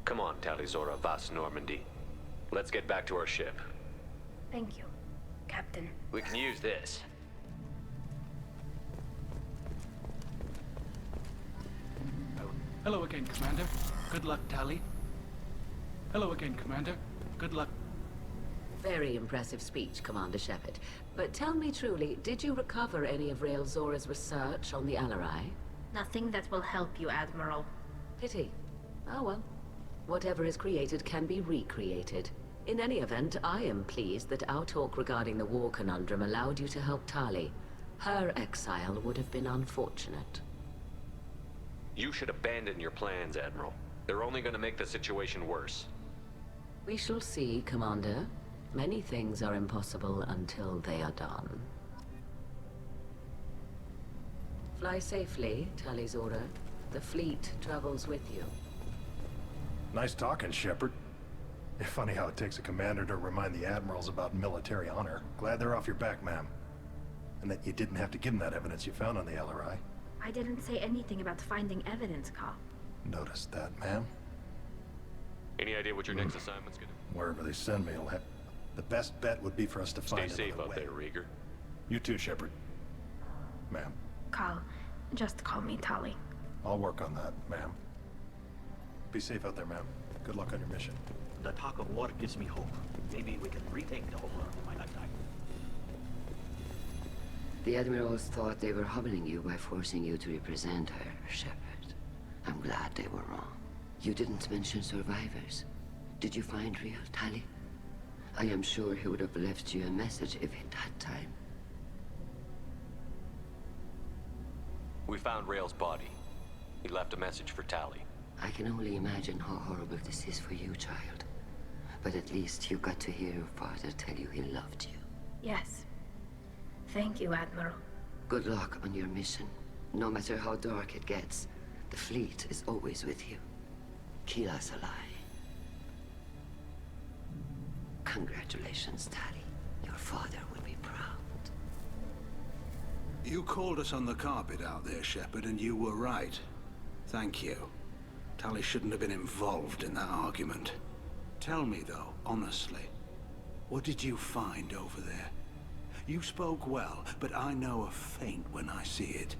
Speaker 10: Come on, Tali Zora Vas Normandy. Let's get back to our ship.
Speaker 4: Thank you, Captain.
Speaker 10: We can use this.
Speaker 8: Hello again, Commander. Good luck, Tali. Hello again, Commander. Good luck.
Speaker 16: Very impressive speech, Commander Shepard. But tell me truly, did you recover any of Rail Zora's research on the Alarai?
Speaker 4: Nothing that will help you, Admiral.
Speaker 16: Pity. Oh well. Whatever is created can be recreated. In any event, I am pleased that our talk regarding the war conundrum allowed you to help Tali. Her exile would have been unfortunate.
Speaker 10: You should abandon your plans, Admiral. They're only going to make the situation worse.
Speaker 16: We shall see, Commander. Many things are impossible until they are done. Fly safely, Talizora. The fleet travels with you.
Speaker 17: Nice talking, Shepard. Funny how it takes a commander to remind the admirals about military honor. Glad they're off your back, ma'am. And that you didn't have to give them that evidence you found on the LRI.
Speaker 4: I didn't say anything about finding evidence, Carl.
Speaker 17: Noticed that, ma'am.
Speaker 10: Any idea what your next assignment's gonna be?
Speaker 17: Wherever they send me, it'll have... The best bet would be for us to find
Speaker 10: Stay safe
Speaker 17: another
Speaker 10: out
Speaker 17: way.
Speaker 10: there, Rieger.
Speaker 17: You too, Shepard. Ma'am.
Speaker 4: Carl, just call me Tali.
Speaker 17: I'll work on that, ma'am. Be safe out there, ma'am. Good luck on your mission.
Speaker 21: The talk of war gives me hope. Maybe we can retake the whole world in my lifetime.
Speaker 22: The Admirals thought they were humbling you by forcing you to represent her, Shepard. I'm glad they were wrong. You didn't mention survivors. Did you find real Tali? I am sure he would have left you a message if he'd had time.
Speaker 10: We found Rail's body. He left a message for Tali.
Speaker 22: I can only imagine how horrible this is for you, child. But at least you got to hear your father tell you he loved you.
Speaker 4: Yes. Thank you, Admiral.
Speaker 22: Good luck on your mission. No matter how dark it gets, the fleet is always with you. Kila Salai. Congratulations, Tali. Your father will be proud.
Speaker 5: You called us on the carpet out there, Shepard, and you were right. Thank you. Tali shouldn't have been involved in that argument. Tell me, though, honestly, what did you find over there? You spoke well, but I know a feint when I see it.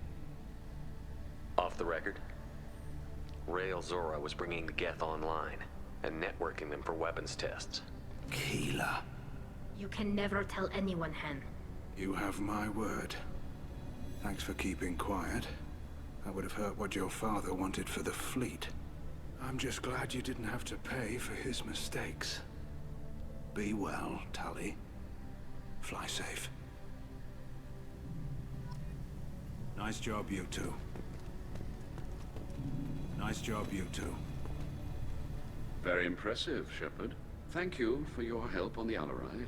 Speaker 10: Off the record, Rail Zora was bringing the Geth online and networking them for weapons tests.
Speaker 5: Keela.
Speaker 4: You can never tell anyone, Hen.
Speaker 5: You have my word. Thanks for keeping quiet. That would have hurt what your father wanted for the fleet. I'm just glad you didn't have to pay for his mistakes. Be well, Tali. Fly safe. Nice job, you two. Nice job, you two.
Speaker 23: Very impressive, Shepard. Thank you for your help on the Alarai.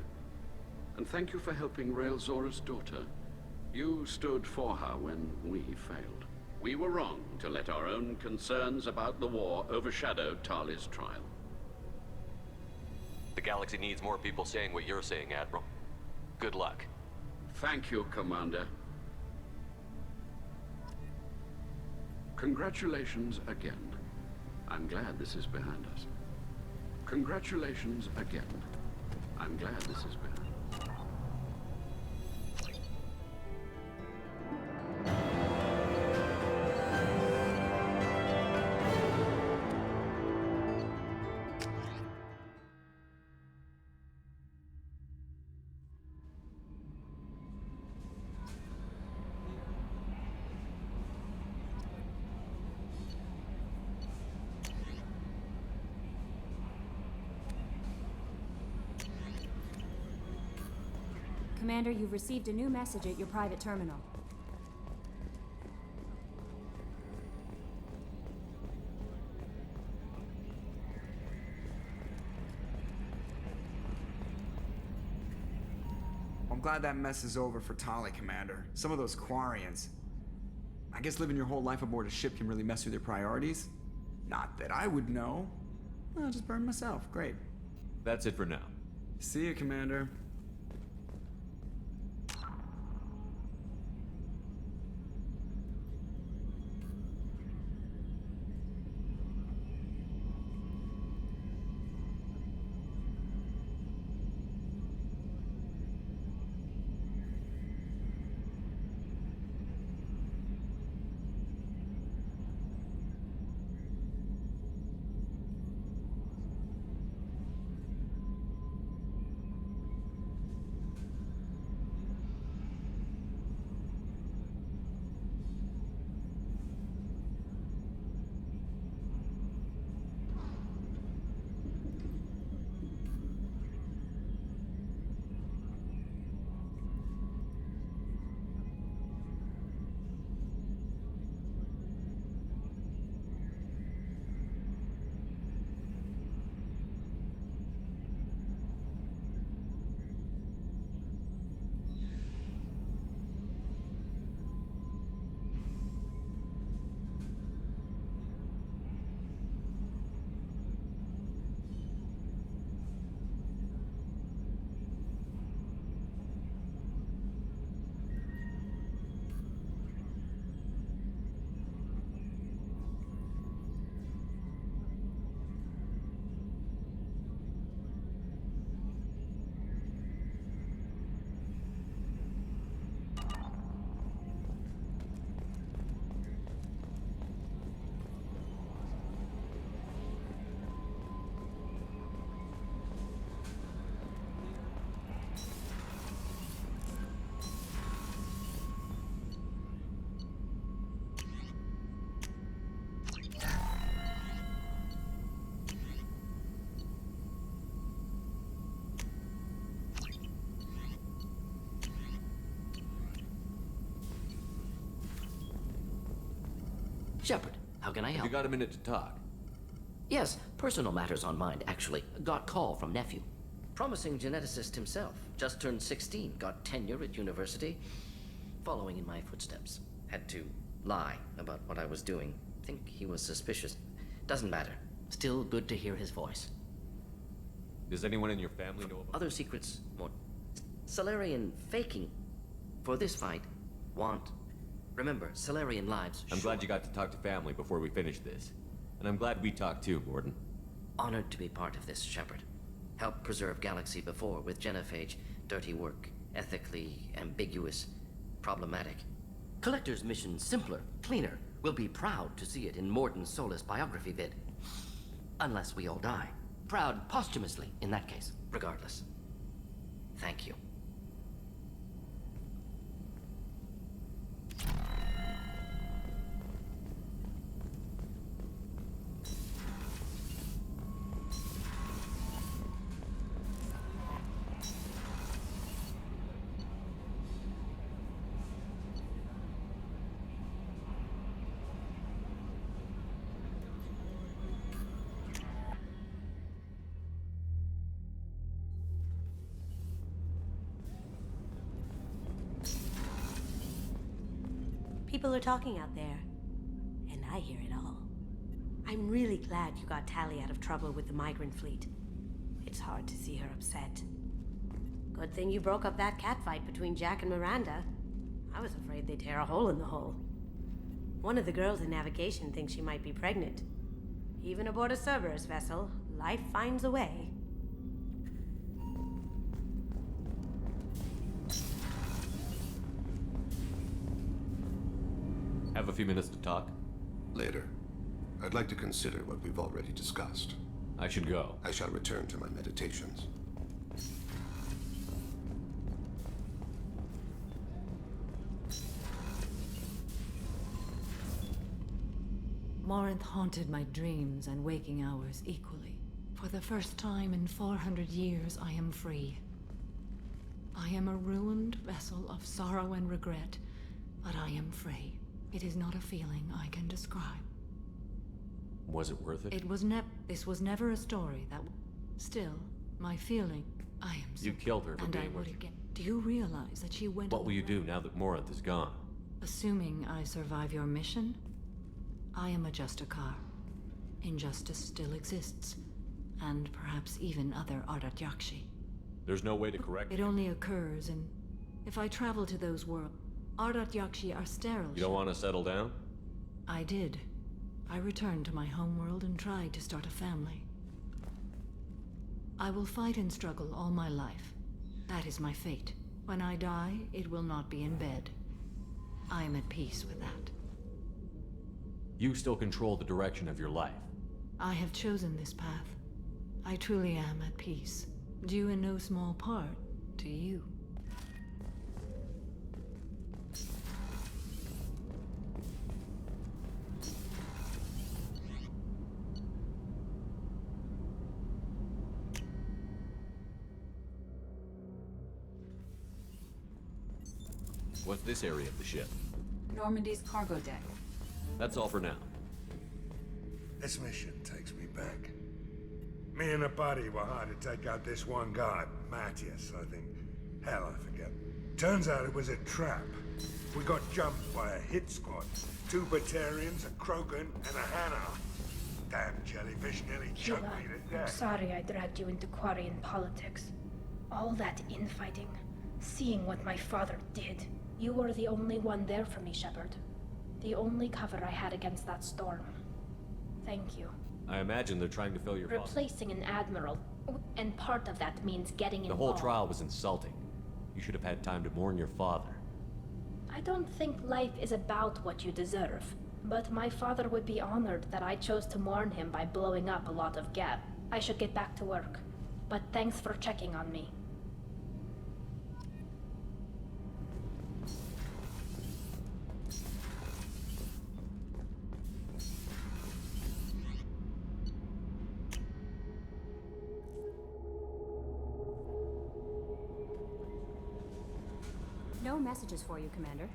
Speaker 23: And thank you for helping Rail Zora's daughter. You stood for her when we failed. We were wrong to let our own concerns about the war overshadow Tali's trial.
Speaker 10: The galaxy needs more people saying what you're saying, Admiral. Good luck.
Speaker 23: Thank you, Commander. Congratulations again. I'm glad this is behind us. Congratulations again. I'm glad this is behind us.
Speaker 18: Commander, you've received a new message at your private terminal.
Speaker 19: I'm glad that mess is over for Tali, Commander. Some of those Quarians. I guess living your whole life aboard a ship can really mess with your priorities. Not that I would know. I'll just burn myself. Great.
Speaker 10: That's it for now.
Speaker 19: See you, Commander.
Speaker 2: Shepard, how can I help?
Speaker 9: You got a minute to talk?
Speaker 2: Yes, personal matters on mind, actually. Got call from nephew. Promising geneticist himself. Just turned 16, got tenure at university. Following in my footsteps. Had to lie about what I was doing. Think he was suspicious. Doesn't matter. Still good to hear his voice.
Speaker 9: Does anyone in your family know about
Speaker 2: other secrets? More Salarian faking for this fight. Remember, Salarian lives.
Speaker 9: I'm glad you got to talk to family before we finish this. And I'm glad we talked too, Gordon.
Speaker 2: Honored to be part of this, Shepard. Helped preserve Galaxy before with genophage. Dirty work. Ethically ambiguous. Problematic. Collector's mission simpler, cleaner. We'll be proud to see it in Mordin Solus biography vid. Unless we all die. Proud posthumously, in that case. Regardless. Thank you.
Speaker 20: People are talking out there, and I hear it all. I'm really glad you got Tali out of trouble with the migrant fleet. It's hard to see her upset. Good thing you broke up that catfight between Jack and Miranda. I was afraid they'd tear a hole in the hull. One of the girls in navigation thinks she might be pregnant. Even aboard a Cerberus vessel, life finds a way.
Speaker 9: Have a few minutes to talk?
Speaker 24: Later. I'd like to consider what we've already discussed.
Speaker 9: I should go.
Speaker 24: I shall return to my meditations.
Speaker 1: Morinth haunted my dreams and waking hours equally. For the first time in 400 years, I am free. I am a ruined vessel of sorrow and regret, but I am free. It is not a feeling I can describe.
Speaker 9: Was it worth it?
Speaker 1: This was never a story that... Still, my feeling, I am so...
Speaker 9: You killed her for
Speaker 1: and I
Speaker 9: being
Speaker 1: would
Speaker 9: with you.
Speaker 1: again. Do you realize that she went...
Speaker 9: What will you do now that Morinth is gone?
Speaker 1: Assuming I survive your mission, I am a Justicar. Injustice still exists, and perhaps even other Ardat Yakshi.
Speaker 9: There's no way to correct
Speaker 1: it. It only occurs in... If I travel to those worlds, Ardat Yakshi are sterile.
Speaker 9: You don't want to settle down?
Speaker 1: I did. I returned to my homeworld and tried to start a family. I will fight and struggle all my life. That is my fate. When I die, it will not be in bed. I am at peace with that.
Speaker 9: You still control the direction of your life.
Speaker 1: I have chosen this path. I truly am at peace. Due in no small part to you.
Speaker 9: What's this area of the ship?
Speaker 12: Normandy's cargo deck.
Speaker 9: That's all for now.
Speaker 25: This mission takes me back. Me and a buddy were hired to take out this one guy, Matthias, I think. Hell, I forget. Turns out it was a trap. We got jumped by a hit squad. 2 Batarians, a Krogan, and a Hannah. Damn jellyfish nearly choked me to
Speaker 4: I'm
Speaker 25: death.
Speaker 4: sorry I dragged you into Quarian politics. All that infighting, seeing what my father did. You were the only one there for me, Shepard. The only cover I had against that storm. Thank you.
Speaker 9: I imagine they're trying to fill your faucet.
Speaker 4: Replacing an admiral, and part of that means getting
Speaker 9: The
Speaker 4: involved.
Speaker 9: whole trial was insulting. You should have had time to mourn your father.
Speaker 4: I don't think life is about what you deserve, but my father would be honored that I chose to mourn him by blowing up a lot of gas. I should get back to work, but thanks for checking on me.
Speaker 18: No messages for you, Commander.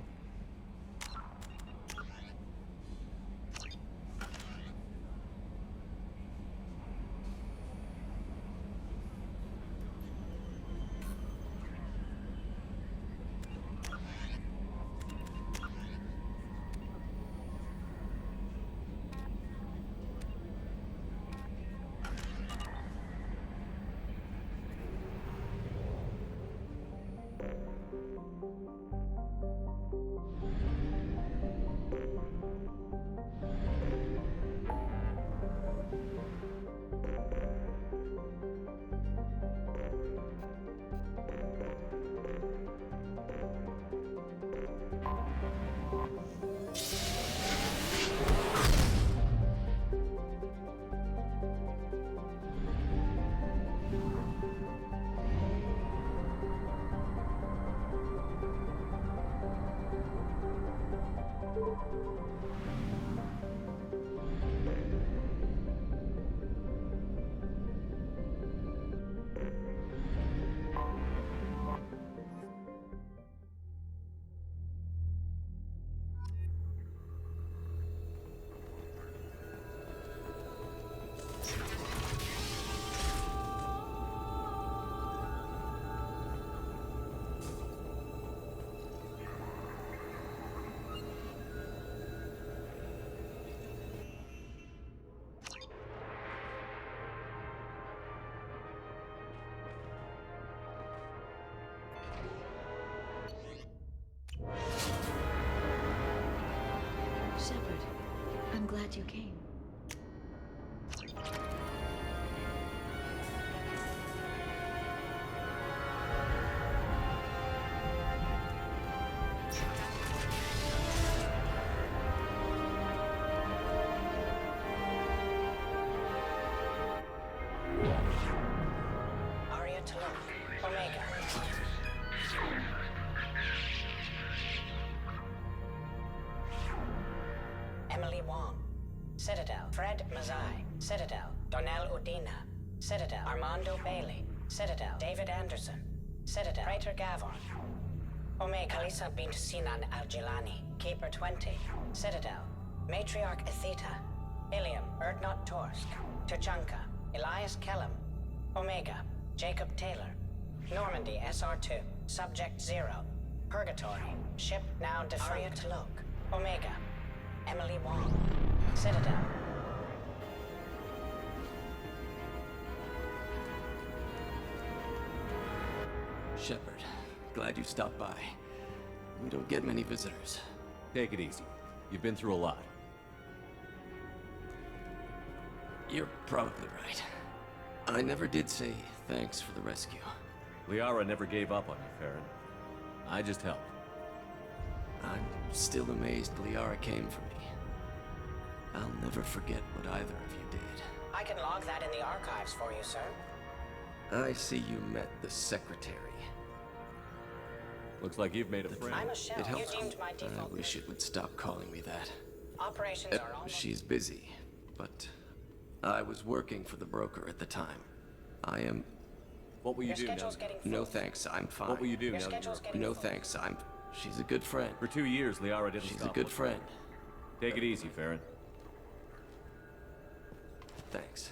Speaker 15: Shepard, I'm glad you came.
Speaker 3: Aria to look. Omega. Emily Wong. Citadel. Fred Mazai. Citadel. Donnell Udina. Citadel. Armando Bailey. Citadel. David Anderson. Citadel. Praetor Gavon. Omega. Kalisa bint Sinan Al-Jilani. Keeper 20. Citadel. Matriarch Etheta. Ilium. Erdnot Torsk. Tuchanka. Elias Kellum. Omega. Jacob Taylor. Normandy SR2. Subject 0. Purgatory. Ship now defunct. Aria to look. Omega. Emily Wong. Citadel.
Speaker 6: Shepard, glad you stopped by. We don't get many visitors.
Speaker 9: Take it easy. You've been through a lot.
Speaker 6: You're probably right. I never did say thanks for the rescue.
Speaker 9: Liara never gave up on you, Farron. I just helped.
Speaker 6: I'm still amazed Liara came for me. I'll never forget what either of you did.
Speaker 3: I can log that in the archives for you, sir.
Speaker 6: I see you met the secretary.
Speaker 9: Looks like you've made a friend.
Speaker 3: I'm a shell.
Speaker 6: It helps.
Speaker 3: You deemed my default.
Speaker 6: I wish it would stop calling me that.
Speaker 3: Operations are almost...
Speaker 6: She's busy, but I was working for the broker at the time. I am...
Speaker 9: What will you do now?
Speaker 6: No thanks, I'm fine.
Speaker 9: What will you do now that you're...
Speaker 6: No thanks, She's a good friend.
Speaker 9: For 2 years, Liara didn't
Speaker 6: She's
Speaker 9: stop
Speaker 6: a good
Speaker 9: looking.
Speaker 6: friend.
Speaker 9: Take it easy, Farron.
Speaker 6: Thanks.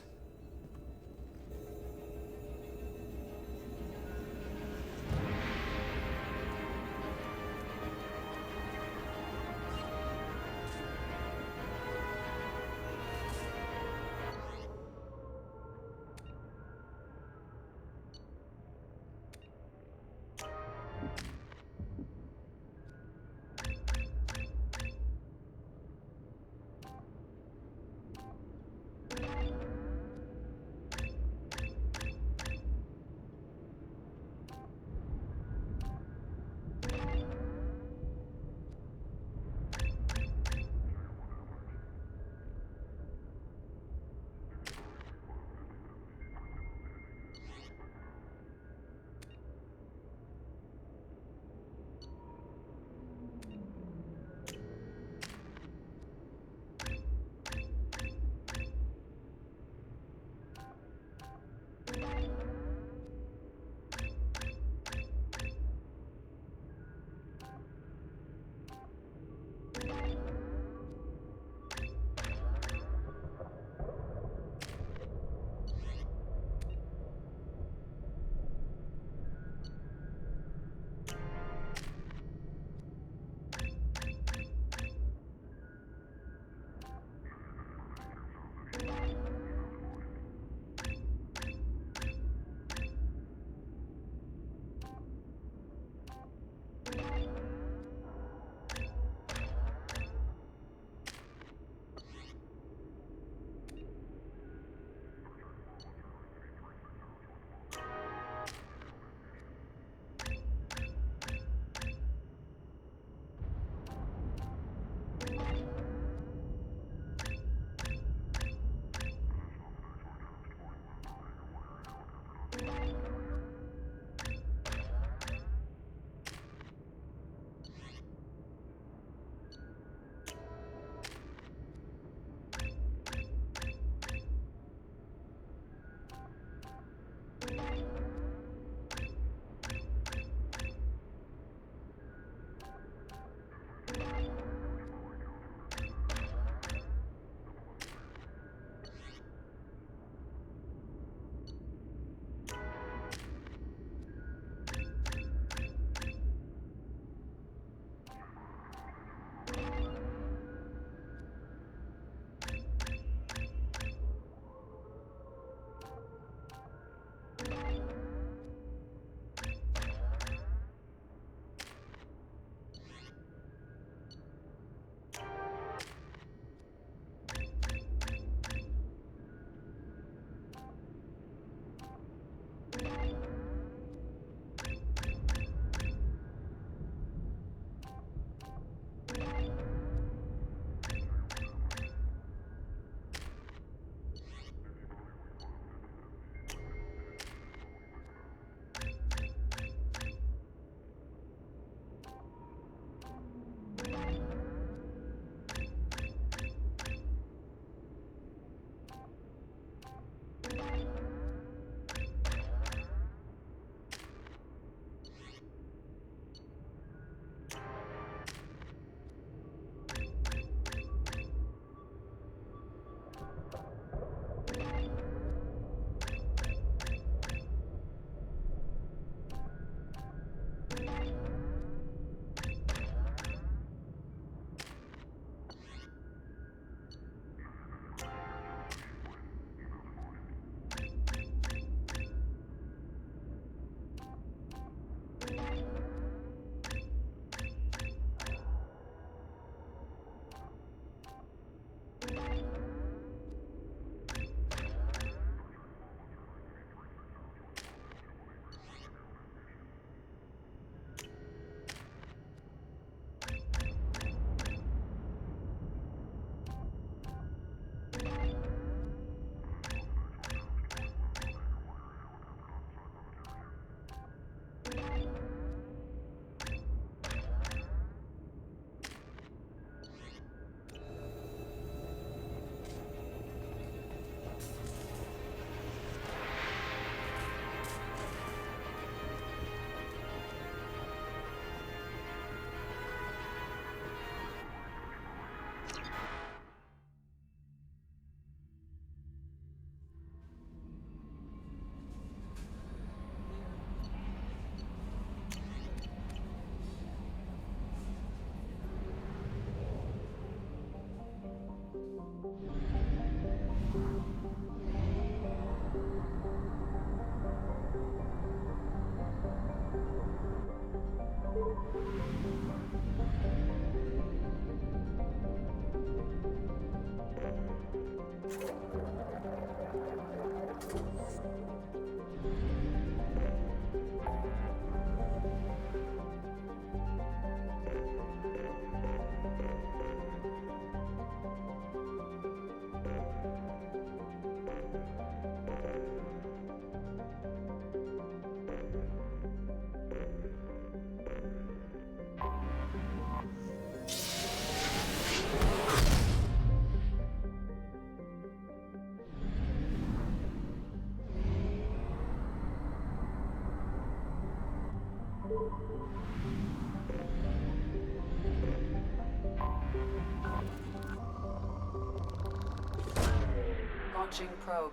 Speaker 7: Launching probe.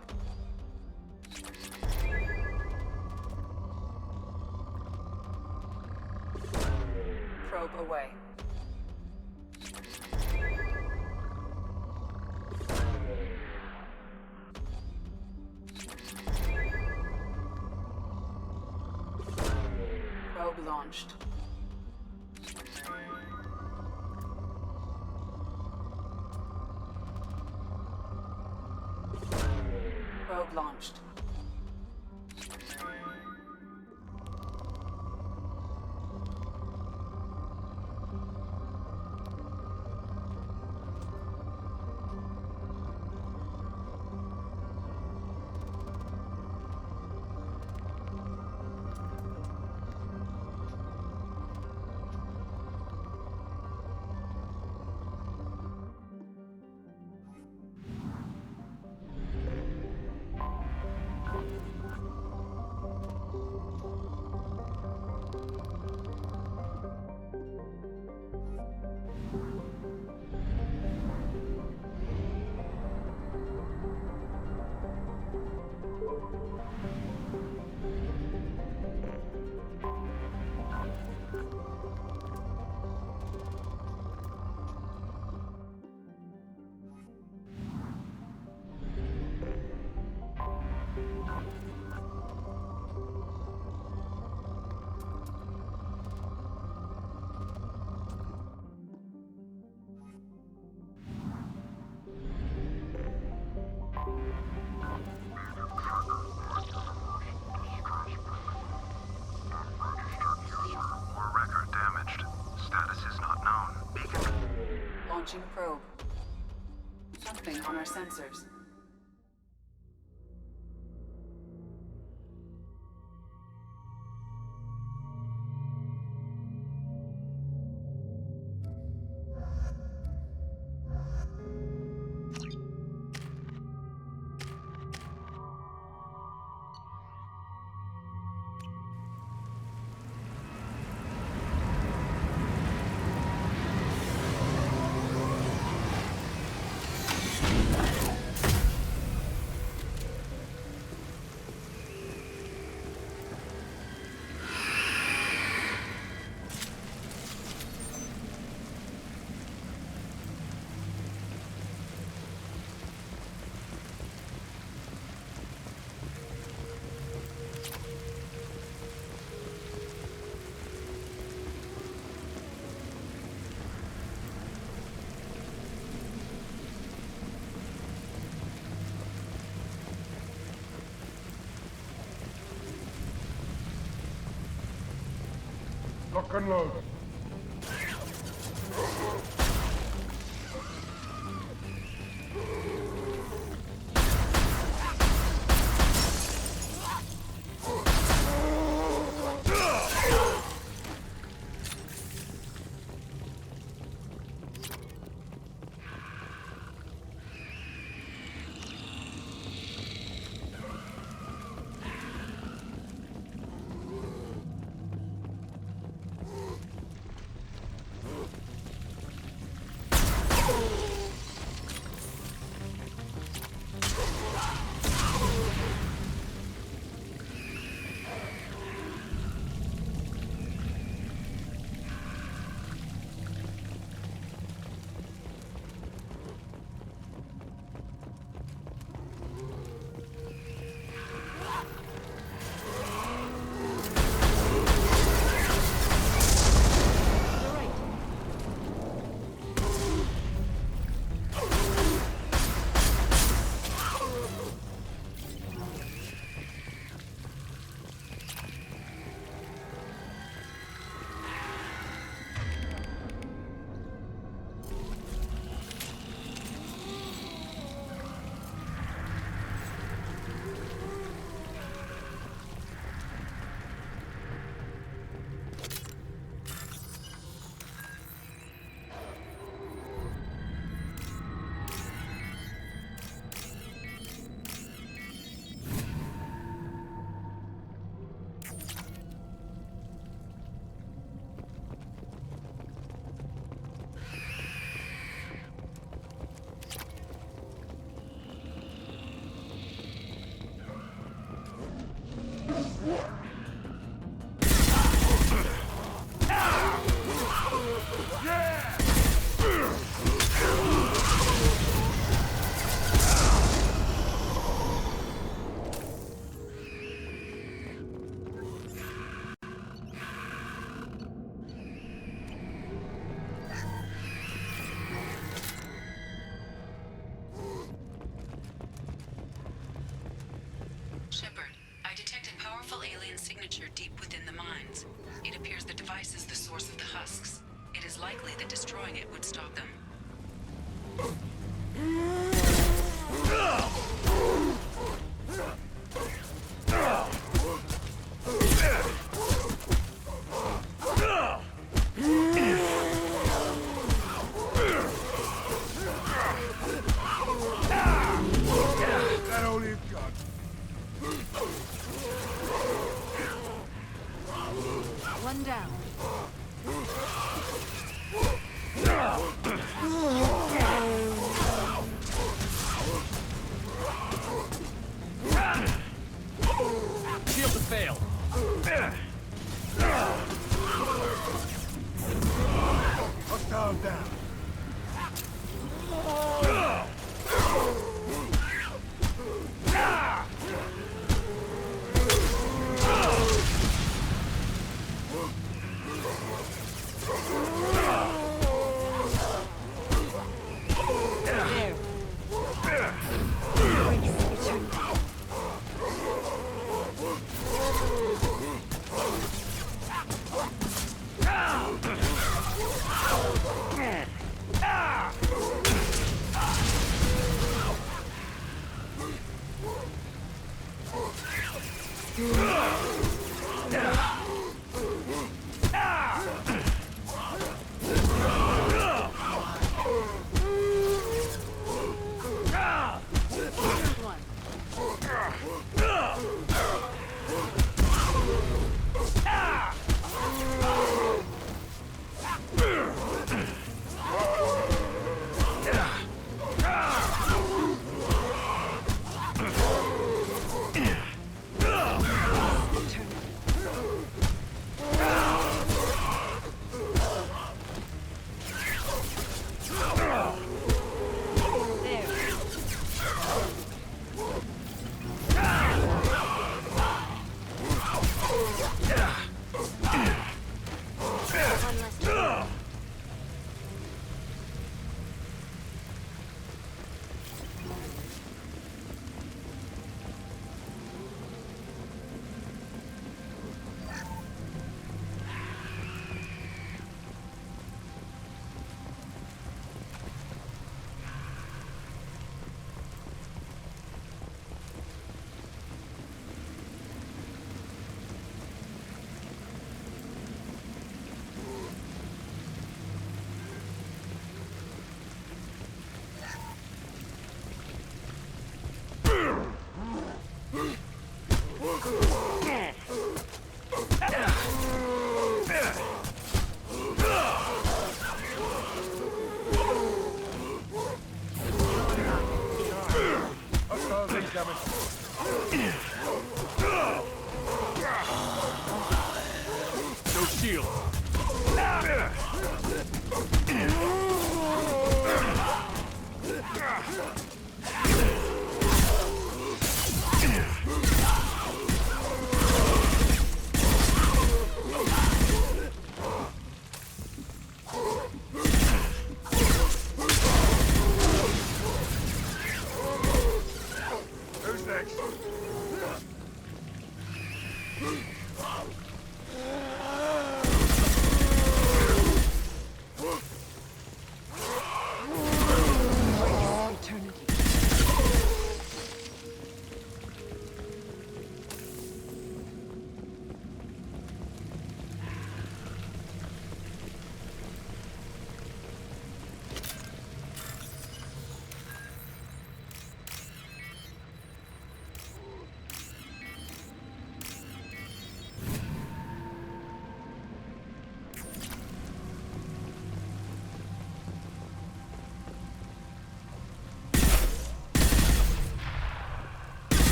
Speaker 7: Probe away. Probe launched. Probe launched. Launching probe. Something on our sensors.
Speaker 25: Lock and load.
Speaker 15: Destroying it would stop them.
Speaker 25: That all you've got.
Speaker 12: One down.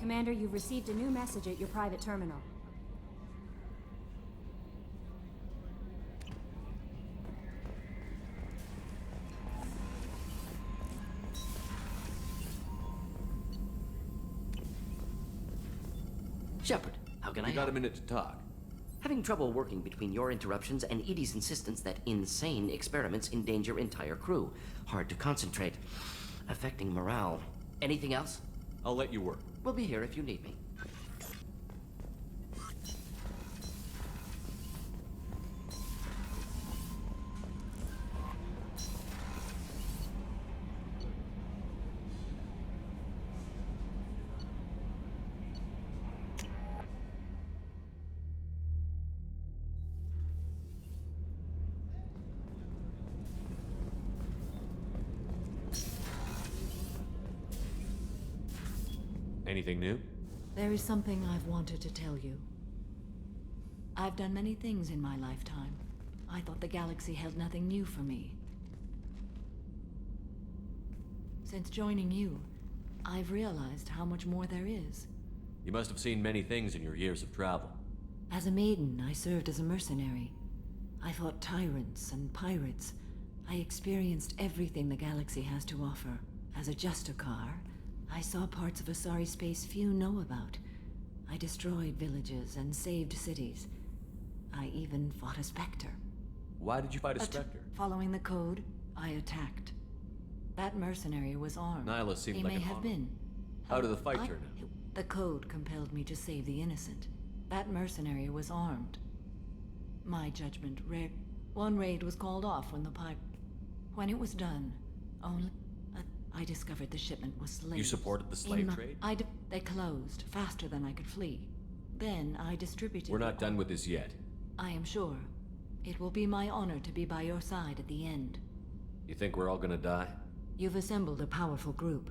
Speaker 18: Commander, you've received a new message at your private terminal.
Speaker 2: Shepard, how can I
Speaker 9: You got
Speaker 2: help?
Speaker 9: a minute to talk.
Speaker 2: Having trouble working between your interruptions and Edie's insistence that insane experiments endanger entire crew. Hard to concentrate. Affecting morale. Anything else?
Speaker 9: I'll let you work.
Speaker 2: We'll be here if you need me.
Speaker 9: Anything new?
Speaker 12: There is something I've wanted to tell you. I've done many things in my lifetime. I thought the galaxy held nothing new for me. Since joining you, I've realized how much more there is.
Speaker 9: You must have seen many things in your years of travel.
Speaker 12: As a maiden, I served as a mercenary. I fought tyrants and pirates. I experienced everything the galaxy has to offer. As a Justicar, I saw parts of a sorry space few know about. I destroyed villages and saved cities. I even fought a Spectre.
Speaker 9: Why did you fight a Spectre?
Speaker 12: Following the code, I attacked. That mercenary was armed.
Speaker 9: Nyla seemed
Speaker 12: he
Speaker 9: like
Speaker 12: may
Speaker 9: an
Speaker 12: have
Speaker 9: honorable.
Speaker 12: been.
Speaker 9: How did the fight turn out?
Speaker 12: The code compelled me to save the innocent. That mercenary was armed. My judgment, one raid was called off when it was done, I discovered the shipment was slaves.
Speaker 9: You supported the slave trade?
Speaker 12: They closed faster than I could flee. Then I distributed.
Speaker 9: We're not done with this yet.
Speaker 12: I am sure. It will be my honor to be by your side at the end.
Speaker 9: You think we're all gonna die?
Speaker 12: You've assembled a powerful group,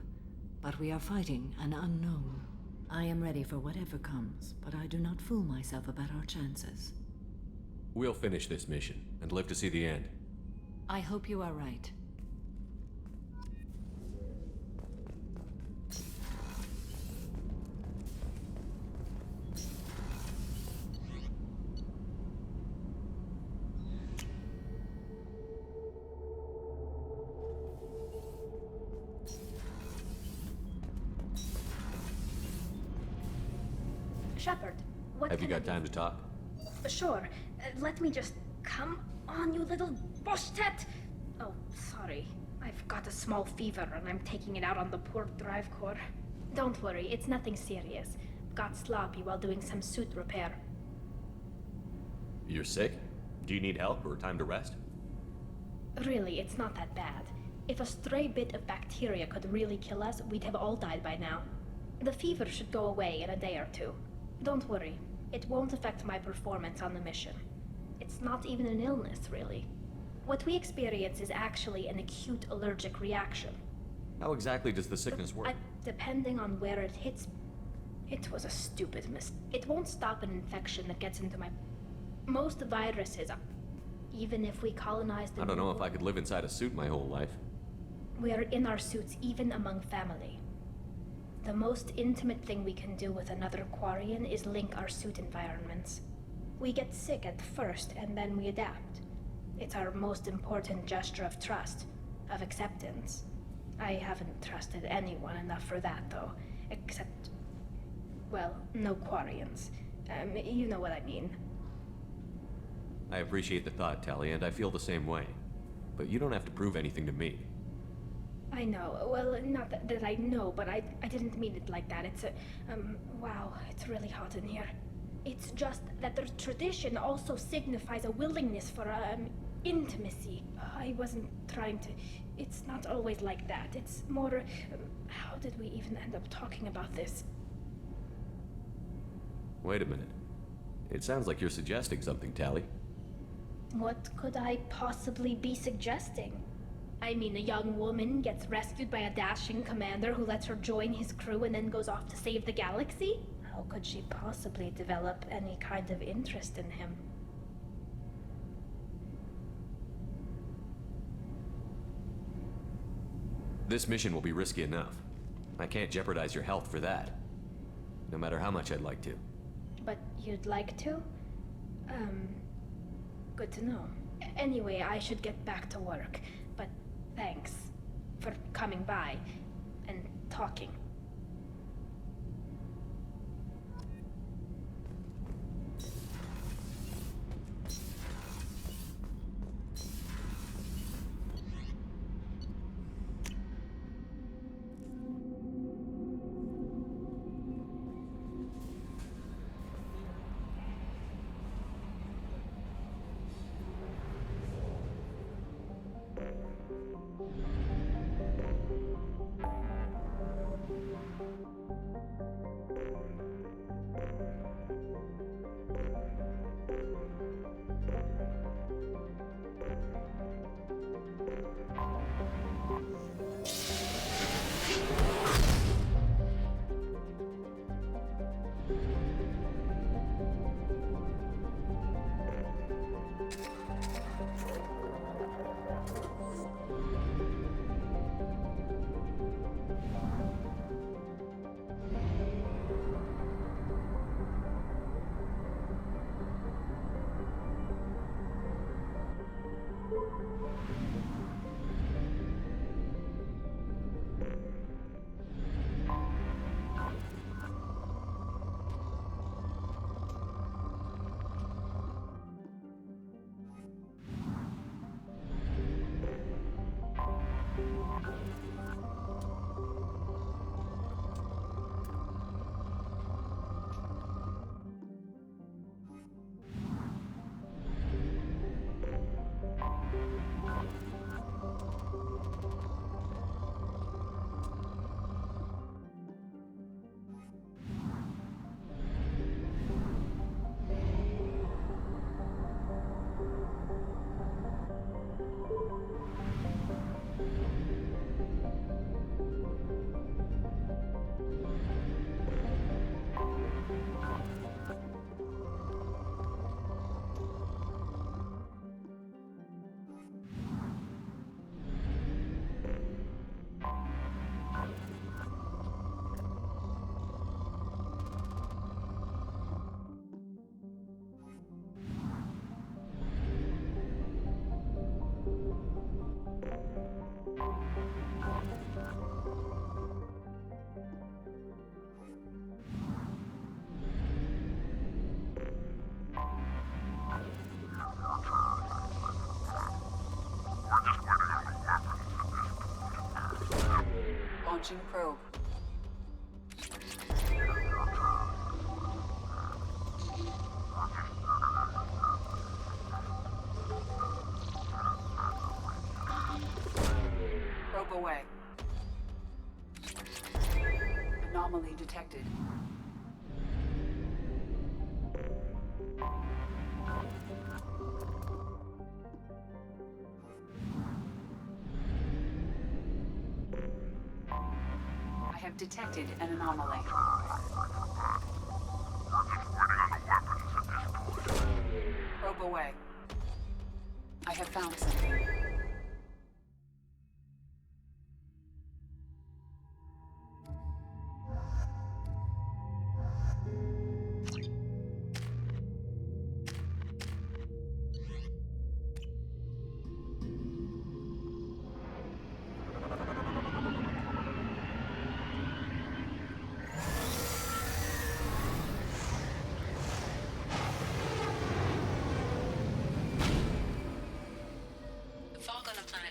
Speaker 12: but we are fighting an unknown. I am ready for whatever comes, but I do not fool myself about our chances.
Speaker 9: We'll finish this mission and live to see the end.
Speaker 12: I hope you are right.
Speaker 4: Shepard, what
Speaker 9: Have you
Speaker 4: can I
Speaker 9: got
Speaker 4: do?
Speaker 9: time to talk?
Speaker 4: Sure. Let me just... Come on, you little boshtet! Oh, sorry. I've got a small fever and I'm taking it out on the poor drive core. Don't worry, it's nothing serious. Got sloppy while doing some suit repair.
Speaker 9: You're sick? Do you need help or time to rest?
Speaker 4: Really, it's not that bad. If a stray bit of bacteria could really kill us, we'd have all died by now. The fever should go away in a day or two. Don't worry, it won't affect my performance on the mission. It's not even an illness, really. What we experience is actually an acute allergic reaction.
Speaker 9: How exactly does the sickness work?
Speaker 4: Depending on where it hits... It was a stupid mistake. It won't stop an infection that gets into my... Most viruses, even if we colonize the...
Speaker 9: I don't know if I could live inside a suit my whole life.
Speaker 4: We are in our suits, even among family. The most intimate thing we can do with another Quarian is link our suit environments. We get sick at first, and then we adapt. It's our most important gesture of trust, of acceptance. I haven't trusted anyone enough for that, though. Except... well, no Quarians. You know what I mean.
Speaker 9: I appreciate the thought, Tali, and I feel the same way. But you don't have to prove anything to me.
Speaker 4: I know. Well, not that I know, but I didn't mean it like that. It's a... wow, it's really hot in here. It's just that the tradition also signifies a willingness for, intimacy. I wasn't trying to... It's not always like that. It's more... how did we even end up talking about this?
Speaker 9: Wait a minute. It sounds like you're suggesting something, Tali.
Speaker 4: What could I possibly be suggesting? I mean, a young woman gets rescued by a dashing commander who lets her join his crew and then goes off to save the galaxy? How could she possibly develop any kind of interest in him?
Speaker 9: This mission will be risky enough. I can't jeopardize your health for that. no matter how much I'd like to.
Speaker 4: But you'd like to? Good to know. Anyway, I should get back to work. But thanks for coming by and talking.
Speaker 7: Launching probe. Probe away. Anomaly detected. I have detected an anomaly. Probe away. I have found something.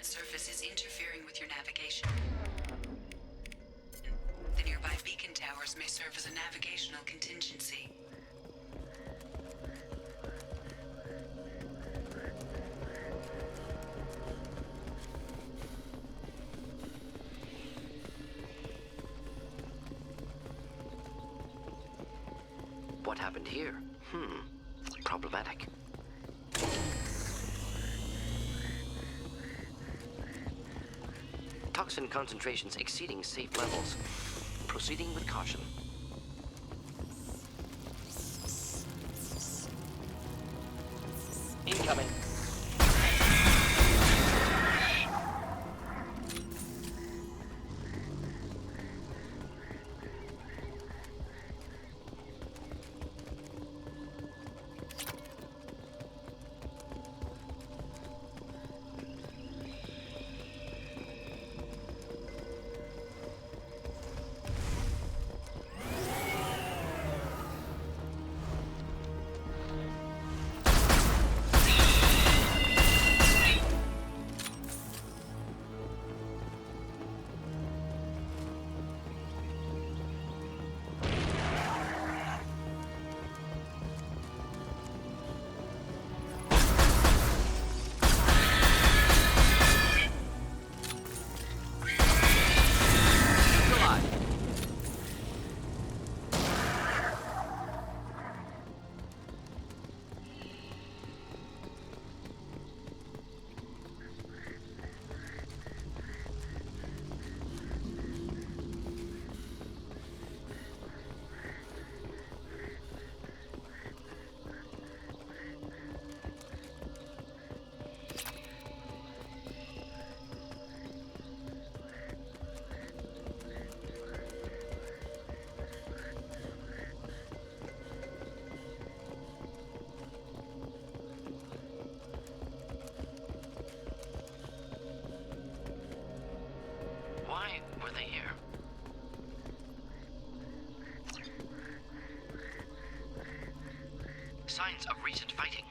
Speaker 15: Surface is interfering with your navigation. The nearby beacon towers may serve as a navigational contingency.
Speaker 2: What happened here? Problematic. Toxin concentrations exceeding safe levels. Proceeding with caution. Incoming. were they here? Signs of recent fighting.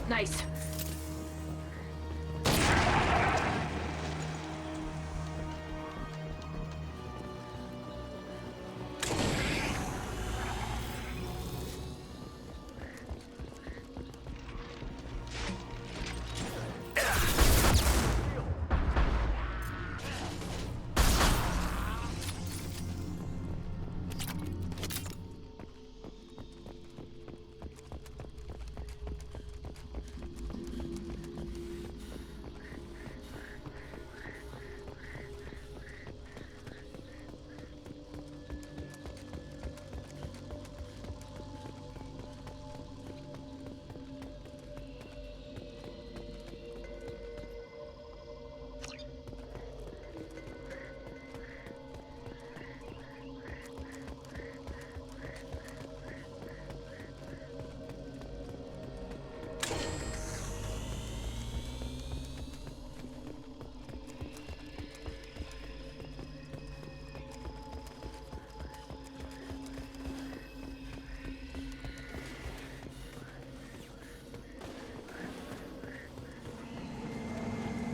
Speaker 4: Nice.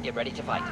Speaker 2: Get ready to fight.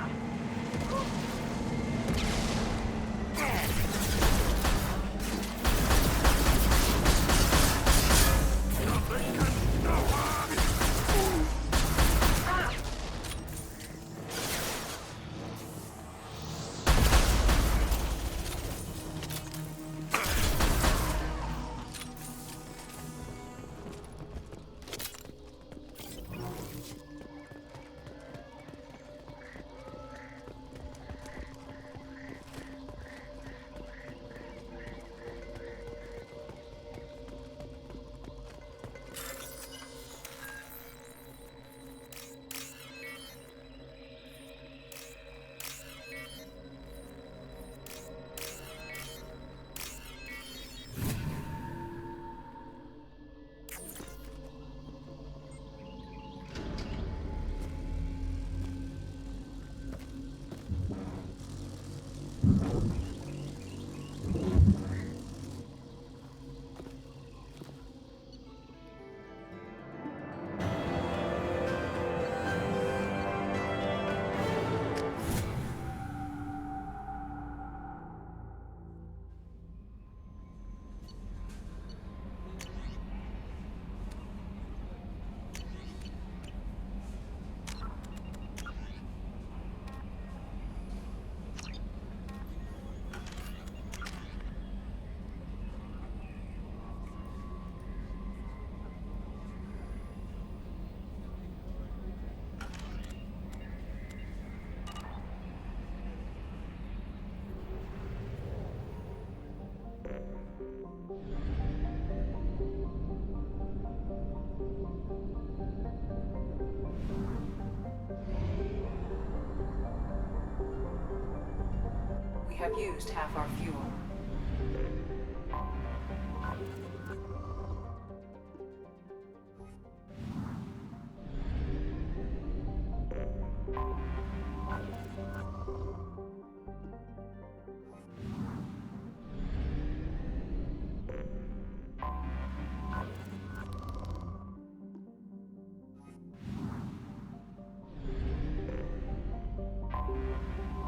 Speaker 7: have used half our fuel.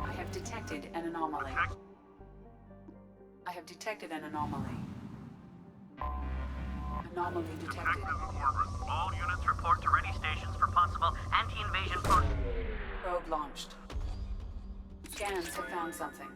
Speaker 7: I have detected an anomaly. I have detected an anomaly. Anomaly detected.
Speaker 8: All units report to ready stations for possible anti-invasion
Speaker 7: Probe launched. Scans have found something.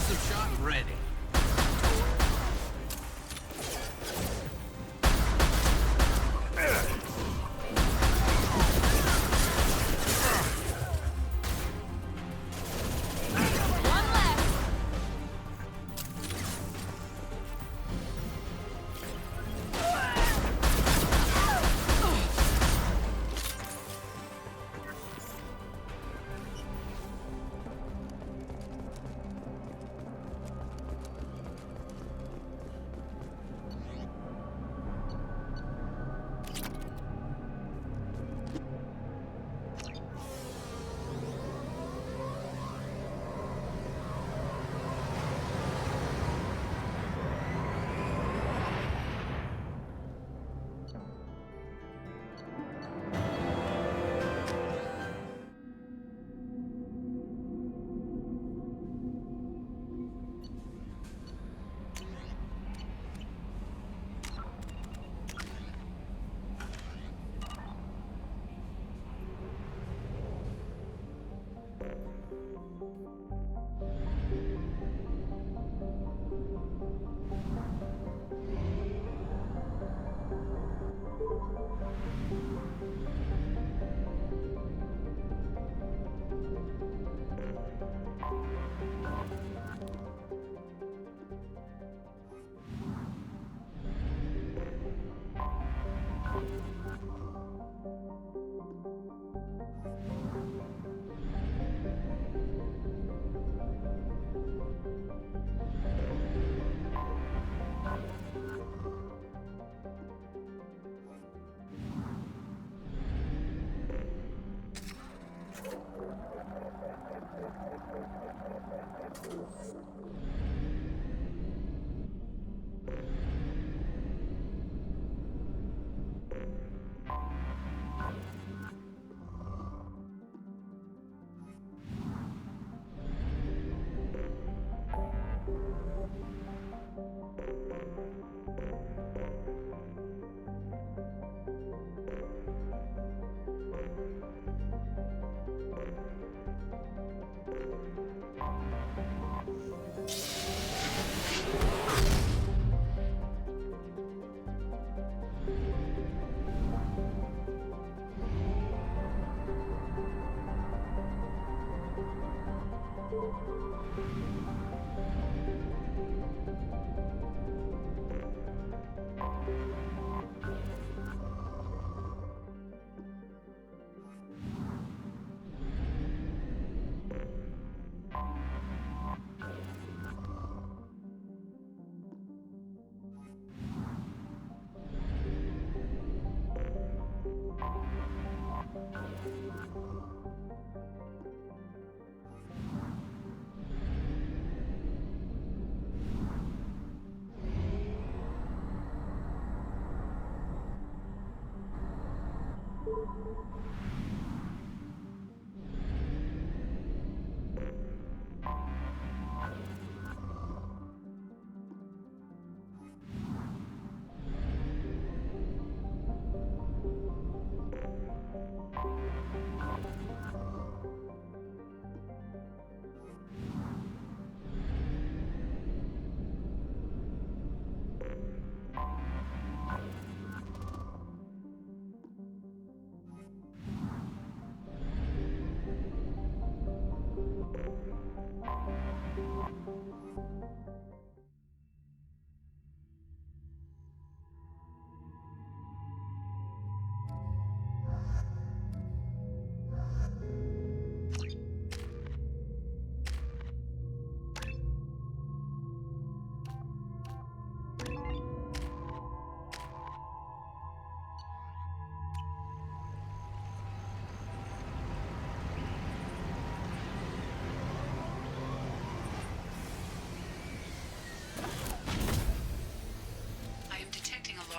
Speaker 11: explosive shot ready.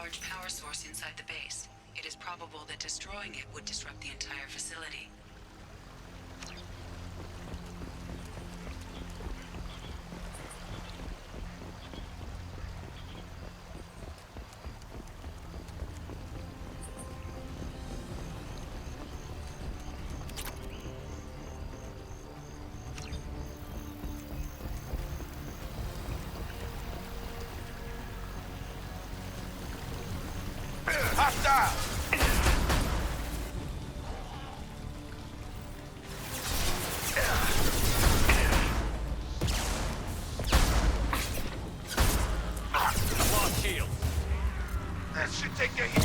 Speaker 15: large power source inside the base. It is probable that destroying it would disrupt the entire facility.
Speaker 10: Lost shield.
Speaker 11: That should take a hit.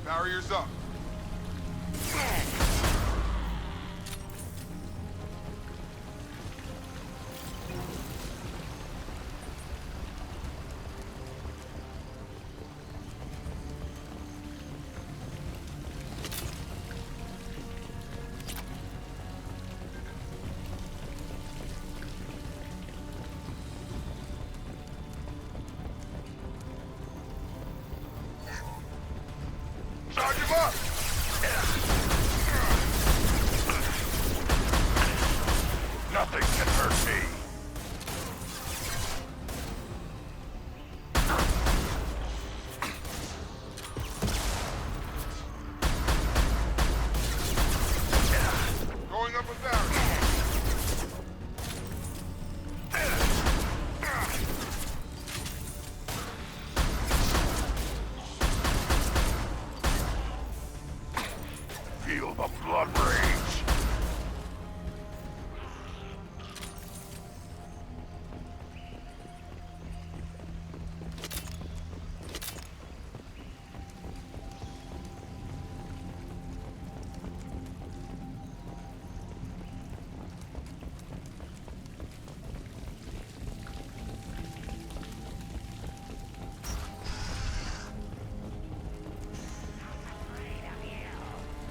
Speaker 11: Barriers up. Charge him up! Nothing can hurt me. Going up a barrier. Feel the blood rage.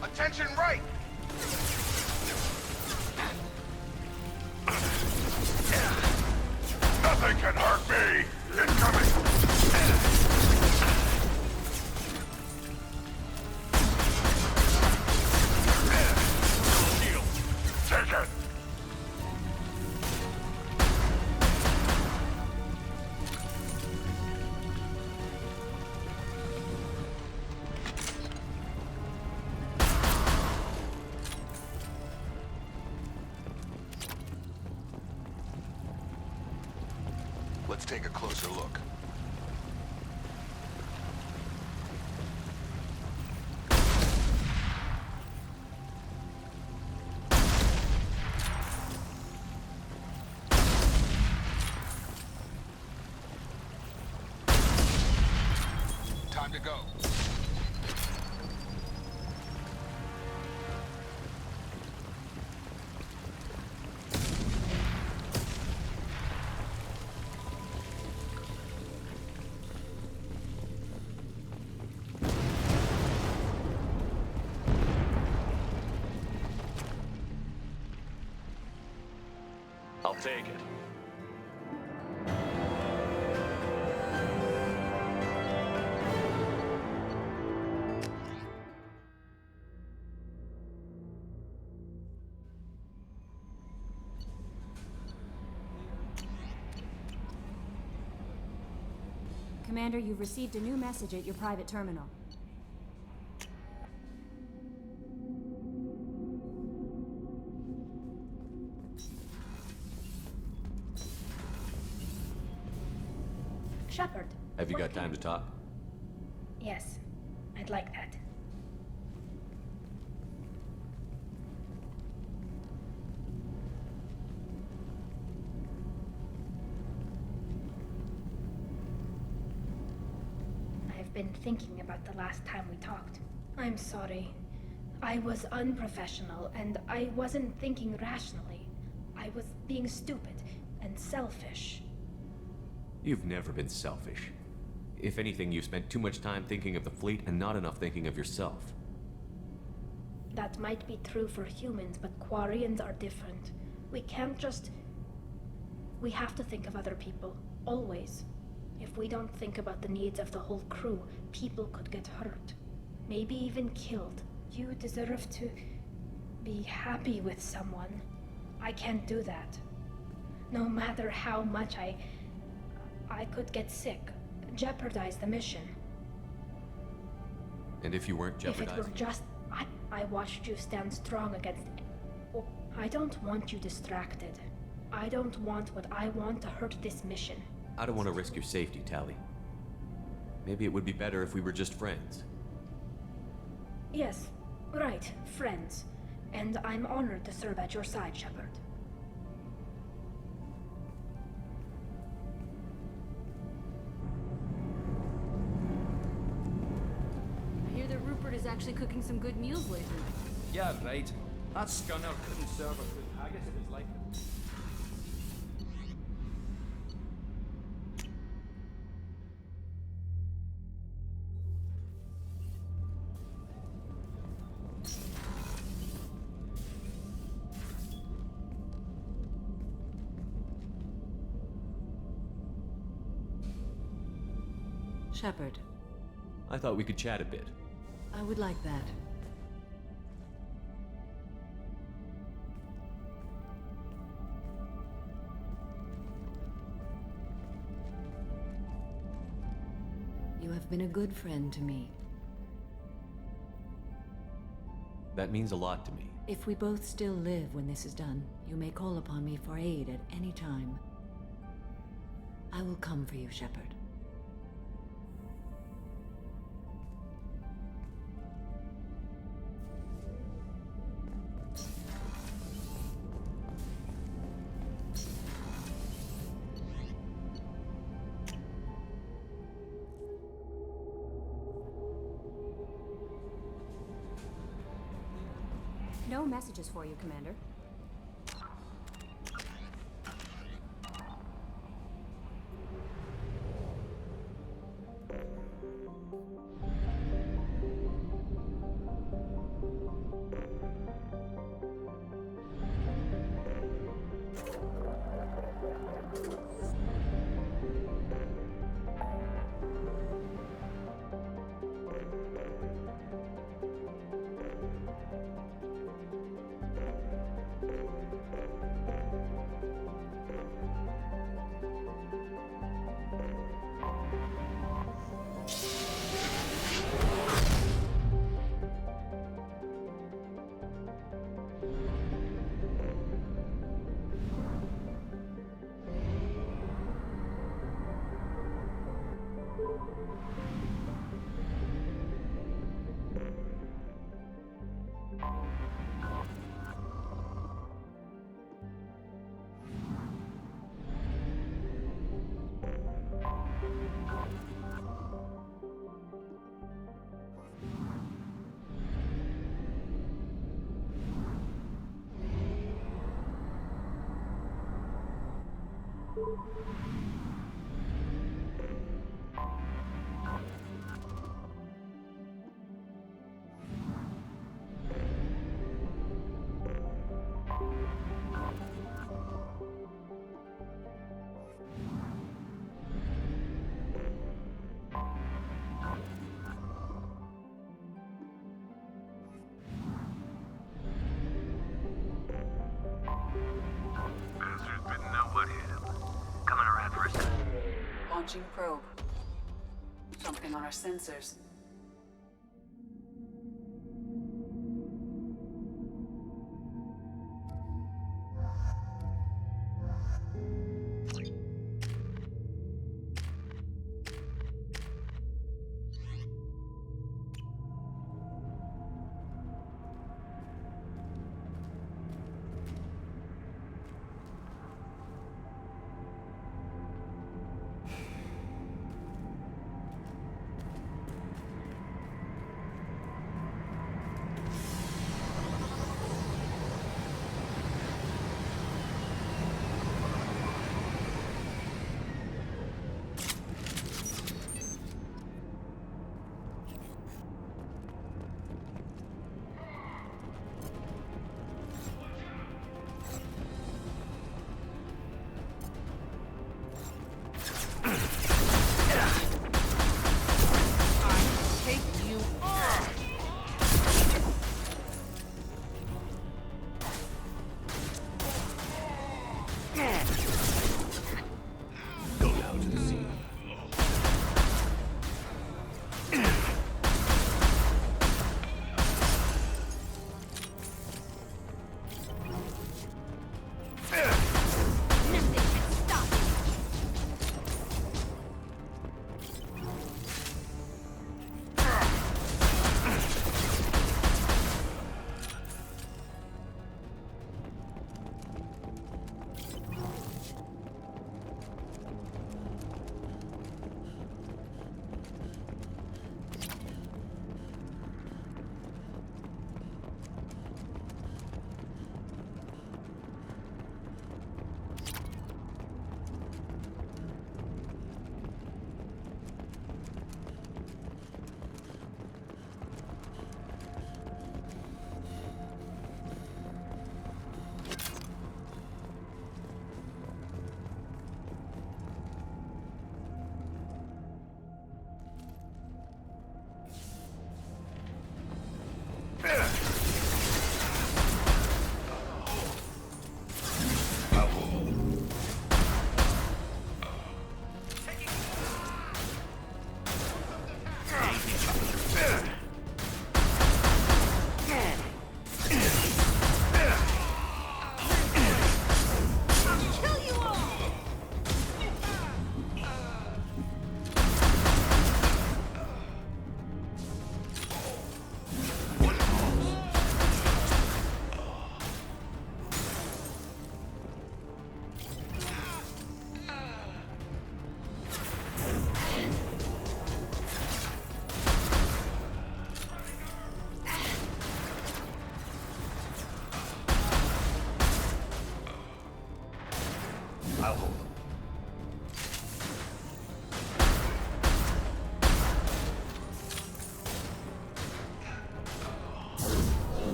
Speaker 11: Attention right! Nothing can hurt me! Incoming! Shield! Take it! Let's take a closer look. Time to go.
Speaker 10: I'll take it.
Speaker 18: Commander, you've received a new message at your private terminal.
Speaker 4: Shepard.
Speaker 9: Have you got time to talk?
Speaker 4: Yes, I'd like that. I've been thinking about the last time we talked. I'm sorry. I was unprofessional, and I wasn't thinking rationally. I was being stupid and selfish.
Speaker 9: You've never been selfish. If anything, you spent too much time thinking of the fleet and not enough thinking of yourself.
Speaker 4: That might be true for humans, but Quarians are different. We can't just... We have to think of other people, always. If we don't think about the needs of the whole crew, people could get hurt. Maybe even killed. You deserve to be happy with someone. I can't do that. No matter how much I could get sick, jeopardize the mission.
Speaker 9: And if you weren't jeopardizing...
Speaker 4: If it were just... I watched you stand strong against... Oh, I don't want you distracted. I don't want what I want to hurt this mission.
Speaker 9: I don't want to risk your safety, Tali. Maybe it would be better if we were just friends.
Speaker 4: Yes, right, friends. And I'm honored to serve at your side, Shepard.
Speaker 18: I hear that Rupert is actually cooking some good meals lately.
Speaker 13: Yeah, right. That scunner couldn't serve a good haggis if his life.
Speaker 12: Shepard,
Speaker 9: I thought we could chat a bit.
Speaker 12: I would like that. You have been a good friend to me.
Speaker 9: That means a lot to me.
Speaker 12: If we both still live when this is done, you may call upon me for aid at any time. I will come for you, Shepard.
Speaker 18: No messages for you, Commander.
Speaker 7: Launching probe. Something on our sensors.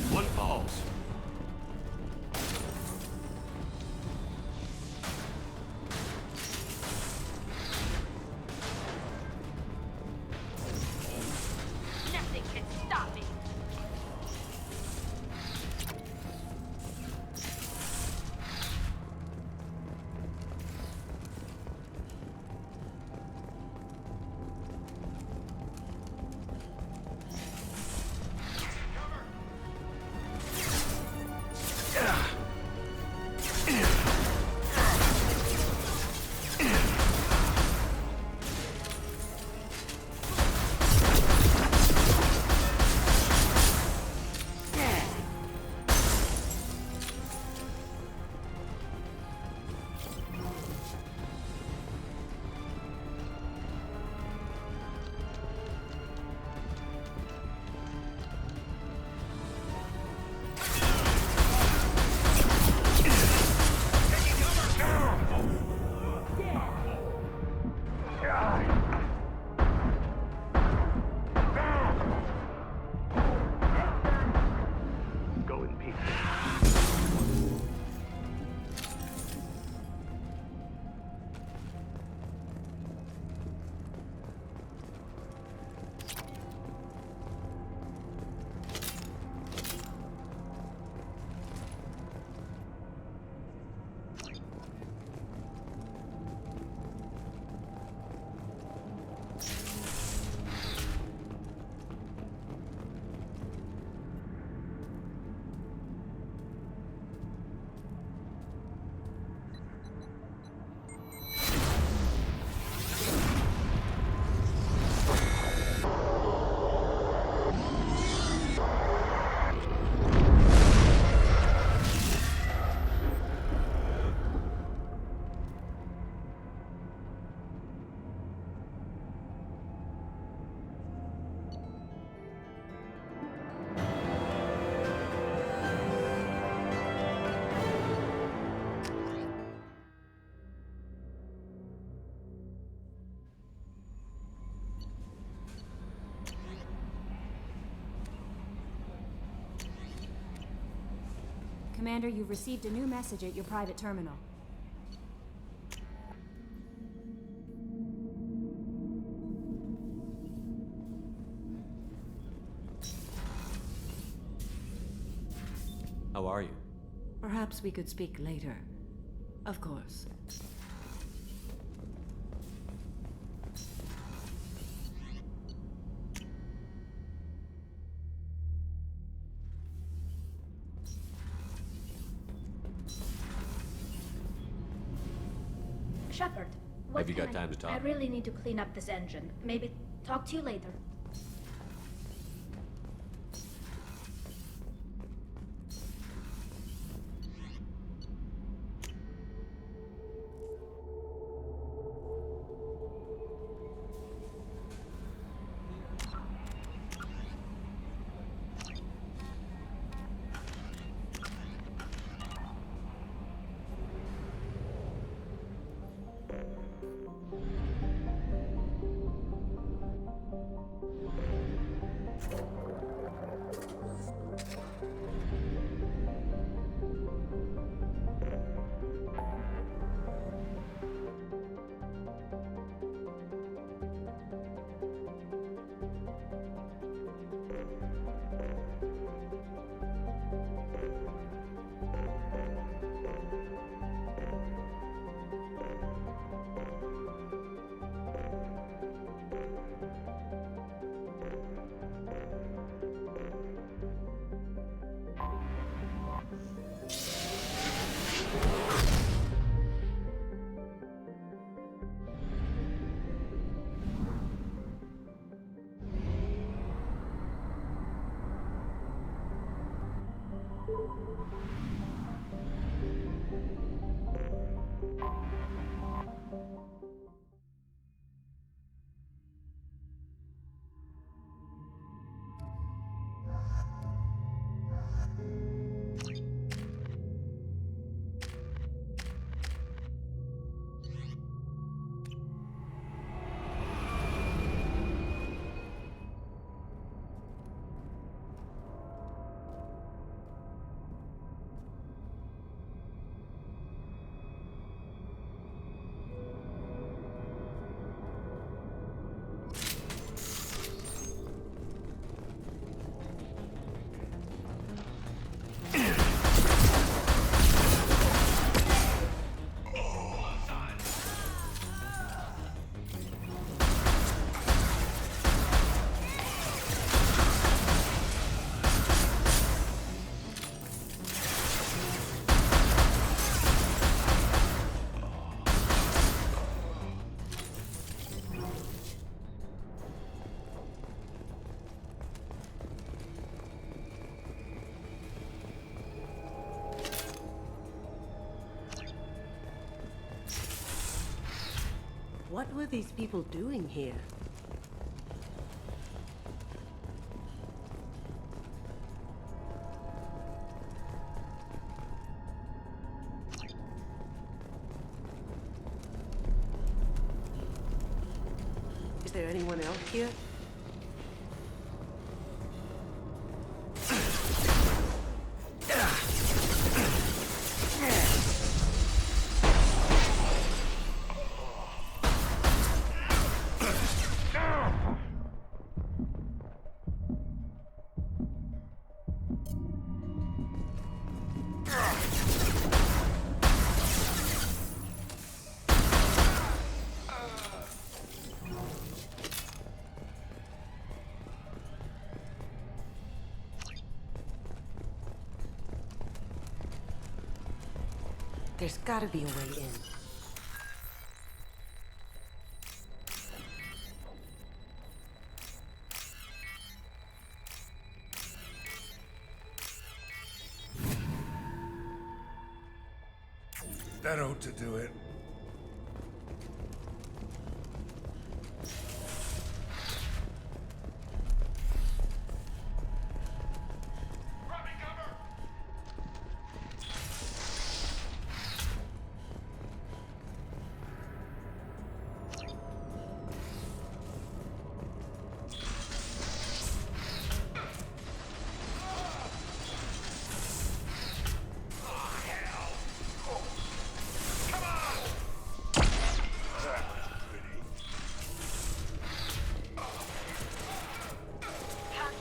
Speaker 6: One falls.
Speaker 14: Nothing can stop me.
Speaker 6: Go in peace.
Speaker 18: Commander, you've received a new message at your private terminal.
Speaker 9: How are you?
Speaker 1: Perhaps we could speak later. Of course.
Speaker 4: Shepard, what
Speaker 9: Have you got
Speaker 4: can I-
Speaker 9: time to talk?
Speaker 4: I really need to clean up this engine. Maybe talk to you later.
Speaker 20: What were these people doing here? Is there anyone else here? There's gotta be a way in.
Speaker 25: That ought to do it.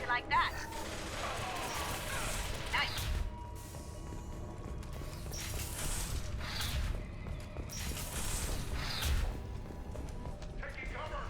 Speaker 14: Like that. Nice.
Speaker 25: Taking cover.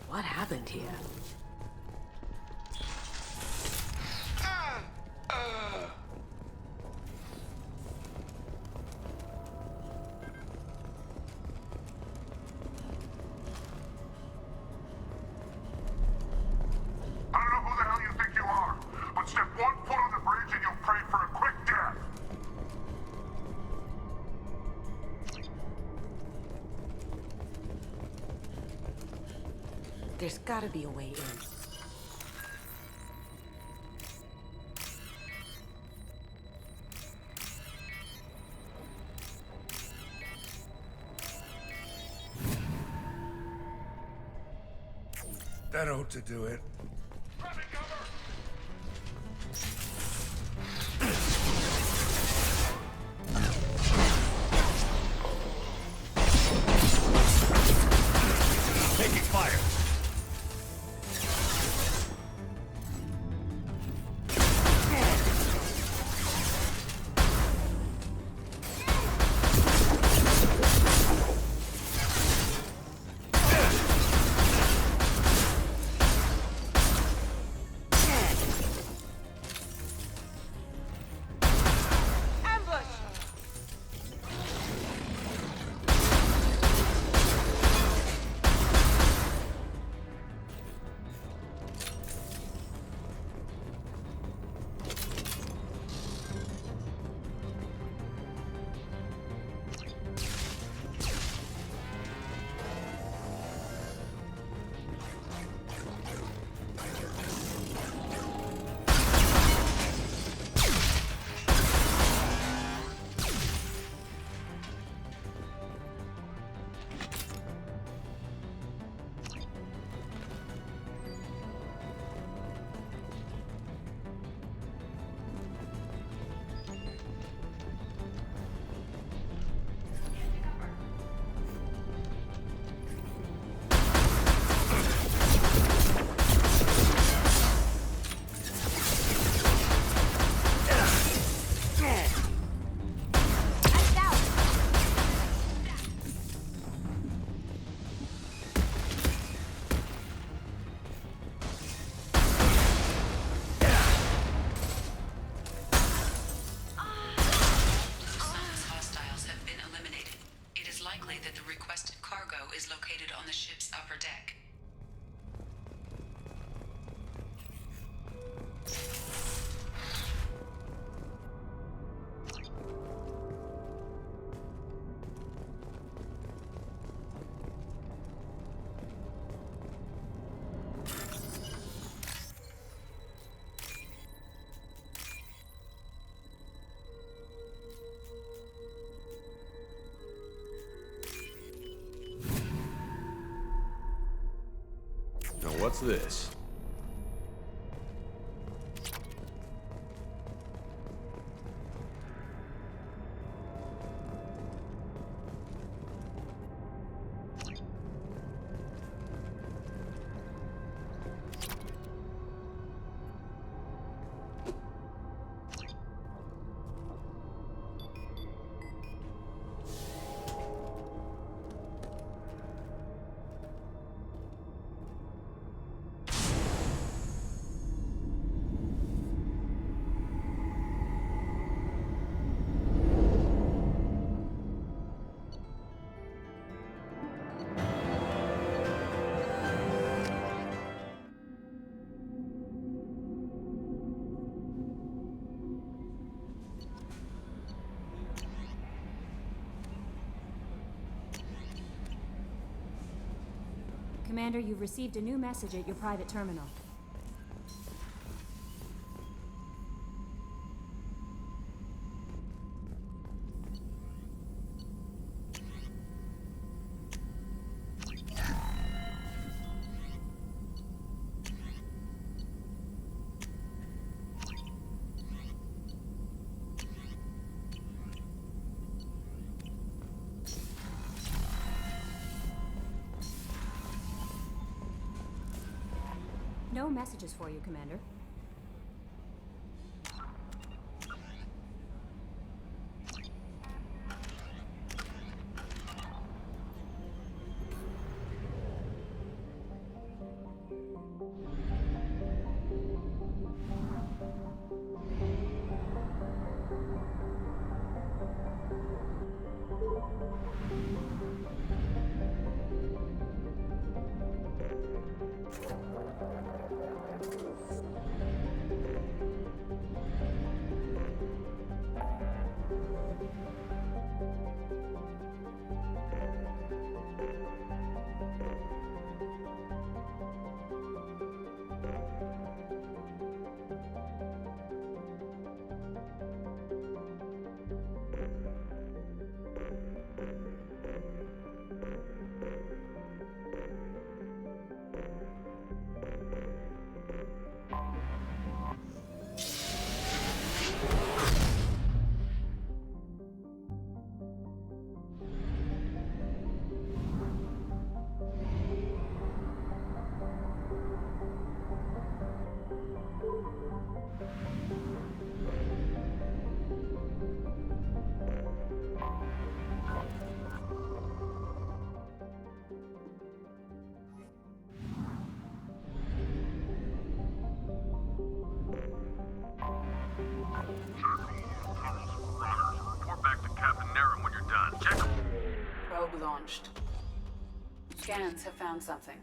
Speaker 20: What happened here? There's gotta be a way in.
Speaker 25: That ought to do it.
Speaker 11: Taking fire.
Speaker 9: What's this?
Speaker 18: Commander, you've received a new message at your private terminal. No messages for you, Commander.
Speaker 8: Report back to Captain Nerum when you're done. Check them.
Speaker 7: Probe launched. Scans have found something.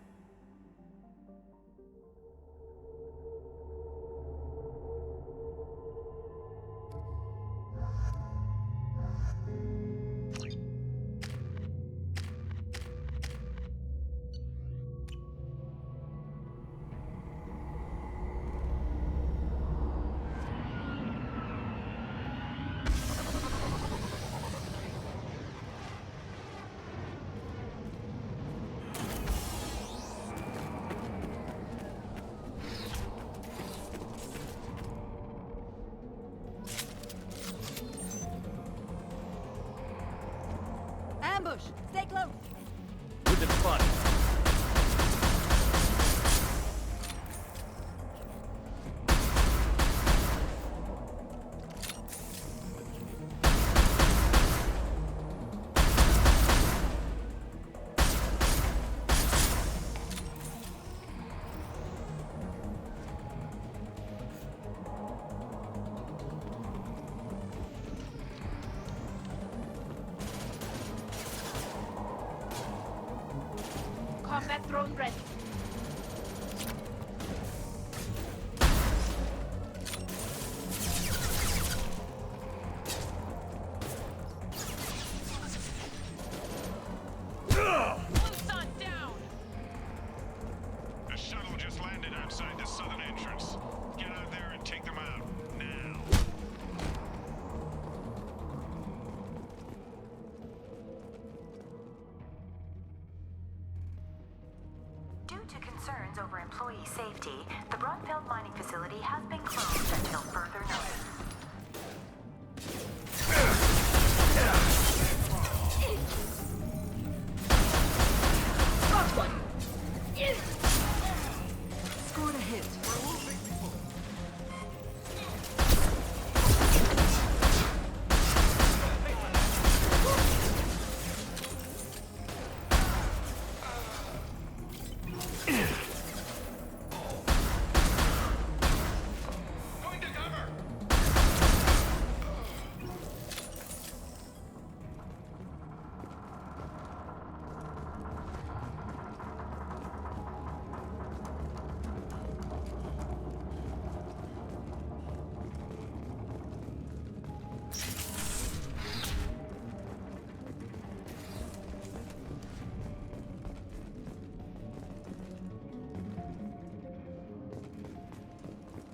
Speaker 5: Ambush! Stay close!
Speaker 8: With the spot.
Speaker 4: Combat drone ready.
Speaker 16: A shuttle just landed outside the southern entrance. Get out there and take them out, now.
Speaker 17: Due to concerns over employee safety, the Brunfeld mining facility has been closed until further notice.
Speaker 12: Got one! Scored a hit.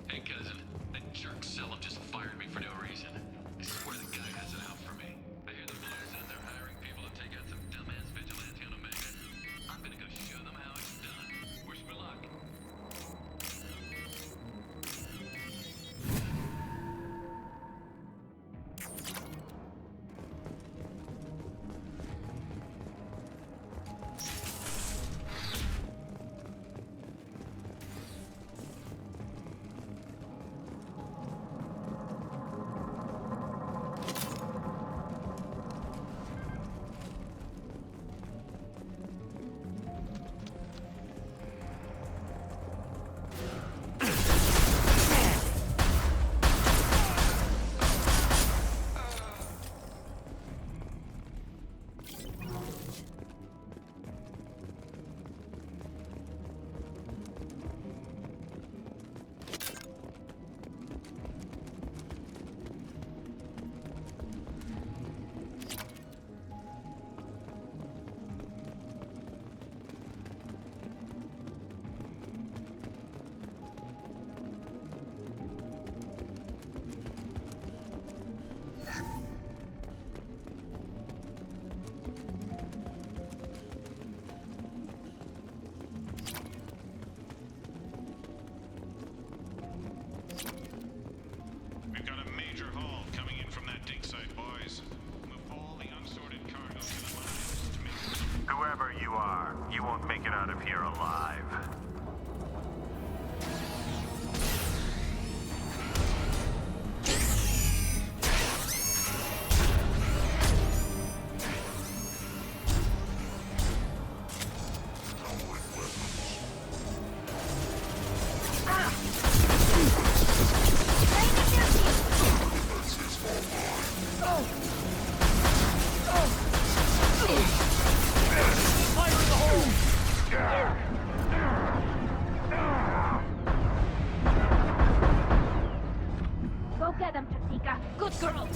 Speaker 10: Hey, cousin. That jerk Selim just fired me for no reason. I swear the guy has it out for me. I hear the Blues says they're hiring people to take out some dumbass vigilante on Omega. I'm gonna go show them how it's done. Wish me luck.
Speaker 16: We've got a major haul coming in from that dig site, boys. Move all the unsorted cargo to the mines to make...
Speaker 8: Whoever you are, you won't make it out of here alive.
Speaker 4: Go get them, Tatika. Good girl.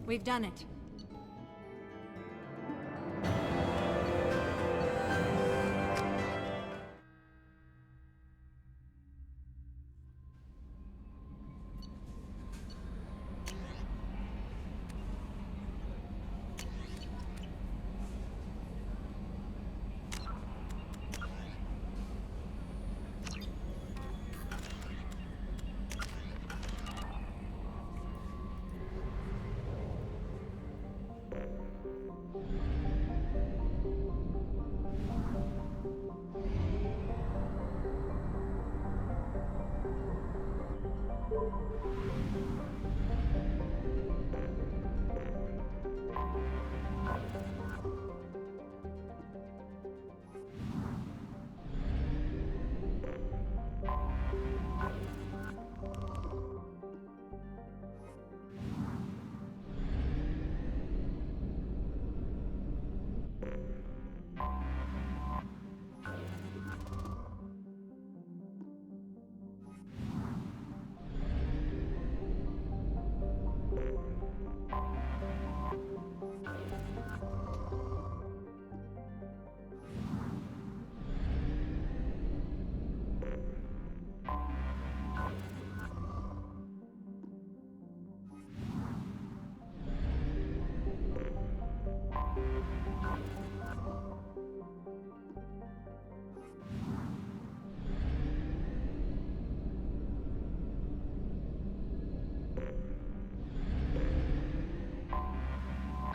Speaker 5: We've done it.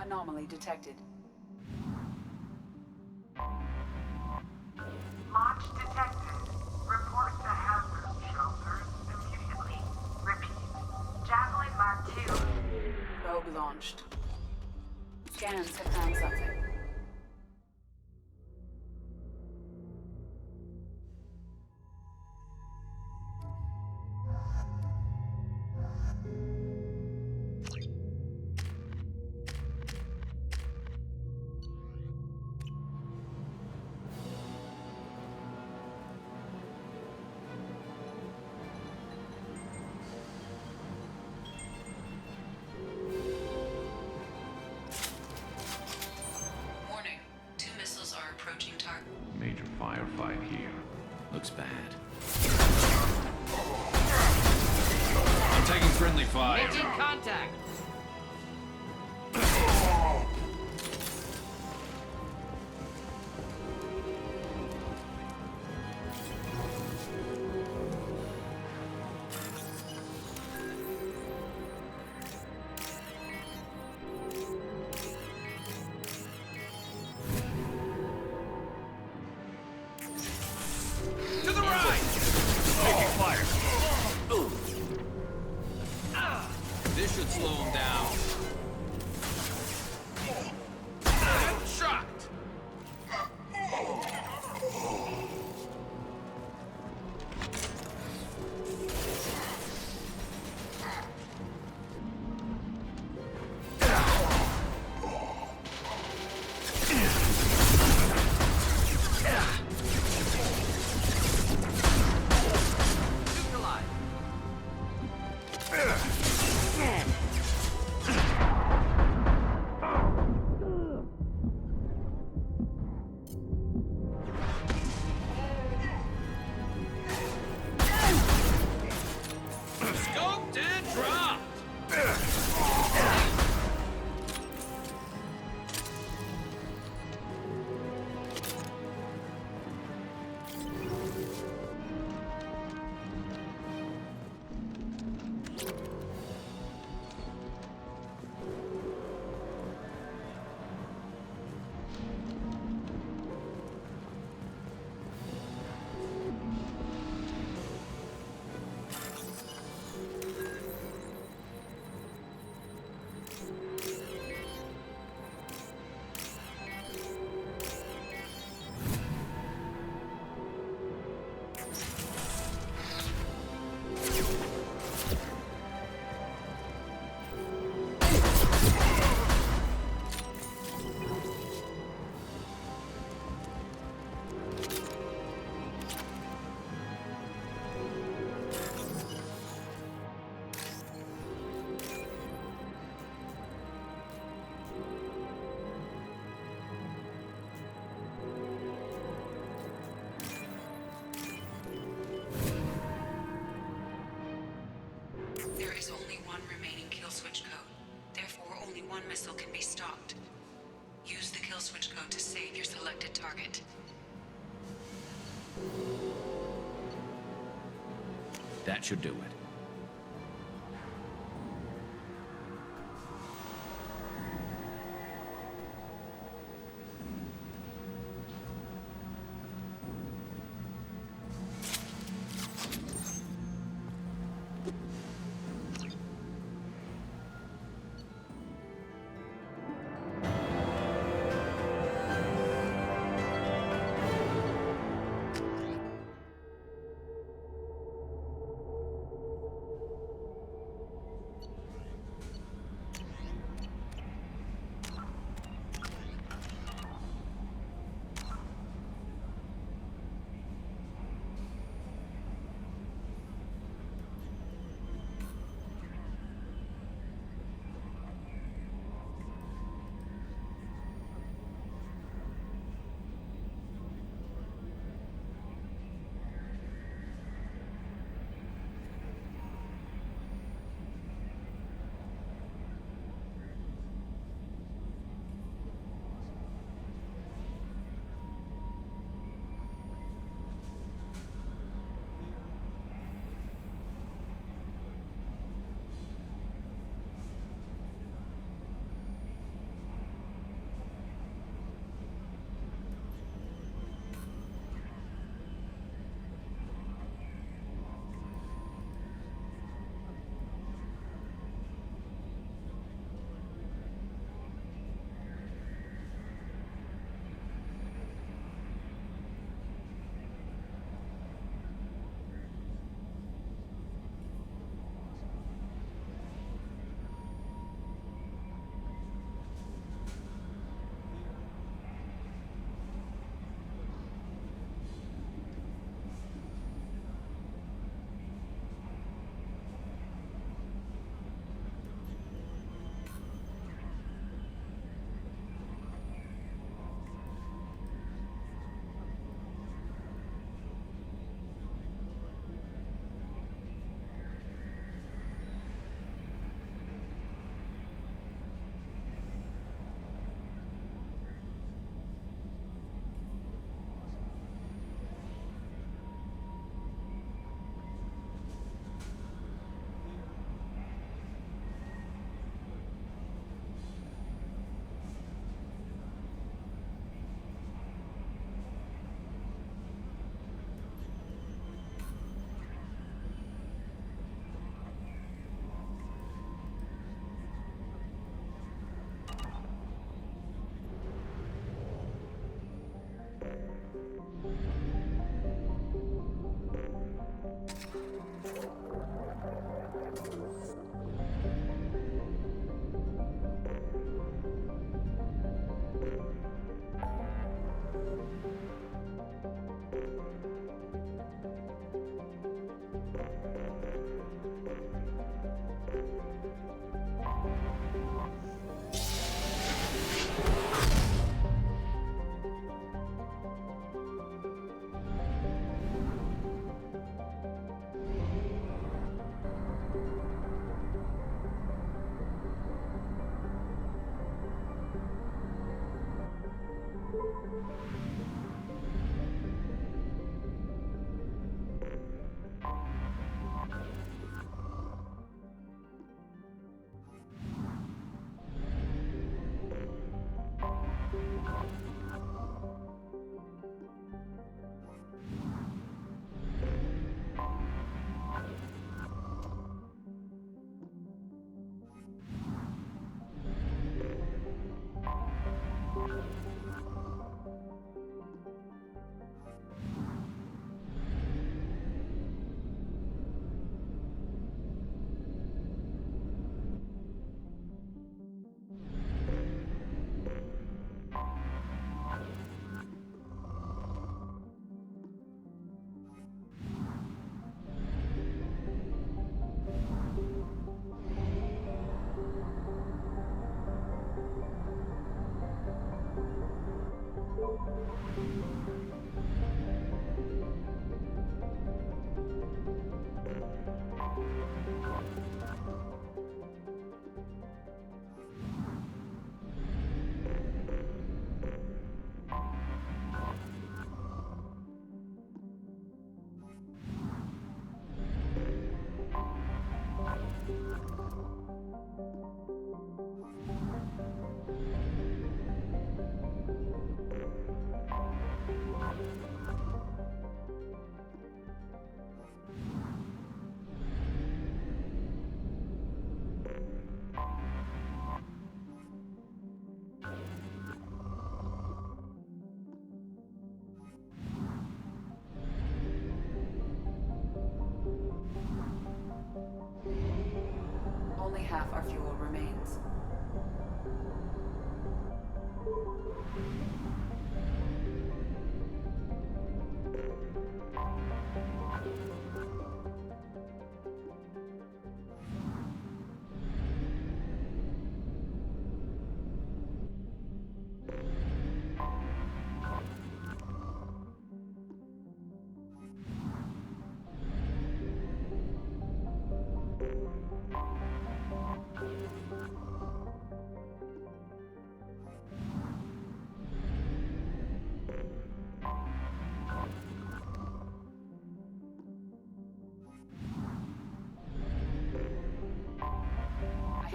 Speaker 7: Anomaly detected.
Speaker 17: Launch detected. Report to hazard shelters immediately. Repeat. Javelin Mark II.
Speaker 7: Probe launched. Scans have found something.
Speaker 9: Major firefight here. Looks bad. I'm taking friendly fire.
Speaker 2: Making contact!
Speaker 13: To the right! Taking fire. This should slow
Speaker 15: one missile can be stopped. Use the kill switch code to save your selected target.
Speaker 19: That should do it.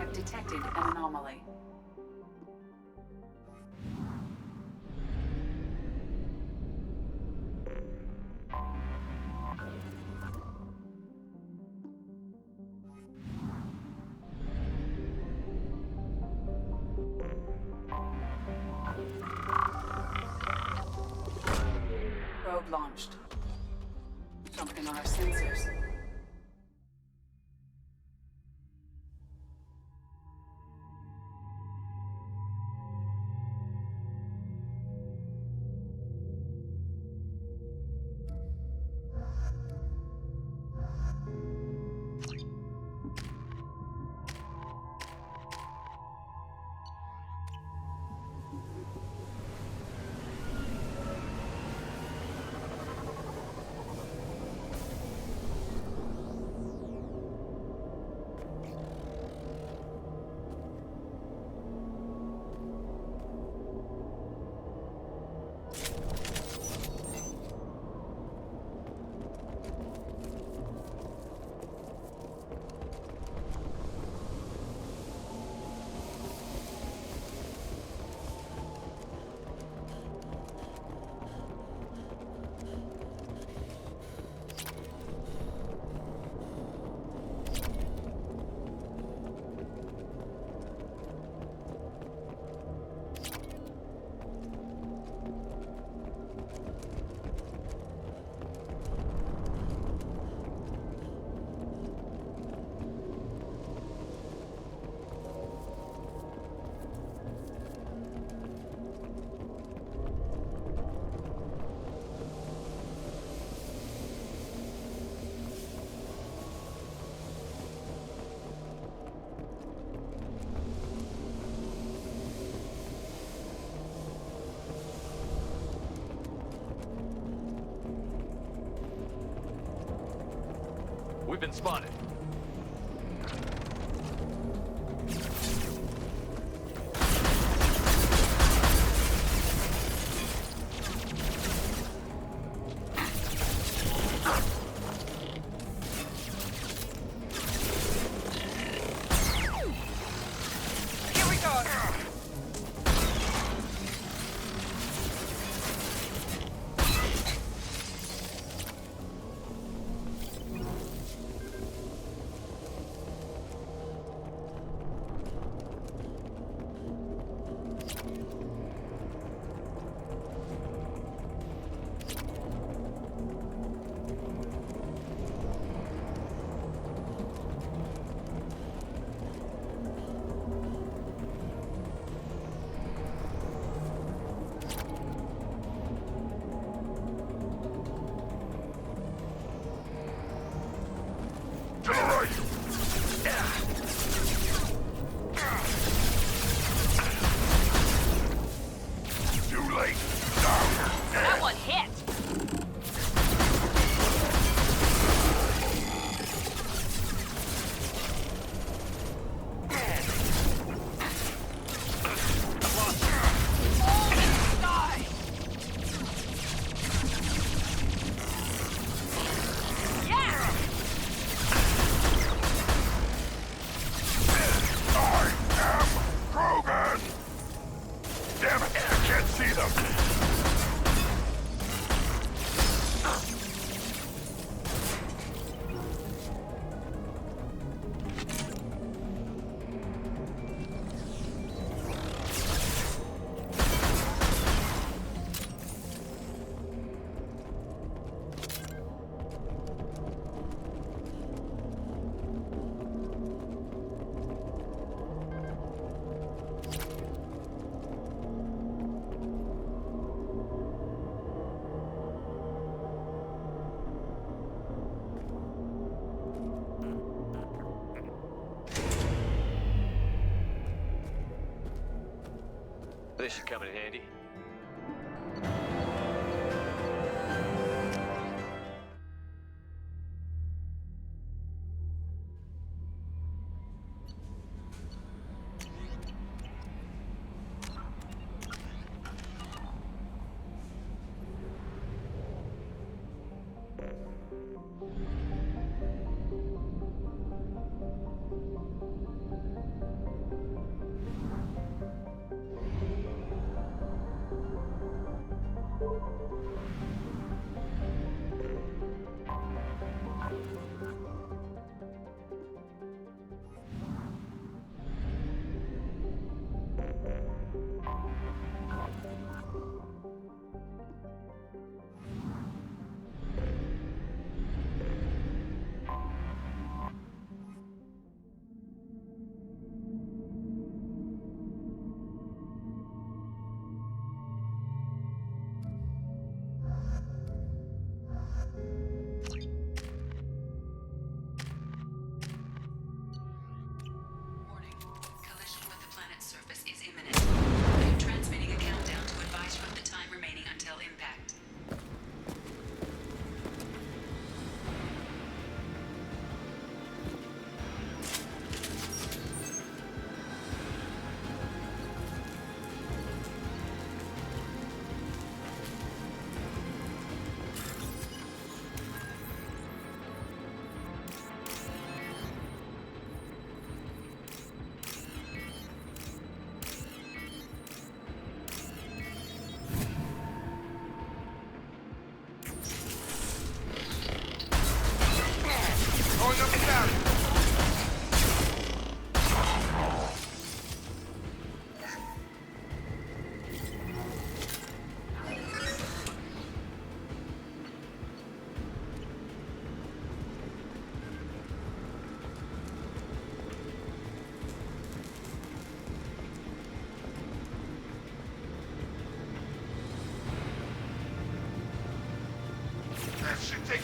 Speaker 7: have detected an anomaly. Probe launched. Something on our sensors.
Speaker 10: We've been spotted.
Speaker 14: That one hit!
Speaker 10: This should come in handy.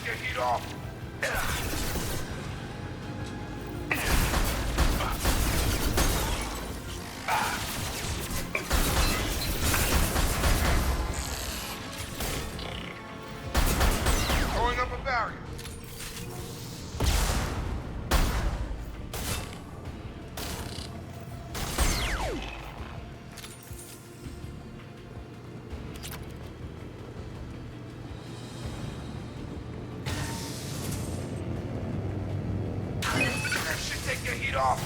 Speaker 11: your heat off! Throwing up a barrier. That should take your heat off.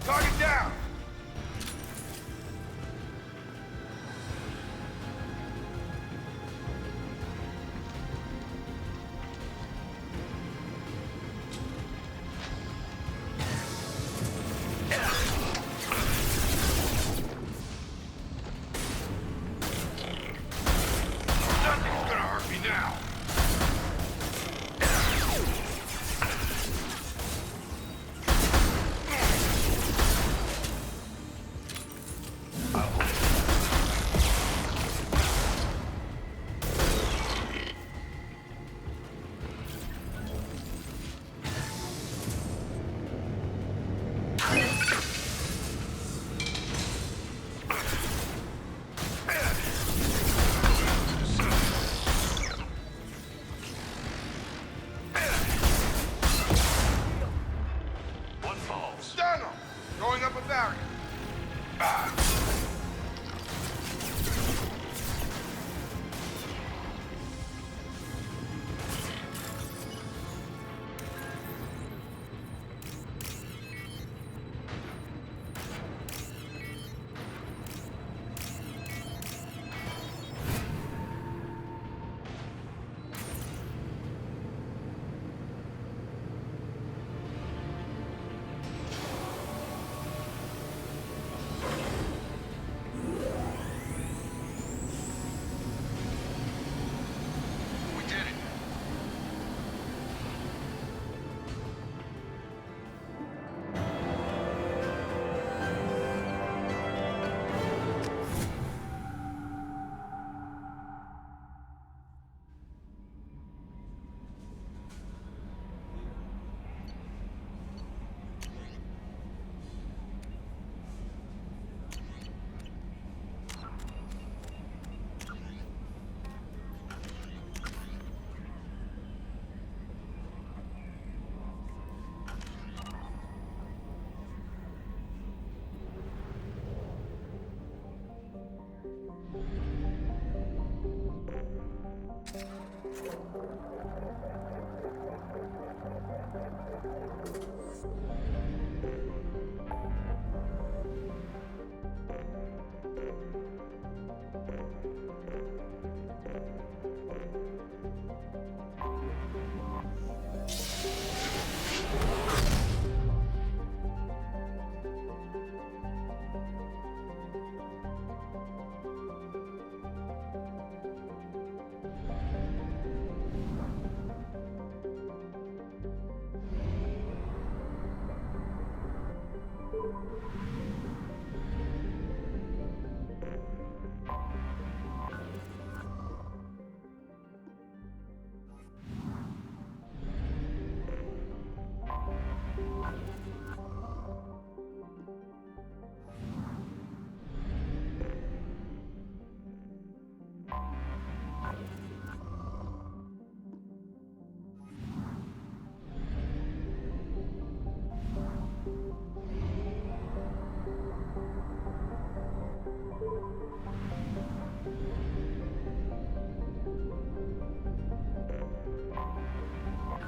Speaker 11: Target down. Nothing's gonna hurt me now. One falls. Stun him. Throwing up a barrier. We did it.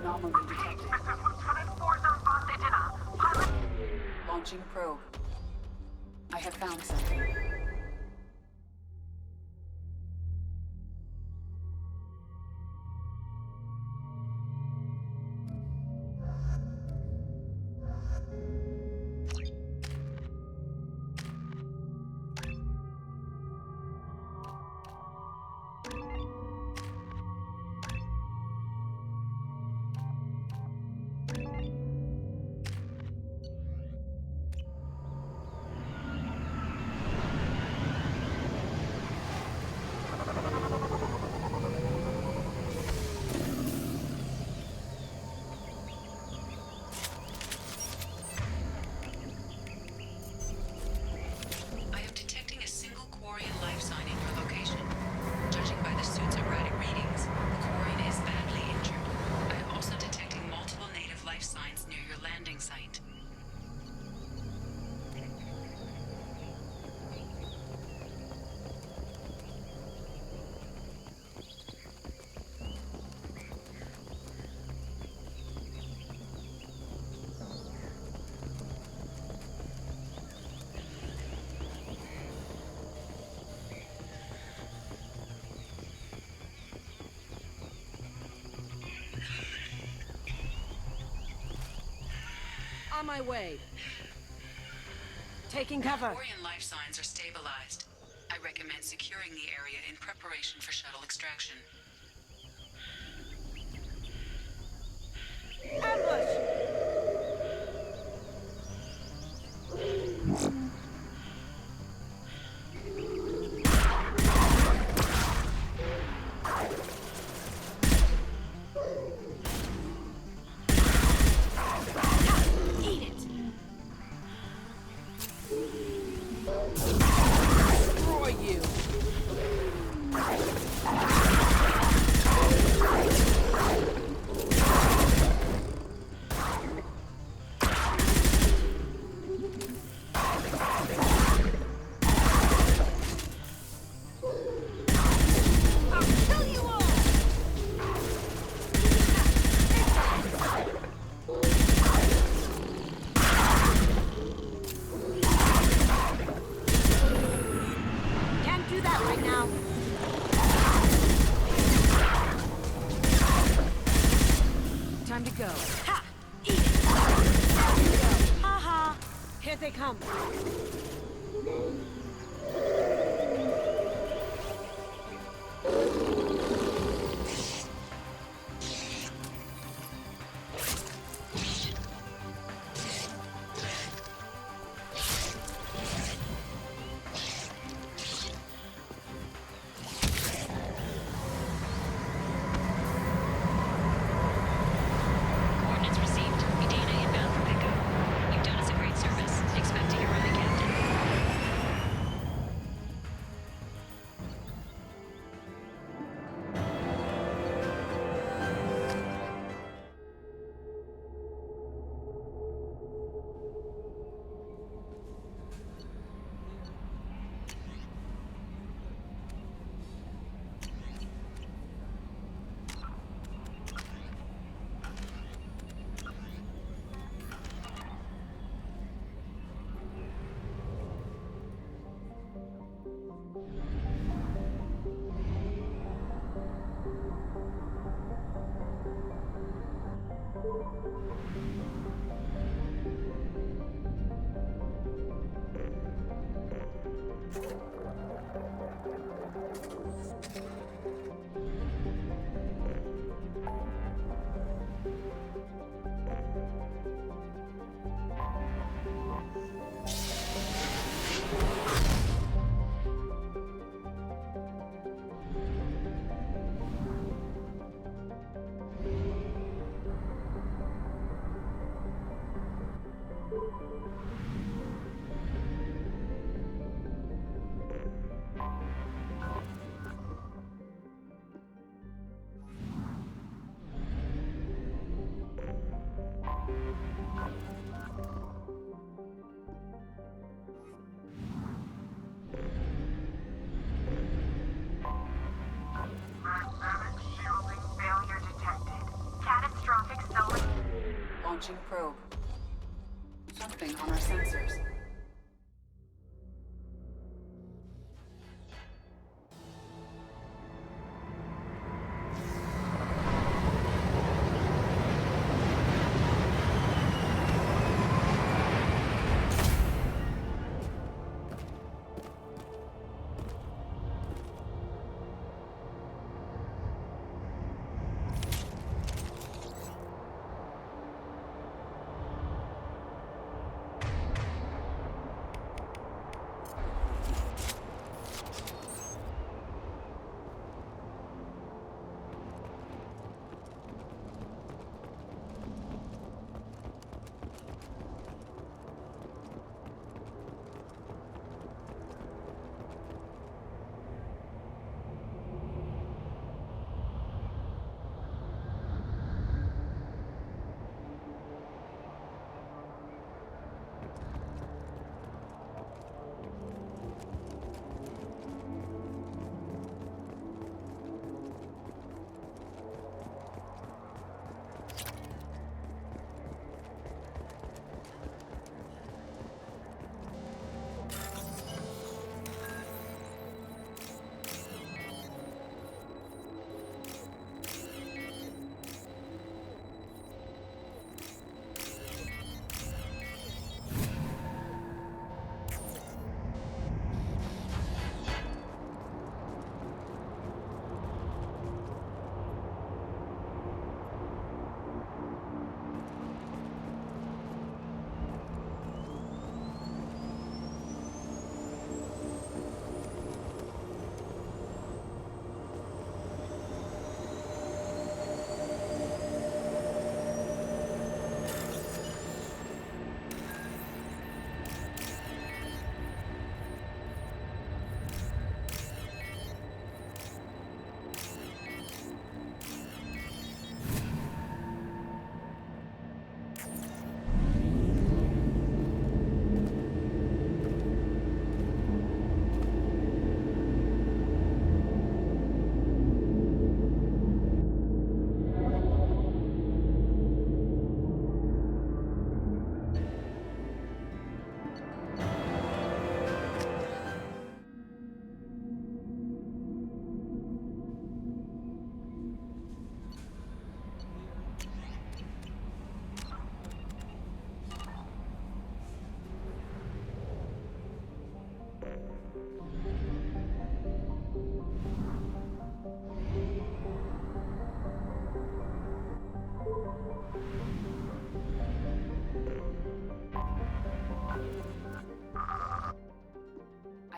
Speaker 7: Anomaly detected. Launching probe. I have found something.
Speaker 20: on my way. Taking cover.
Speaker 15: Orion life signs are stabilized. I recommend securing the area in preparation for shuttle extraction.
Speaker 20: Ambush! Eat it! Destroy you! Can't do that right now. Time to go. Ha! Eat it! There you go. Ha ha! Here they come.
Speaker 15: Coordinates received. Medina inbound for pickup. You've done us a great service. Expect to hear from the captain.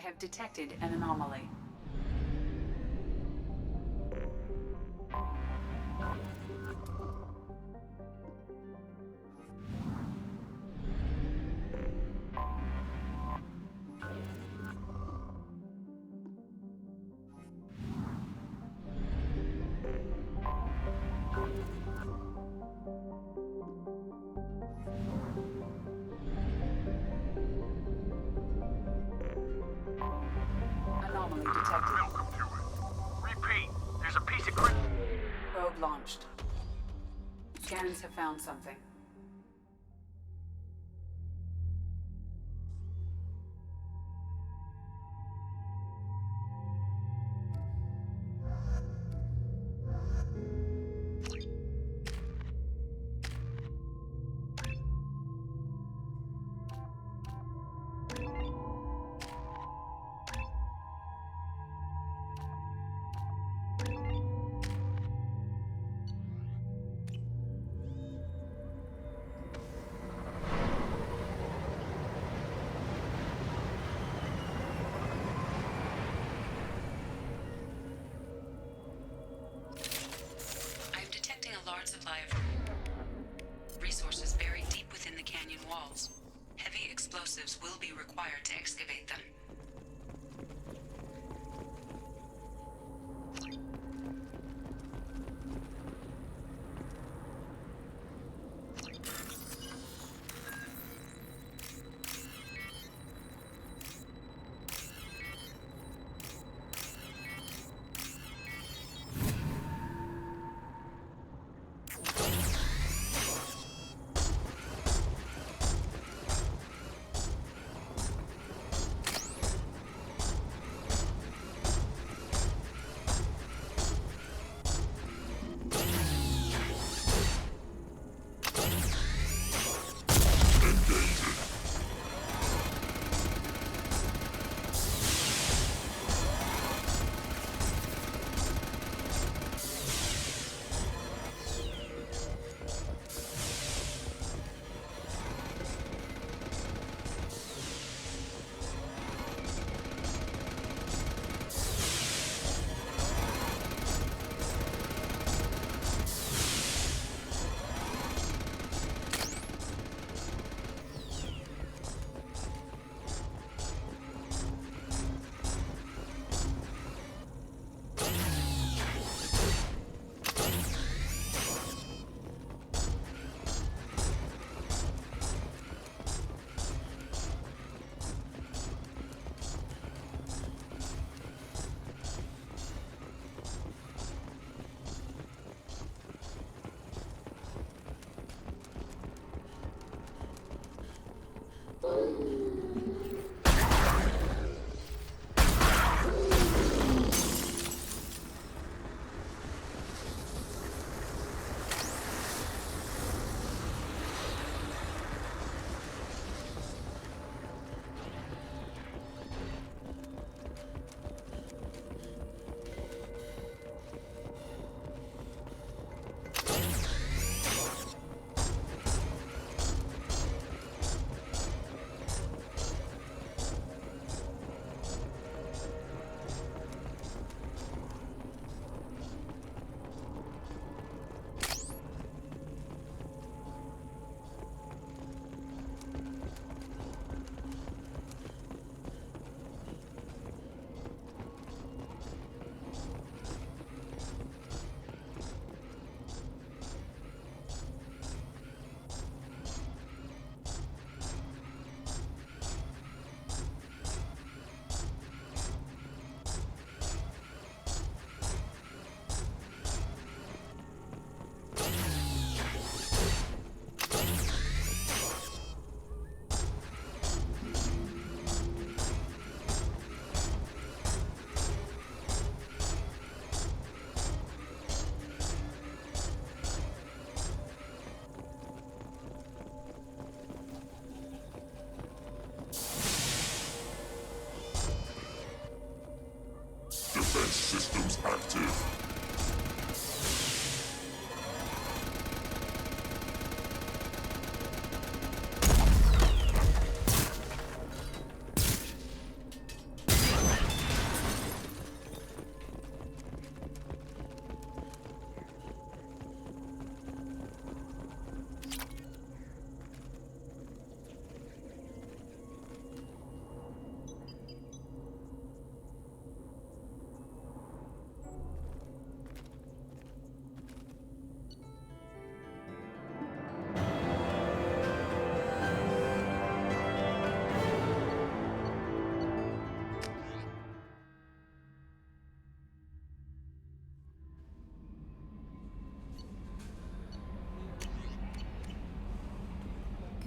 Speaker 7: have detected an anomaly. Anomaly detected.
Speaker 8: Welcome to it. Repeat, there's a piece of
Speaker 7: Probe launched. Scans have found something.
Speaker 15: I'm detecting a large supply of resources buried deep within the canyon walls. Heavy explosives will be required to excavate them.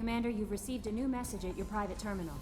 Speaker 18: Commander, you've received a new message at your private terminal.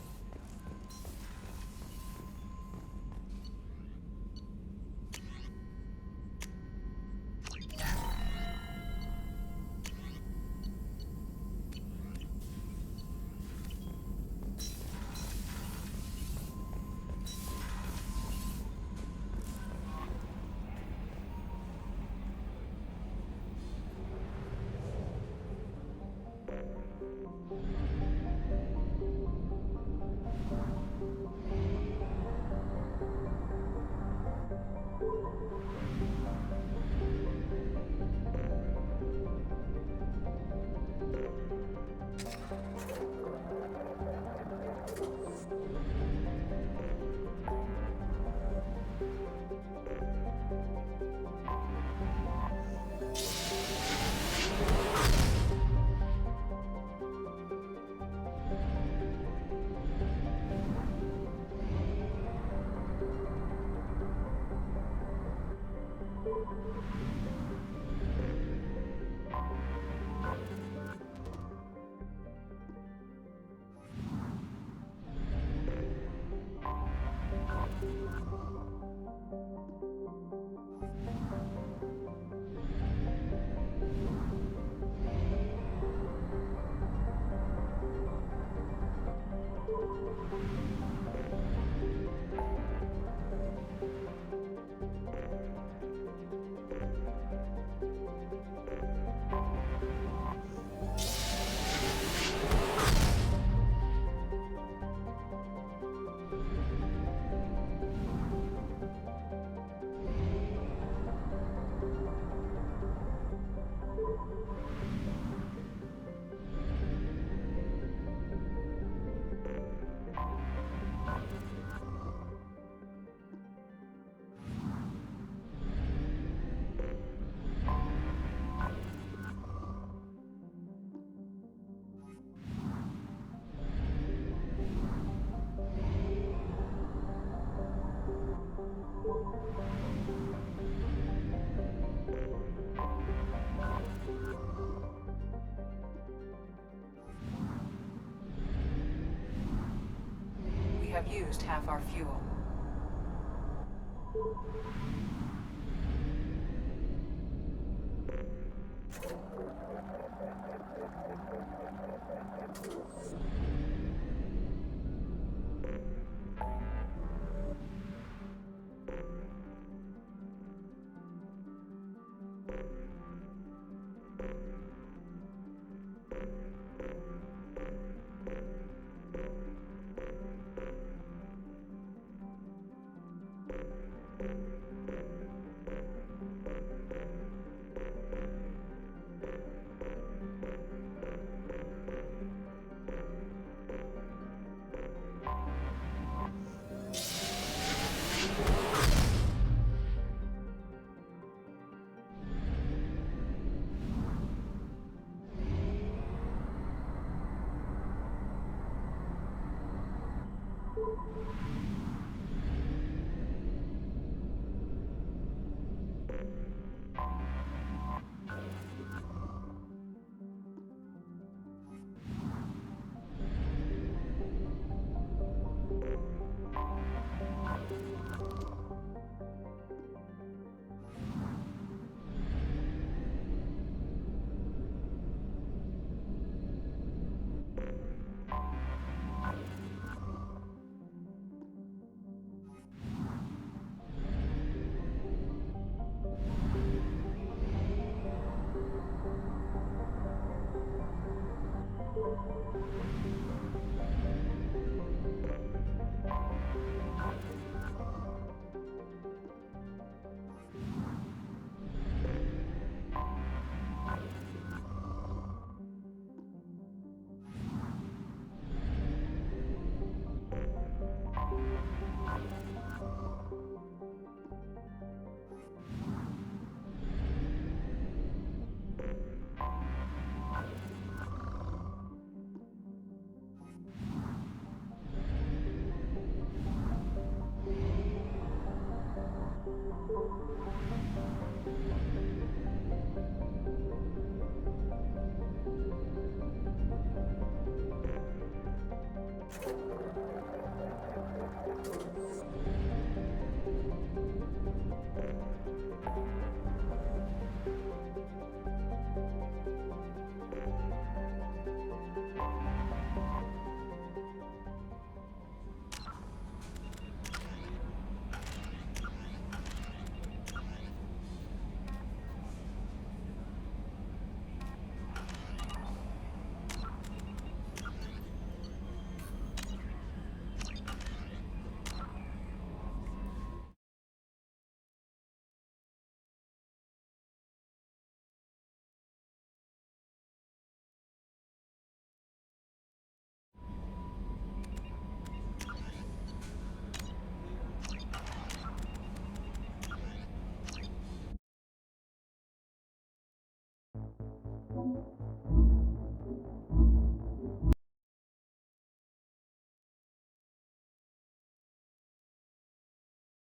Speaker 7: We have used half our fuel.